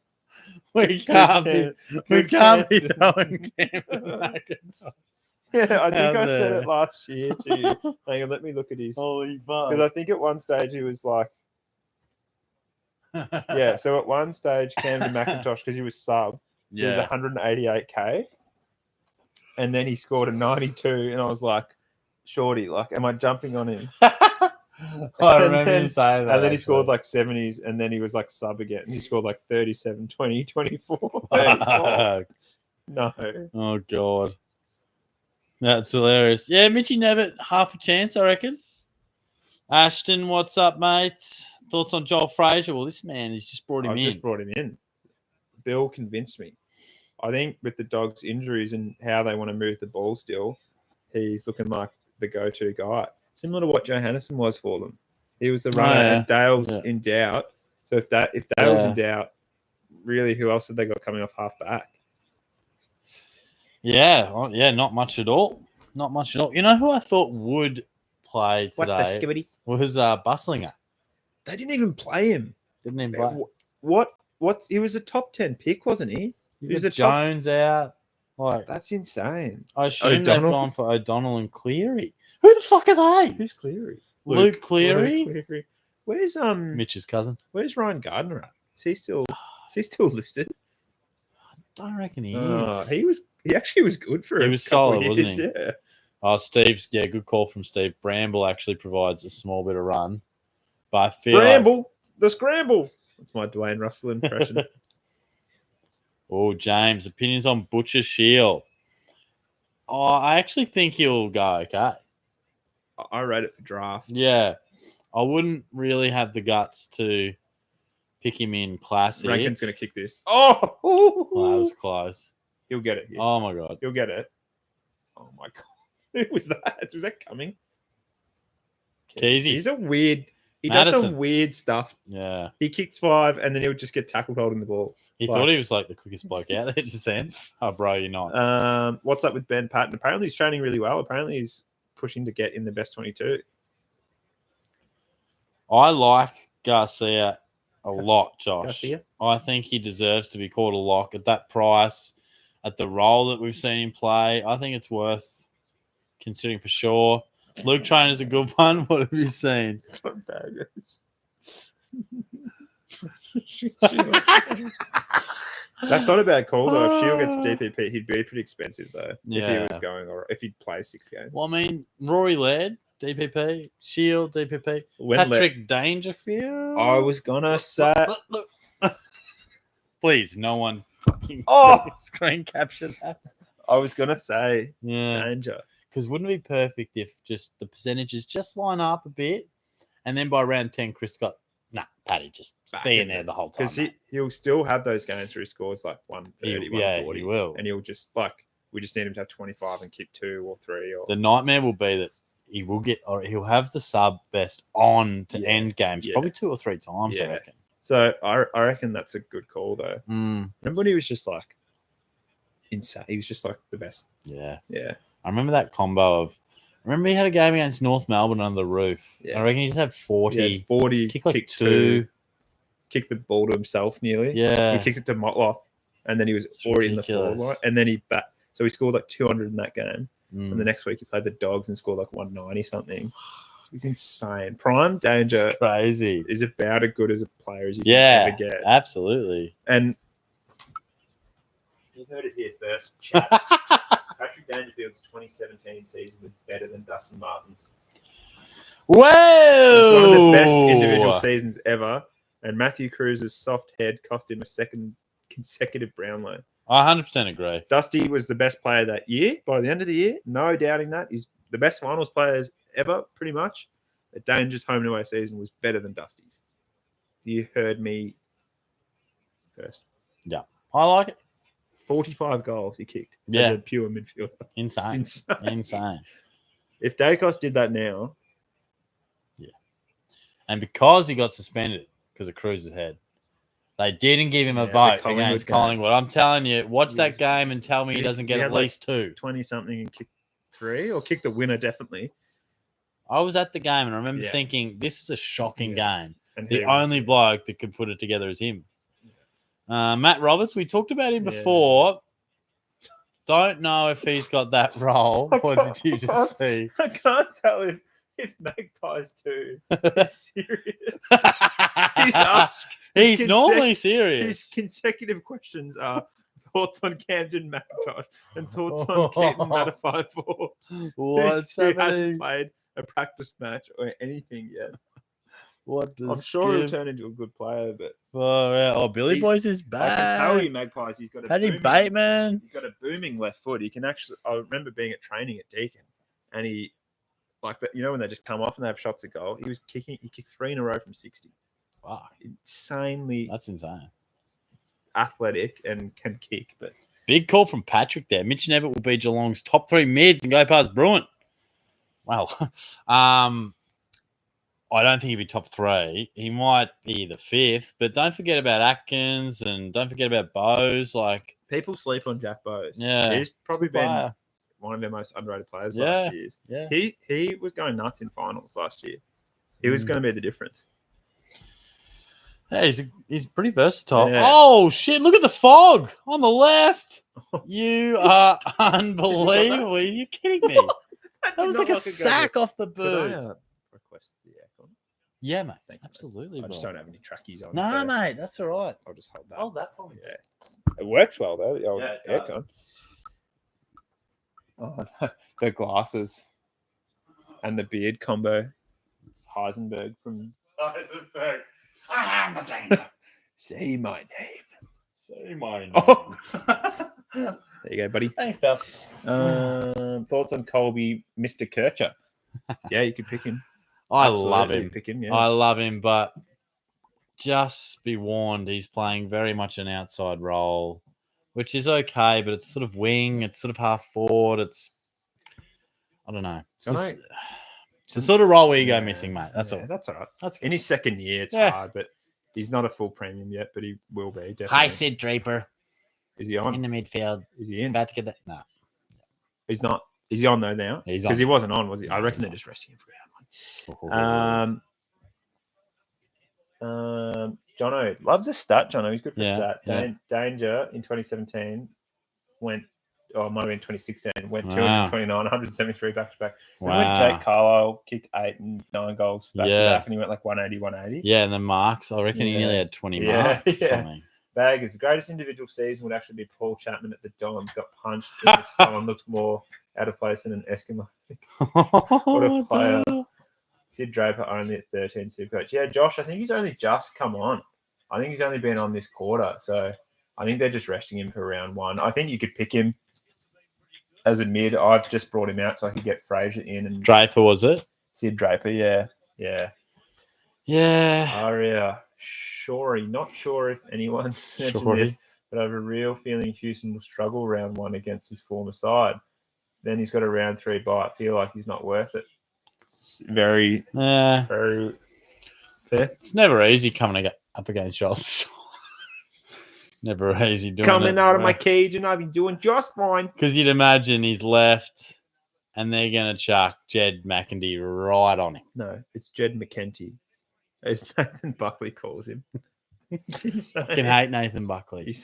we can't be throwing Camden McIntosh. Yeah, I think I said it last year to you. Hang on, let me look at his. Holy fuck. Because I think at one stage he was like, yeah, so at one stage, Camden McIntosh, because he was sub, he was 188k. And then he scored a 92, and I was like, Shorty, like, am I jumping on him? I remember you saying that. And then he scored like 70s, and then he was like sub again. And he scored like 37, 20, 24, 34. No. Oh, God. That's hilarious. Yeah, Mitchy Nevitt, half a chance, I reckon. Ashton, what's up, mate? Thoughts on Joel Frazier? Well, this man has just brought him in. Just brought him in. Bill convinced me. I think with the Dogs' injuries and how they want to move the ball still, he's looking like the go-to guy. Similar to what Johannesson was for them. He was the runner and Dale's in doubt. So if Dale's in doubt, really, who else have they got coming off half back? Yeah, not much at all. Not much at all. You know who I thought would play today was Busslinger. They didn't even play him. Didn't even play. What? He was a top 10 pick, wasn't he? He was Jones out. Like, that's insane. I assume they've gone for O'Donnell and Cleary. Who the fuck are they? Who's Cleary? Luke Cleary? Luke Cleary. Where's Mitch's cousin? Where's Ryan Gardner at? Is he still listed? I don't reckon he is. He actually was good for He was solid, wasn't he? Yeah. Oh, Steve's good call from Steve. Bramble actually provides a small bit of run. But I feel the scramble. That's my Dwayne Russell impression. Oh, James, opinions on Butcher Shield. Oh, I actually think he'll go okay. I rate it for draft. Yeah. I wouldn't really have the guts to pick him in classic. Rankin's going to kick this. Oh! Well, that was close. He'll get it. Oh, my God. He'll get it. Oh, my God. Who was that? Was that coming? Keezy. He's a weird... He does some weird stuff. Yeah. He kicks 5 and then he'll just get tackled holding the ball. He thought he was like the quickest bloke out there just then. Oh, bro, you're not. What's up with Ben Patton? Apparently he's training really well. Apparently he's pushing to get in the best 22. I like Garcia a lot, Josh. Garcia? I think he deserves to be called a lock at that price, at the role that we've seen him play. I think it's worth considering for sure. Luke Trainer's a good one. What have you seen? That's not a bad call though. If Shield gets DPP, he'd be pretty expensive though. If he was going, or if he'd play 6 games. Well, I mean, Rory Laird, DPP, Shield, DPP, Patrick Dangerfield. I was gonna say, please, no one fucking screen capture that. I was gonna say, Yeah, Danger. because wouldn't it be perfect if just the percentages just line up a bit, and then by round 10, Chris got Paddy just being there the whole time. Because he'll still have those games where he scores like 130, 140. He will. And he'll just we just need him to have 25 and kick 2 or 3. Or the nightmare will be that he will get, or he'll have the sub best on to end games probably 2 or 3 times. I reckon. So I reckon that's a good call though. Mm. Remember when he was just like insane? He was just like the best. Yeah. I remember that combo of. Remember he had a game against North Melbourne under the roof. Yeah. I reckon he just had 40. 40, kick like kick 2. Kicked the ball to himself nearly. Yeah. He kicked it to Motlop, and then he was already in the forward line. And then he so he scored like 200 in that game. And the next week he played the Dogs and scored like 190 something. He's insane. Prime Danger. It's crazy. Is about as good as a player as you can ever get. Absolutely. And you heard it here first, chat. Patrick Dangerfield's 2017 season was better than Dustin Martin's. Whoa! It's one of the best individual seasons ever. And Matthew Cruz's soft head cost him a second consecutive Brownlow. I 100% agree. Dusty was the best player that year. By the end of the year, no doubting that. He's the best finals players ever, pretty much. The Danger's home and away season was better than Dusty's. You heard me first. Yeah. I like it. 45 goals he kicked as a pure midfielder. Insane. It's insane. Insane. If Dacos did that now. Yeah. And because he got suspended because of Cruz's head, they didn't give him a vote against Collingwood. I'm telling you, watch that game and tell me he doesn't get at least 2. 20-something and kick 3 or kick the winner, definitely. I was at the game and I remember thinking, this is a shocking game. And the only bloke that could put it together is him. Matt Roberts, we talked about him before. Don't know if he's got that role. What did you just see? I can't tell if Magpies too is serious. He's normally serious. His consecutive questions are thoughts on Camden McIntosh and thoughts on Keaton Matafai Forbes. What's who hasn't played a practice match or anything yet. I'm sure he'll turn into a good player, but Billy Boyce is bad. I can tell you, Magpies. He's got Paddy Bateman. He's got a booming left foot. He can actually. I remember being at training at Deakin, and he like that. You know when they just come off and they have shots at goal. He was kicking. He kicked 3 in a row from 60. Wow, insanely. That's insane. Athletic and can kick, but big call from Patrick there. Mitch Nevitt will be Geelong's top 3 mids and go past Bruin. Wow. I don't think he'd be top 3. He might be the 5th, but don't forget about Atkins and don't forget about Bowes. Like people sleep on Jack Bowes. Yeah, he's probably been one of their most underrated players last year. Yeah, he was going nuts in finals last year. He was going to be the difference. Hey, he's pretty versatile. Yeah. Oh shit! Look at the fog on the left. You are unbelievable. Are you kidding me? That was like a sack off the boot. Request the aircon? Yeah, mate. Thank you, absolutely. I just don't have any trackies on. No, mate. That's all right. I'll just hold that. Hold that for me. Yeah, it works well though. The old aircon. Oh, the glasses and the beard combo. It's Heisenberg from Heisenberg. I am the danger. Say my name. Say my name. Oh. There you go, buddy. Thanks, pal. Thoughts on Colby, Mr. Kircher? Yeah, you could pick him. I love him. Pick him, yeah. I love him, but just be warned, he's playing very much an outside role, which is okay, but it's sort of wing, it's sort of half forward, I don't know. It's the sort of role where you go missing, mate. That's all. That's all right. That's in his second year. It's hard, but he's not a full premium yet, but he will be. Definitely. Hi, Sid Draper. Is he on? In the midfield. Is he in? About to get that? No. He's not. Is he on though now? He's on. Because he wasn't on, was he? I reckon they're just resting him for round 1. Jono loves a stat. Jono, he's good for a Yeah, stat. yeah. Danger in 2017 went. Oh, it might have been 2016. Went Wow. 229, 173 back to back. Wow. When Jake Carlisle kicked 8 and 9 goals back to Yeah. back, and he went like 180, 180. Yeah, and the marks, I reckon he Yeah. nearly had 20 Yeah, marks or yeah. something. Baggers, the greatest individual season would actually be Paul Chapman at the Dons. Got punched. And someone looked more out of place than an Eskimo. What a player. Sid Draper only at 13 Supercoach. Yeah, Josh, I think he's only just come on. I think he's only been on this quarter. So I think they're just resting him for round 1. I think you could pick him as a mid. I've just brought him out so I could get Fraser in. And Draper, was it? Sid Draper, yeah. Yeah. Yeah. Aria Shorey. Not sure if anyone's mentioned this, but I have a real feeling Houston will struggle round 1 against his former side. Then he's got a round 3 bye. I feel like he's not worth it. Very fair. It's never easy coming up against Josh. Never easy doing Coming it, out of my cage, and I've been doing just fine. Because you'd imagine he's left, and they're going to chuck Jed McEntee right on him. No, it's Jed McEntee, as Nathan Buckley calls him. I can hate Nathan Buckley.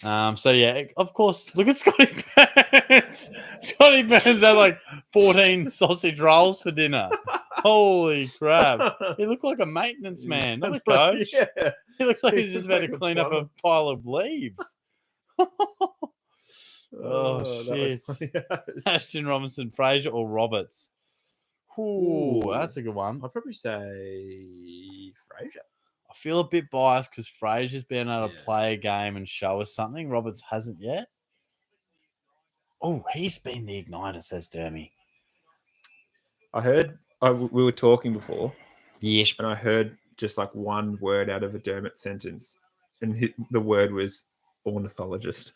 So, yeah, of course, look at Scotty Burns. Scotty Burns had like 14 sausage rolls for dinner. Holy crap. He looked like a maintenance man, not a coach. Yeah. He looks like he's just about to clean up a pile of leaves. Shit. Ashton Robinson, Fraser, or Roberts? Ooh, that's a good one. I'd probably say Fraser. I feel a bit biased because Fraser's been able to play a game and show us something. Roberts hasn't yet. Oh, he's been the igniter, says Dermy. I heard we were talking before. Yes. And I heard just like one word out of a Dermot sentence. And the word was ornithologist.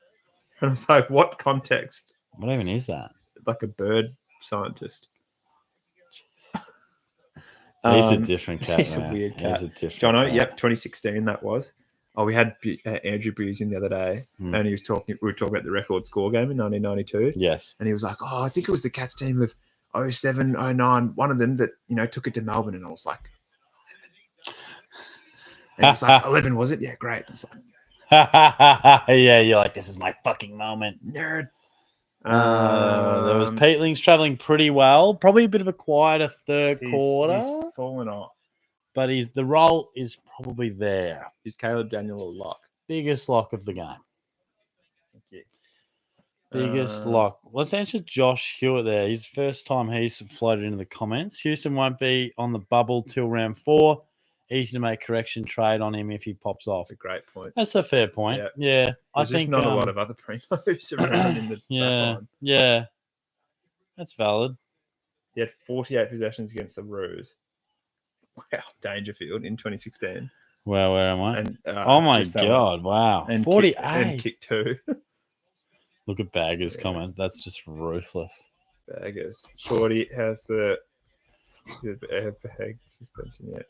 And I was like, what context? What even is that? Like a bird scientist. He's a different cat. He's man. A weird cat. He's a different Jono, cat. yep, 2016 that was. Oh, we had Andrew Breeze in the other day, and he was talking. We were talking about the record score game in 1992. Yes, and he was like, "Oh, I think it was the Cats team of 07, 09, one of them that took it to Melbourne." And I was like, 11. And he was like, 11, was it? Yeah, great. I was like, yeah, you're like, this is my fucking moment, nerd. There was Peatlings traveling pretty well. Probably a bit of a quieter third quarter. He's fallen off. But the role is probably there. Is Caleb Daniel a lock? Biggest lock of the game. Thank you. Biggest lock. Let's answer Josh Hewitt there. His first time he's floated into the comments. Houston won't be on the bubble till round 4. Easy to make correction trade on him if he pops off. That's a great point. That's a fair point. Yeah. I think not a lot of other primos around in the backline. Yeah. That's valid. He had 48 possessions against the Roos. Wow, Dangerfield in 2016. Wow, where am I? And, oh my God, wow. And 48. And kick 2. Look at Baggers' comment. That's just ruthless. Baggers. Shorty has the airbag suspension yet.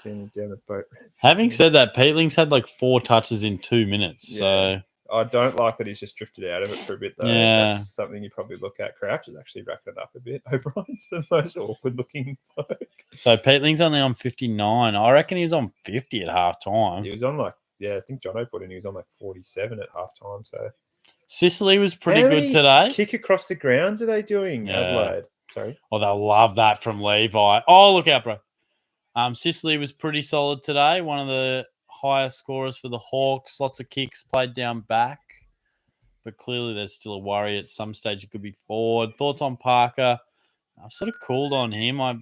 Seeing it down the boat. Having said that, Peatlings had like 4 touches in 2 minutes. So I don't like that he's just drifted out of it for a bit, though. Yeah. That's something you probably look at. Crouch has actually racked it up a bit. O'Brien's the most awkward-looking bloke. So Peatlings only on 59. I reckon he was on 50 at halftime. He was on I think Jono put in, he was on 47 at halftime. So Sicily was pretty good today. Kick across the grounds are they doing, Adelaide? Sorry. Oh, they'll love that from Levi. Oh, look out, bro. Sicily was pretty solid today. One of the highest scorers for the Hawks. Lots of kicks played down back. But clearly there's still a worry at some stage. It could be forward. Thoughts on Parker? I've sort of cooled on him. I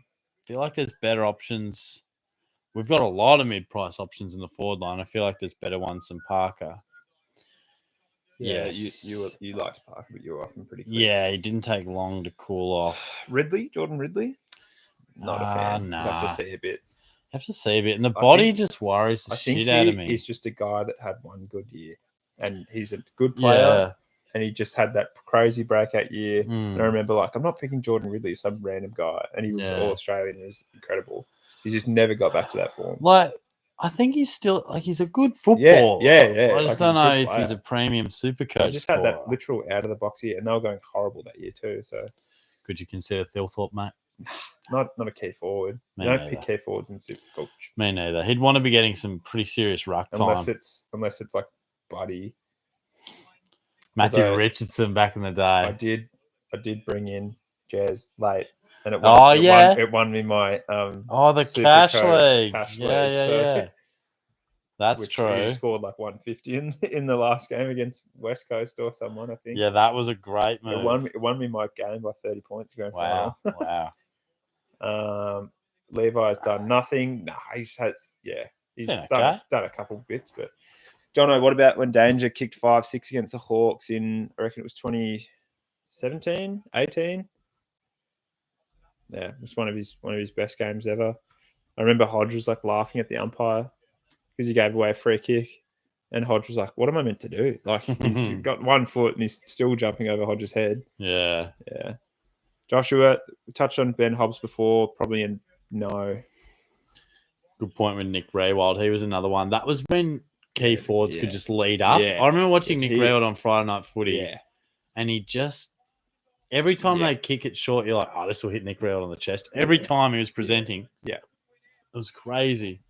feel like there's better options. We've got a lot of mid-price options in the forward line. I feel like there's better ones than Parker. Yeah, yes. you liked Parker, but you were off him pretty quick. Yeah, he didn't take long to cool off. Jordan Ridley? Not a fan. Nah. You have to see a bit. Have to see a bit. And the body just worries the shit out of me. He's just a guy that had one good year. And he's a good player. Yeah. And he just had that crazy breakout year. Mm. And I remember, I'm not picking Jordan Ridley, some random guy. And he was all Australian. It was incredible. He just never got back to that form. I think he's still he's a good footballer. Yeah. I just don't know if he's a premium SuperCoach. He just had that literal out of the box year, and they were going horrible that year too. So, could you consider Thilthorpe, mate? Not a key forward. Me You don't neither. pick key forwards in SuperCoach Me neither. He'd want to be getting some pretty serious ruck unless time. it's like Buddy. Matthew Although Richardson back in the day. I did bring in Jazz late, and it won me my the SuperCoach cash league. league. Yeah. That's which true. He scored like 150 in the last game against West Coast or someone, I think. Yeah, that was a great move. It won me my game by 30 points grand final. Wow. Levi's done nothing. He's Been done a couple of bits, but Jono, what about when Danger kicked 5-6 against the Hawks in, I reckon it was 2017, 18? Yeah, it was one of his best games ever. I remember Hodge was like laughing at the umpire because he gave away a free kick, and Hodge was like, "What am I meant to do?" Like he's got 1 foot and he's still jumping over Hodge's head. Yeah. Joshua, we touched on Ben Hobbs before, probably a no. Good point with Nick Rewald. He was another one. That was when key forwards could just lead up. Yeah. I remember watching Nick Rewald on Friday Night Footy, and he just every time they kick it short, you're like, "Oh, this will hit Nick Rewald on the chest." Every time he was presenting, it was crazy.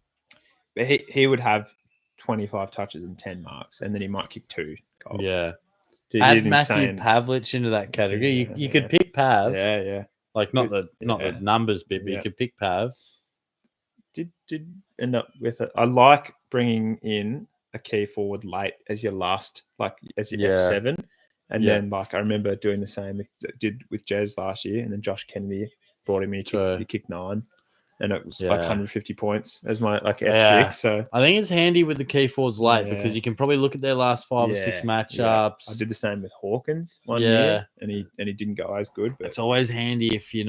But he would have 25 touches and 10 marks, and then he might kick 2 goals. Yeah. Dude, add Matthew Pavlich into that category. You could pick Pav. Yeah. Like not the numbers bit, but you could pick Pav. Did end up with it. I like bringing in a key forward late as your last, like as your F7, and then like I remember doing the same. Did with Jazz last year, and then Josh Kennedy brought him in. He kicked 9. And it was like 150 points as my like F6. So I think it's handy with the key forwards late because you can probably look at their last 5 or 6 matchups. I did the same with Hawkins one year, and he didn't go as good. But it's always handy if you're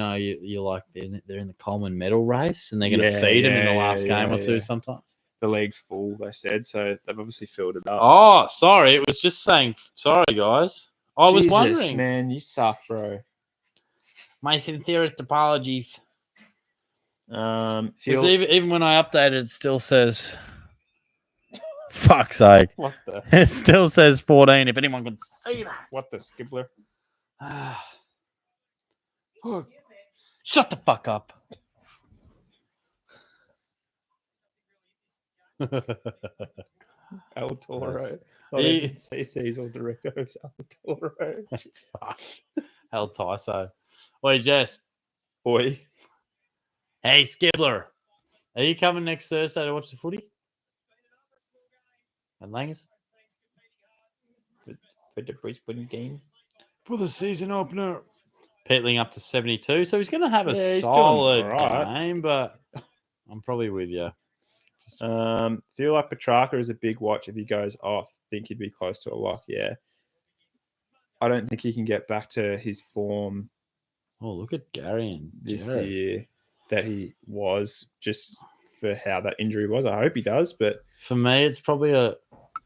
like they're in the Coleman medal race and they're going to feed him in the last game or two sometimes. The league's full, they said, so they've obviously filled it up. Oh, sorry, it was just saying sorry, guys. I was wondering, man, you suck, bro. My sincerest apologies. Even when I update it, it still says fuck's sake. What the? It still says 14. If anyone can see that. What the Skibbler? Shut the fuck up. El Toro. CC's or Directo's El Toro. That's fucked. El Tyso. Oi, Jess. Oi. Hey, Skibbler. Are you coming next Thursday to watch the footy? And Langers? For the Brisbane game? For the season opener. Petling up to 72. So he's going to have a solid game, but I'm probably with you. Feel like Petrarca is a big watch if he goes off. Think he'd be close to a lock, yeah. I don't think he can get back to his form. Oh, look at Gary and this year that he was, just for how that injury was. I hope he does, but for me, it's probably a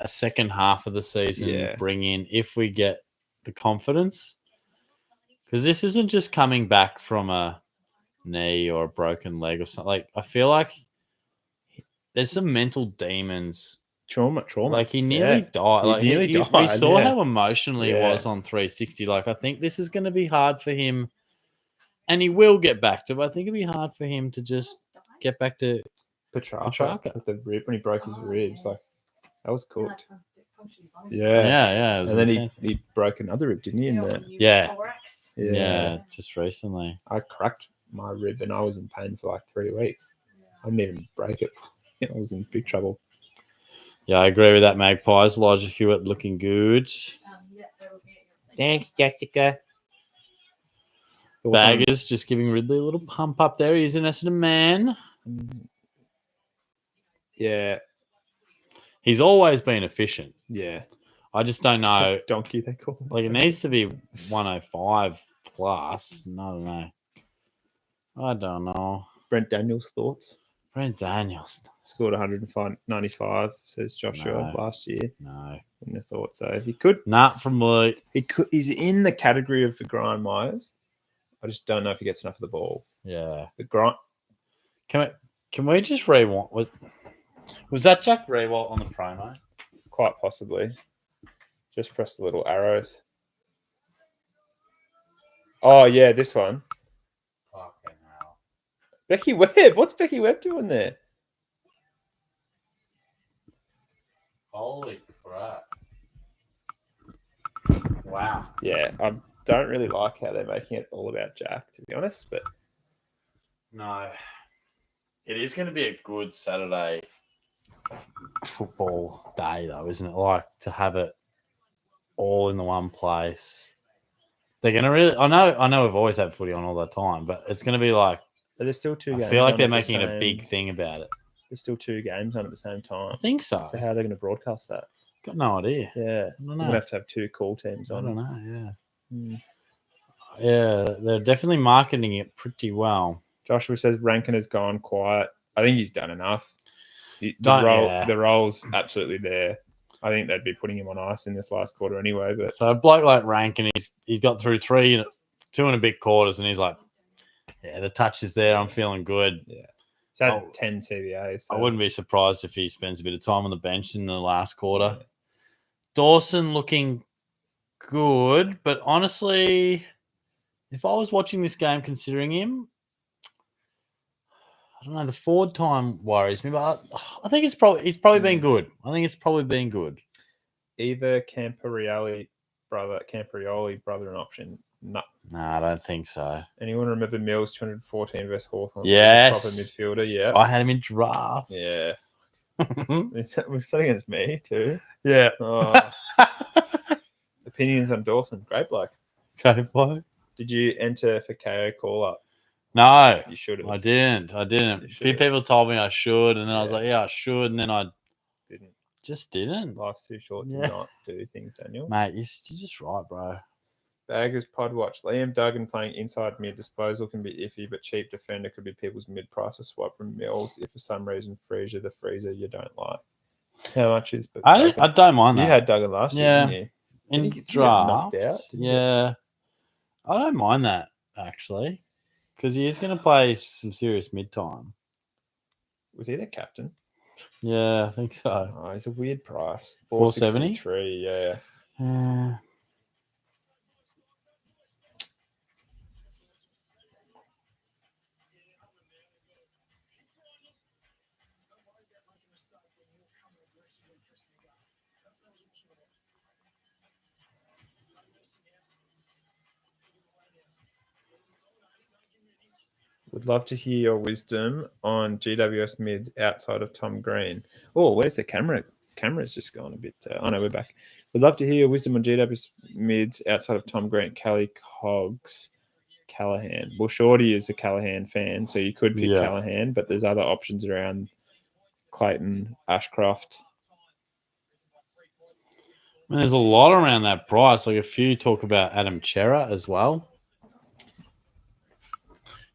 second half of the season bring in if we get the confidence, because this isn't just coming back from a knee or a broken leg or something. Like I feel like there's some mental demons. Trauma. Like he nearly died. Like died. We saw how emotionally he was on 360. Like I think this is going to be hard for him. And he will get back to, but I think it'd be hard for him to just get back to Petrarca. Like the rib, when he broke his ribs, like that was cooked. Yeah. And then he broke another rib, didn't he? In the yeah, just recently. I cracked my rib and I was in pain for like 3 weeks. I didn't even break it. I was in big trouble. Yeah, I agree with that, Magpies. Elijah Hewitt looking good. Thanks, Jessica. Baggers just giving Ridley a little pump up there. He's an Essendon man. Yeah. He's always been efficient. Yeah. I just don't know. Donkey, they call him. Like, it needs to be 105 plus. I don't know. Brent Daniels' thoughts? Brent Daniels. Scored 195, says Joshua, last year. No. Wouldn't have thought so. He could. Not from Lee. He's in the category of the Brian Myers. I just don't know if he gets enough of the ball. Yeah. The Grant. Can we just rewind? Was that Jack Rewalt on the promo? Quite possibly. Just press the little arrows. Oh, yeah, this one. Okay, no. Becky Webb. What's Becky Webb doing there? Holy crap. Wow. Yeah, I don't really like how they're making it all about Jack, to be honest. But No. It is going to be a good Saturday football day, though, isn't it? Like, to have it all in the one place. They're going to really... I know we've always had footy on all the time, but it's going to be like... there's still two games. I feel like on they're at the making a same- big thing about it. There's still two games on at the same time. I think so. So how are they going to broadcast that? Got no idea. Yeah, I don't we're know. going to have two call teams I on. don't know, yeah. Hmm. Yeah, they're definitely marketing it pretty well. Joshua says Rankin has gone quiet. I think he's done enough. The role's absolutely there. I think they'd be putting him on ice in this last quarter anyway. But So a bloke like Rankin, he's got through 2 and a bit quarters, and he's like, yeah, the touch is there. I'm feeling good. Yeah, he's had 10 CBAs. So. I wouldn't be surprised if he spends a bit of time on the bench in the last quarter. Yeah. Dawson looking good, but honestly, if I was watching this game considering him, I don't know, the forward time worries me, but I think it's probably been good. I think it's probably been good. Either Campioli brother an option? No. I don't think so. Anyone remember Mills 214 versus Hawthorn? Yes. Proper midfielder, yeah. I had him in draft. Yeah. Was that against me too? Yeah. Oh. Opinions on Dawson. Great bloke. Great bloke. Did you enter for KO call up? No. You should have. I didn't. A few people told me I should, and then I was like, yeah, I should, and then I didn't. Just didn't. Life's too short to not do things, Daniel. Mate, you're just right, bro. Baggers pod watch. Liam Duggan playing inside mid disposal can be iffy, but cheap defender could be people's mid price to swap from Mills if for some reason Freezer the freezer you don't like. How much is? I don't mind that. You had Duggan last year, didn't you? In draft, yeah. I don't mind that actually, because he is going to play some serious mid time. Was he the captain? Yeah, I think so. Oh, he's a weird price. 473. Yeah. Would love to hear your wisdom on GWS mids outside of Tom Green. Oh, where's the camera? Camera's just gone a bit. Oh, no, we're back. Would love to hear your wisdom on GWS mids outside of Tom Green, Kelly Cogs, Callahan. Well, Shorty is a Callahan fan, so you could pick Callahan, but there's other options around Clayton, Ashcroft. I mean, there's a lot around that price. Like a few talk about Adam Chera as well.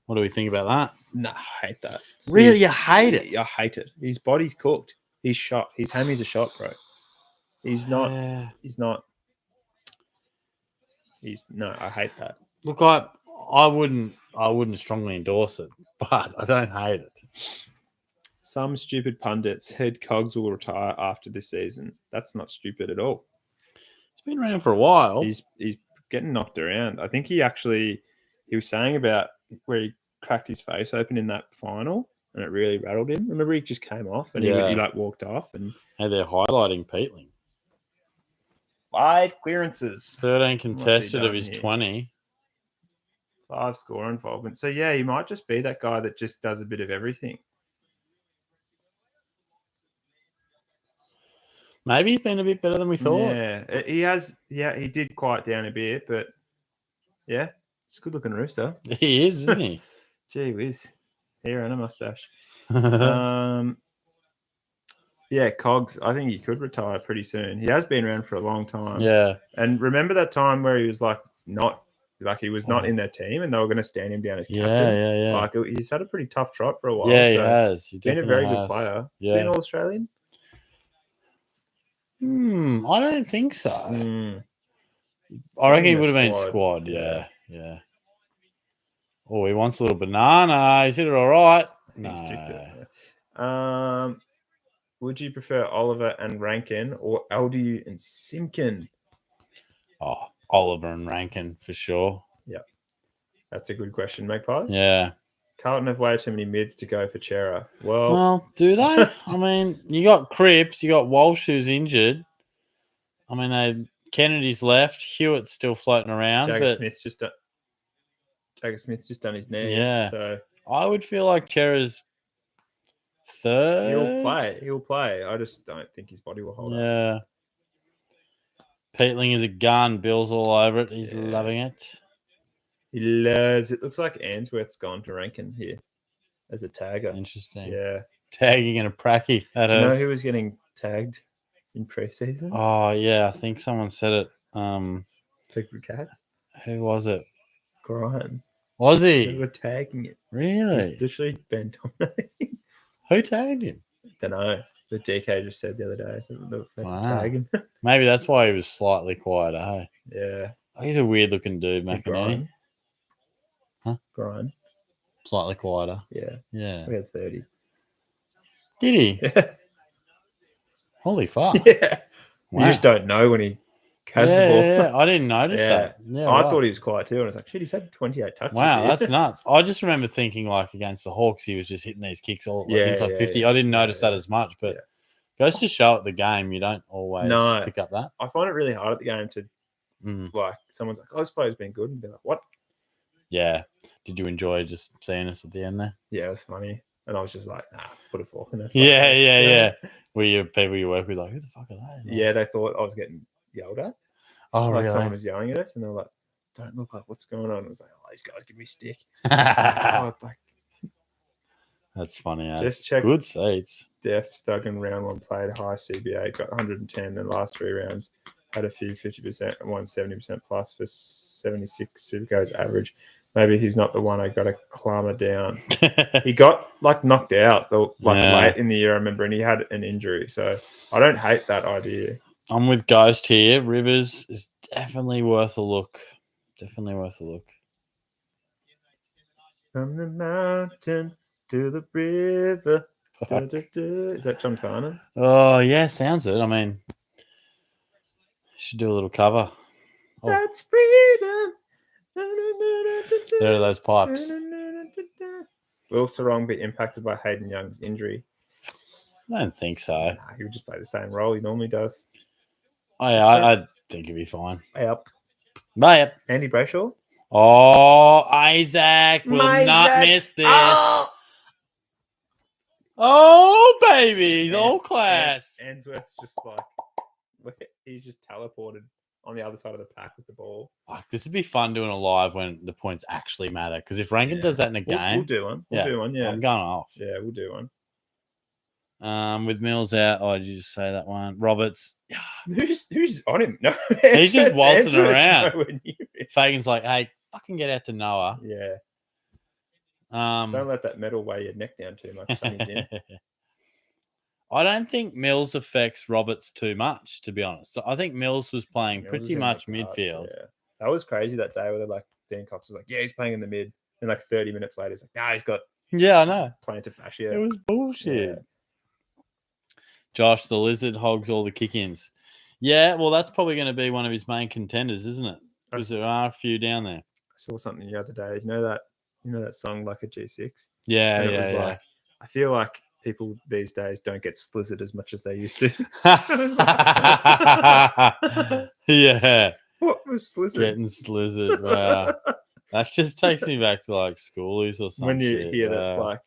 What do we think about that? Nah, I hate that. Really? You hate it? I hate it. His body's cooked. He's shot. His hammy's a shot, bro. He's not. I hate that. Look, I wouldn't strongly endorse it, but I don't hate it. Some stupid pundits said Cogs will retire after this season. That's not stupid at all. He's been around for a while. He's getting knocked around. I think he was saying about where he cracked his face open in that final and it really rattled him. Remember he just came off and he like walked off and they're highlighting Peatling. 5 clearances. 13 contested of his 20. 5 score involvement. So yeah, he might just be that guy that just does a bit of everything. Maybe he's been a bit better than we thought. Yeah, he has. Yeah, he did quiet down a bit, but yeah, it's a good-looking rooster. He is, isn't he? Gee whiz. Hair and a mustache. Yeah, Cogs, I think he could retire pretty soon. He has been around for a long time. Yeah. And remember that time where he was not in their team and they were going to stand him down as captain? Yeah. Like, he's had a pretty tough trot for a while. Yeah, he has. He's been a very good player. Yeah. Has he been All-Australian? I don't think so. I reckon he would have been squad. Yeah. Oh, he wants a little banana. He's hit it all right. No. Would you prefer Oliver and Rankin or Aldiu and Simkin? Oh, Oliver and Rankin for sure. Yeah. That's a good question, Magpies. Yeah. Carlton have way too many mids to go for Chera. Well, Well, do they? I mean, you got Cripps, you got Walsh who's injured. I mean, Kennedy's left. Hewitt's still floating around. Jagger Smith's just done his knee. Yeah. So I would feel like Chera's third. He'll play. I just don't think his body will hold up. Yeah. Peatling is a gun. Bill's all over it. He's Yeah. loving it. He loves it. Looks like Ainsworth's gone to Rankin here as a tagger. Interesting. Yeah. Tagging and a pracky. Do you know who was getting tagged in preseason? Oh, yeah. I think someone said it. The Cats? Who was it? Grind. Was They he? were tagging it. Really? He's literally bent on it. Who tagged him? Don't know. The DK just said the other day. They Wow. tag him. Maybe that's why he was slightly quieter, hey? Yeah. He's a weird looking dude, McInerney. Grind. Huh? Grind. Slightly quieter. Yeah. Yeah. We had 30. Did he? Yeah. Holy fuck. Yeah. Wow. You just don't know when he has the ball. Yeah, I didn't notice that. Yeah, I right. thought he was quiet too. And I was like, shit, he's had 28 touches. Wow, here. that's nuts. I just remember thinking, like, against the Hawks, he was just hitting these kicks all inside 50. I didn't notice that as much, but goes to show at the game, you don't always pick up that. I find it really hard at the game to, like, someone's like, oh, this player's been good. And be like, what? Yeah. Did you enjoy just seeing us at the end there? Yeah, it was funny. And I was just like, nah, put a fork in this. Yeah. Were you people you work with like, who the fuck are they? Like, Yeah, they thought I was getting yelled at. Oh, Like really? someone was yelling at us and they were like, don't look like what's going on. It was like, oh, these guys give me stick. Oh, like, That's funny. just check. Good seats. Def Duggan round one played high CBA, got 110 the last 3 rounds, had a few 50% and won 70% plus for 76 Supercoach average. Maybe he's not the one I got to clamor down. He got like knocked out late in the year, I remember, and he had an injury. So I don't hate that idea. I'm with Ghost here. Rivers is definitely worth a look. Definitely worth a look. From the mountain to the river. Is that John Farnham? Oh, yeah, sounds it. I mean, should do a little cover. Oh, That's freedom. there are those pipes. Will Sarong be impacted by Hayden Young's injury? I don't think so. Nah, he would just play the same role he normally does. Oh, yeah, I think he'd be fine. Yep. Yep. Andy Brayshaw? Oh, Isaac will not miss this. Oh, baby. He's all class. Answorth's just like, he's just teleported on the other side of the pack with the ball. Fuck, this would be fun doing a live when the points actually matter. Because if Rankin does that in a game, we'll do one. We'll do one, yeah. I'm going off. Yeah, we'll do one. With Mills out, did you just say that one? Roberts. Who's on him? No, he's just waltzing around. nowhere near him. Fagan's like, hey, fucking get out to Noah. Yeah. Don't let that metal weigh your neck down too much. I don't think Mills affects Roberts too much, to be honest. So I think Mills was playing pretty much midfield. Yeah. That was crazy that day where they're like, Dan Cox was like, yeah, he's playing in the mid. And like 30 minutes later, he's like, nah, he's got I know. plantar fascia. It was bullshit. Yeah. Josh, the Lizard, hogs all the kick-ins. Yeah, well, that's probably going to be one of his main contenders, isn't it? Because there are a few down there. I saw something the other day. You know that song, like a G6? Yeah, and it was yeah. like, I feel like people these days don't get slizzard as much as they used to. Yeah. What was slizzard? Getting slizzard. Wow. That just takes me back to like schoolies or something. When you hear that's like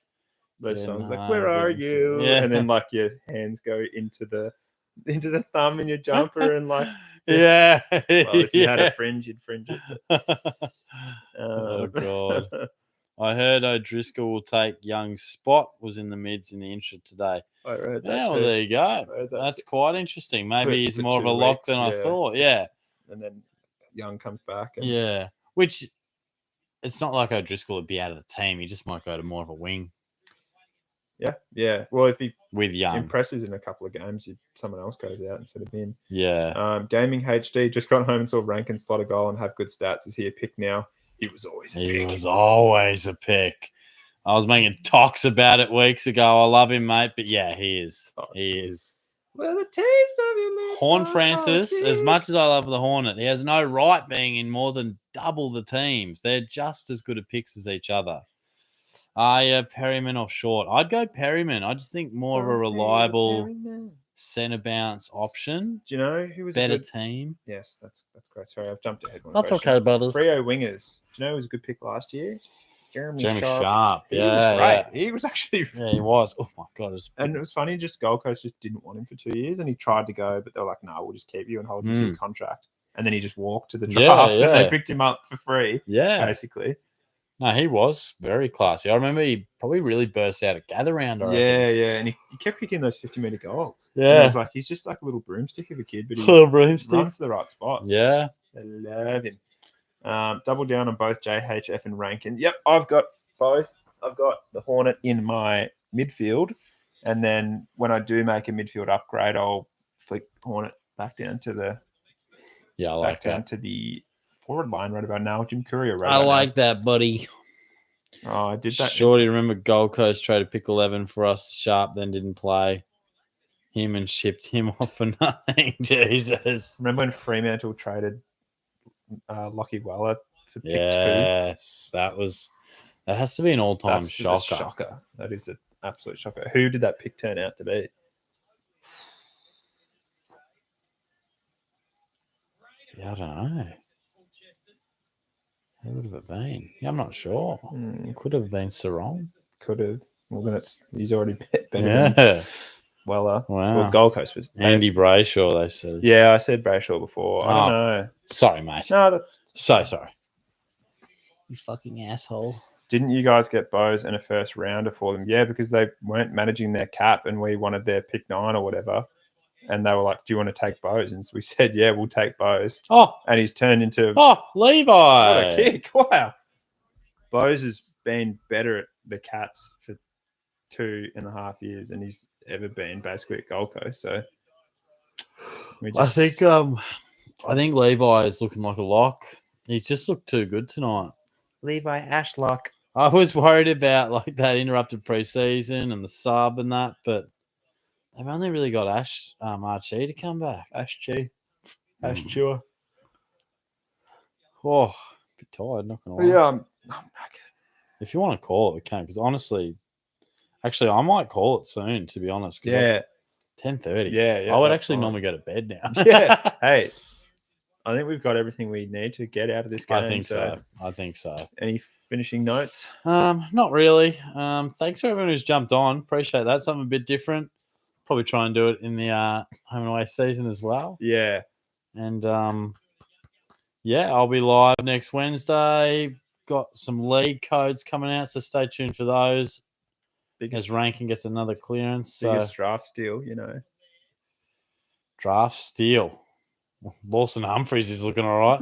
those songs like, where are you? Yeah. And then like your hands go into the thumb in your jumper and like yeah. Well, if you had a fringe, you'd fringe it. Oh god. I heard O'Driscoll will take Young's spot, was in the mids in the intro today. I read that. Well, there you go. That's quite interesting. Maybe he's more of a lock than I thought. Yeah. And then Young comes back. And... Yeah. Which it's not like O'Driscoll would be out of the team. He just might go to more of a wing. Yeah. Yeah. Well, if he with Young impresses in a couple of games, someone else goes out instead of him. Yeah. Gaming HD just got home and saw Rankin slot a goal and have good stats. Is he a pick now? He was always a pick. He was always a pick. I was making talks about it weeks ago. I love him, mate. But yeah, he is. He is. Well, the taste of your lips. Horn Francis, as much as I love the Hornet, he has no right being in more than double the teams. They're just as good at picks as each other. Yeah, Perryman or Short. I'd go Perryman. I just think more of a reliable centre bounce option. Do you know who was Better a good team? Yes, that's great. Sorry, I've jumped ahead. That's okay, buddy. Freo wingers. Do you know who was a good pick last year? Jeremy Sharp. He was great. Yeah. He was actually. Yeah, he was. Oh my god! And it was funny. Just Gold Coast just didn't want him for 2 years, and he tried to go, but they're like, "No, we'll just keep you and hold you to your contract." And then he just walked to the draft, and they picked him up for free. Yeah, basically. No, he was very classy. I remember he probably really burst out at gather round. Yeah, and he kept kicking those 50-meter goals. Yeah, and it was like he's just like a little broomstick of a kid, but he runs to the right spots. Yeah, I love him. Double down on both JHF and Rankin. Yep, I've got both. I've got the Hornet in my midfield, and then when I do make a midfield upgrade, I'll flick Hornet back down to the to the forward line right about now. Jim Courier right I like that, buddy. Oh, I did that. Shorty, remember Gold Coast traded pick 11 for us. Sharp then didn't play him and shipped him off for nothing. Jesus. Remember when Fremantle traded Lockie Weller for pick 2? Yes, that has to be an all-time shocker. Shocker. That is an absolute shocker. Who did that pick turn out to be? Yeah, I don't know. Who would have it been? Yeah, I'm not sure. Could have been Sarong. Could have. Well, then he's already better than Weller. Wow. Well, Gold Coast was Andy Brayshaw, they said. Yeah, I said Brayshaw before. I don't know. Sorry, mate. No, that's so sorry. You fucking asshole. Didn't you guys get Bose and a first rounder for them? Yeah, because they weren't managing their cap and we wanted their pick 9 or whatever. And they were like, "Do you want to take Bose?" And so we said, "Yeah, we'll take Bose." Oh, and he's turned into Levi. What a kick! Wow, Bose has been better at the Cats for 2.5 years than he's ever been basically at Gold Coast. So I think Levi is looking like a lock. He's just looked too good tonight. Levi Ashlock. I was worried about like that interrupted preseason and the sub and that, but they've only really got Archie to come back. Archie. Sure. Oh, a bit tired, not gonna lie. Yeah, I'm if you want to call it, we can. Because honestly, actually, I might call it soon. To be honest. Yeah. 10:30. Yeah. I would actually normally go to bed now. Yeah. Hey, I think we've got everything we need to get out of this game. I think so. Any finishing notes? Not really. Thanks for everyone who's jumped on. Appreciate that. Something a bit different. Probably try and do it in the home and away season as well. Yeah. And I'll be live next Wednesday. Got some league codes coming out, so stay tuned for those. As Rankin gets another clearance. Biggest draft steal, you know. Draft steal. Lawson Humphries is looking all right.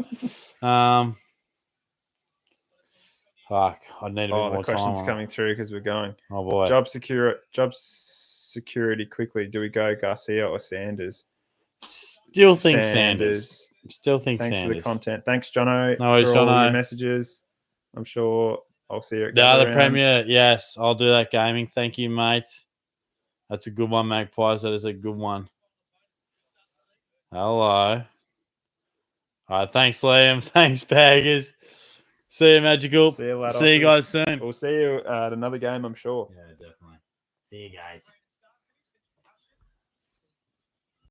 Fuck, I need a bit more time. The questions coming through because we're going. Oh boy. Job security quickly. Do we go Garcia or Sanders? Still think Sanders. Still think Thanks Sanders. for the content. Thanks, Jono. No worries, for all Jono. your messages. I'm sure I'll see you at the Premier. Yes, I'll do that gaming. Thank you, mate. That's a good one, Magpies. That is a good one. Hello. All right, thanks, Liam. Thanks, Baggers. See you, Magical. See you later. See you guys soon. We'll see you at another game, I'm sure. Yeah, definitely. See you guys.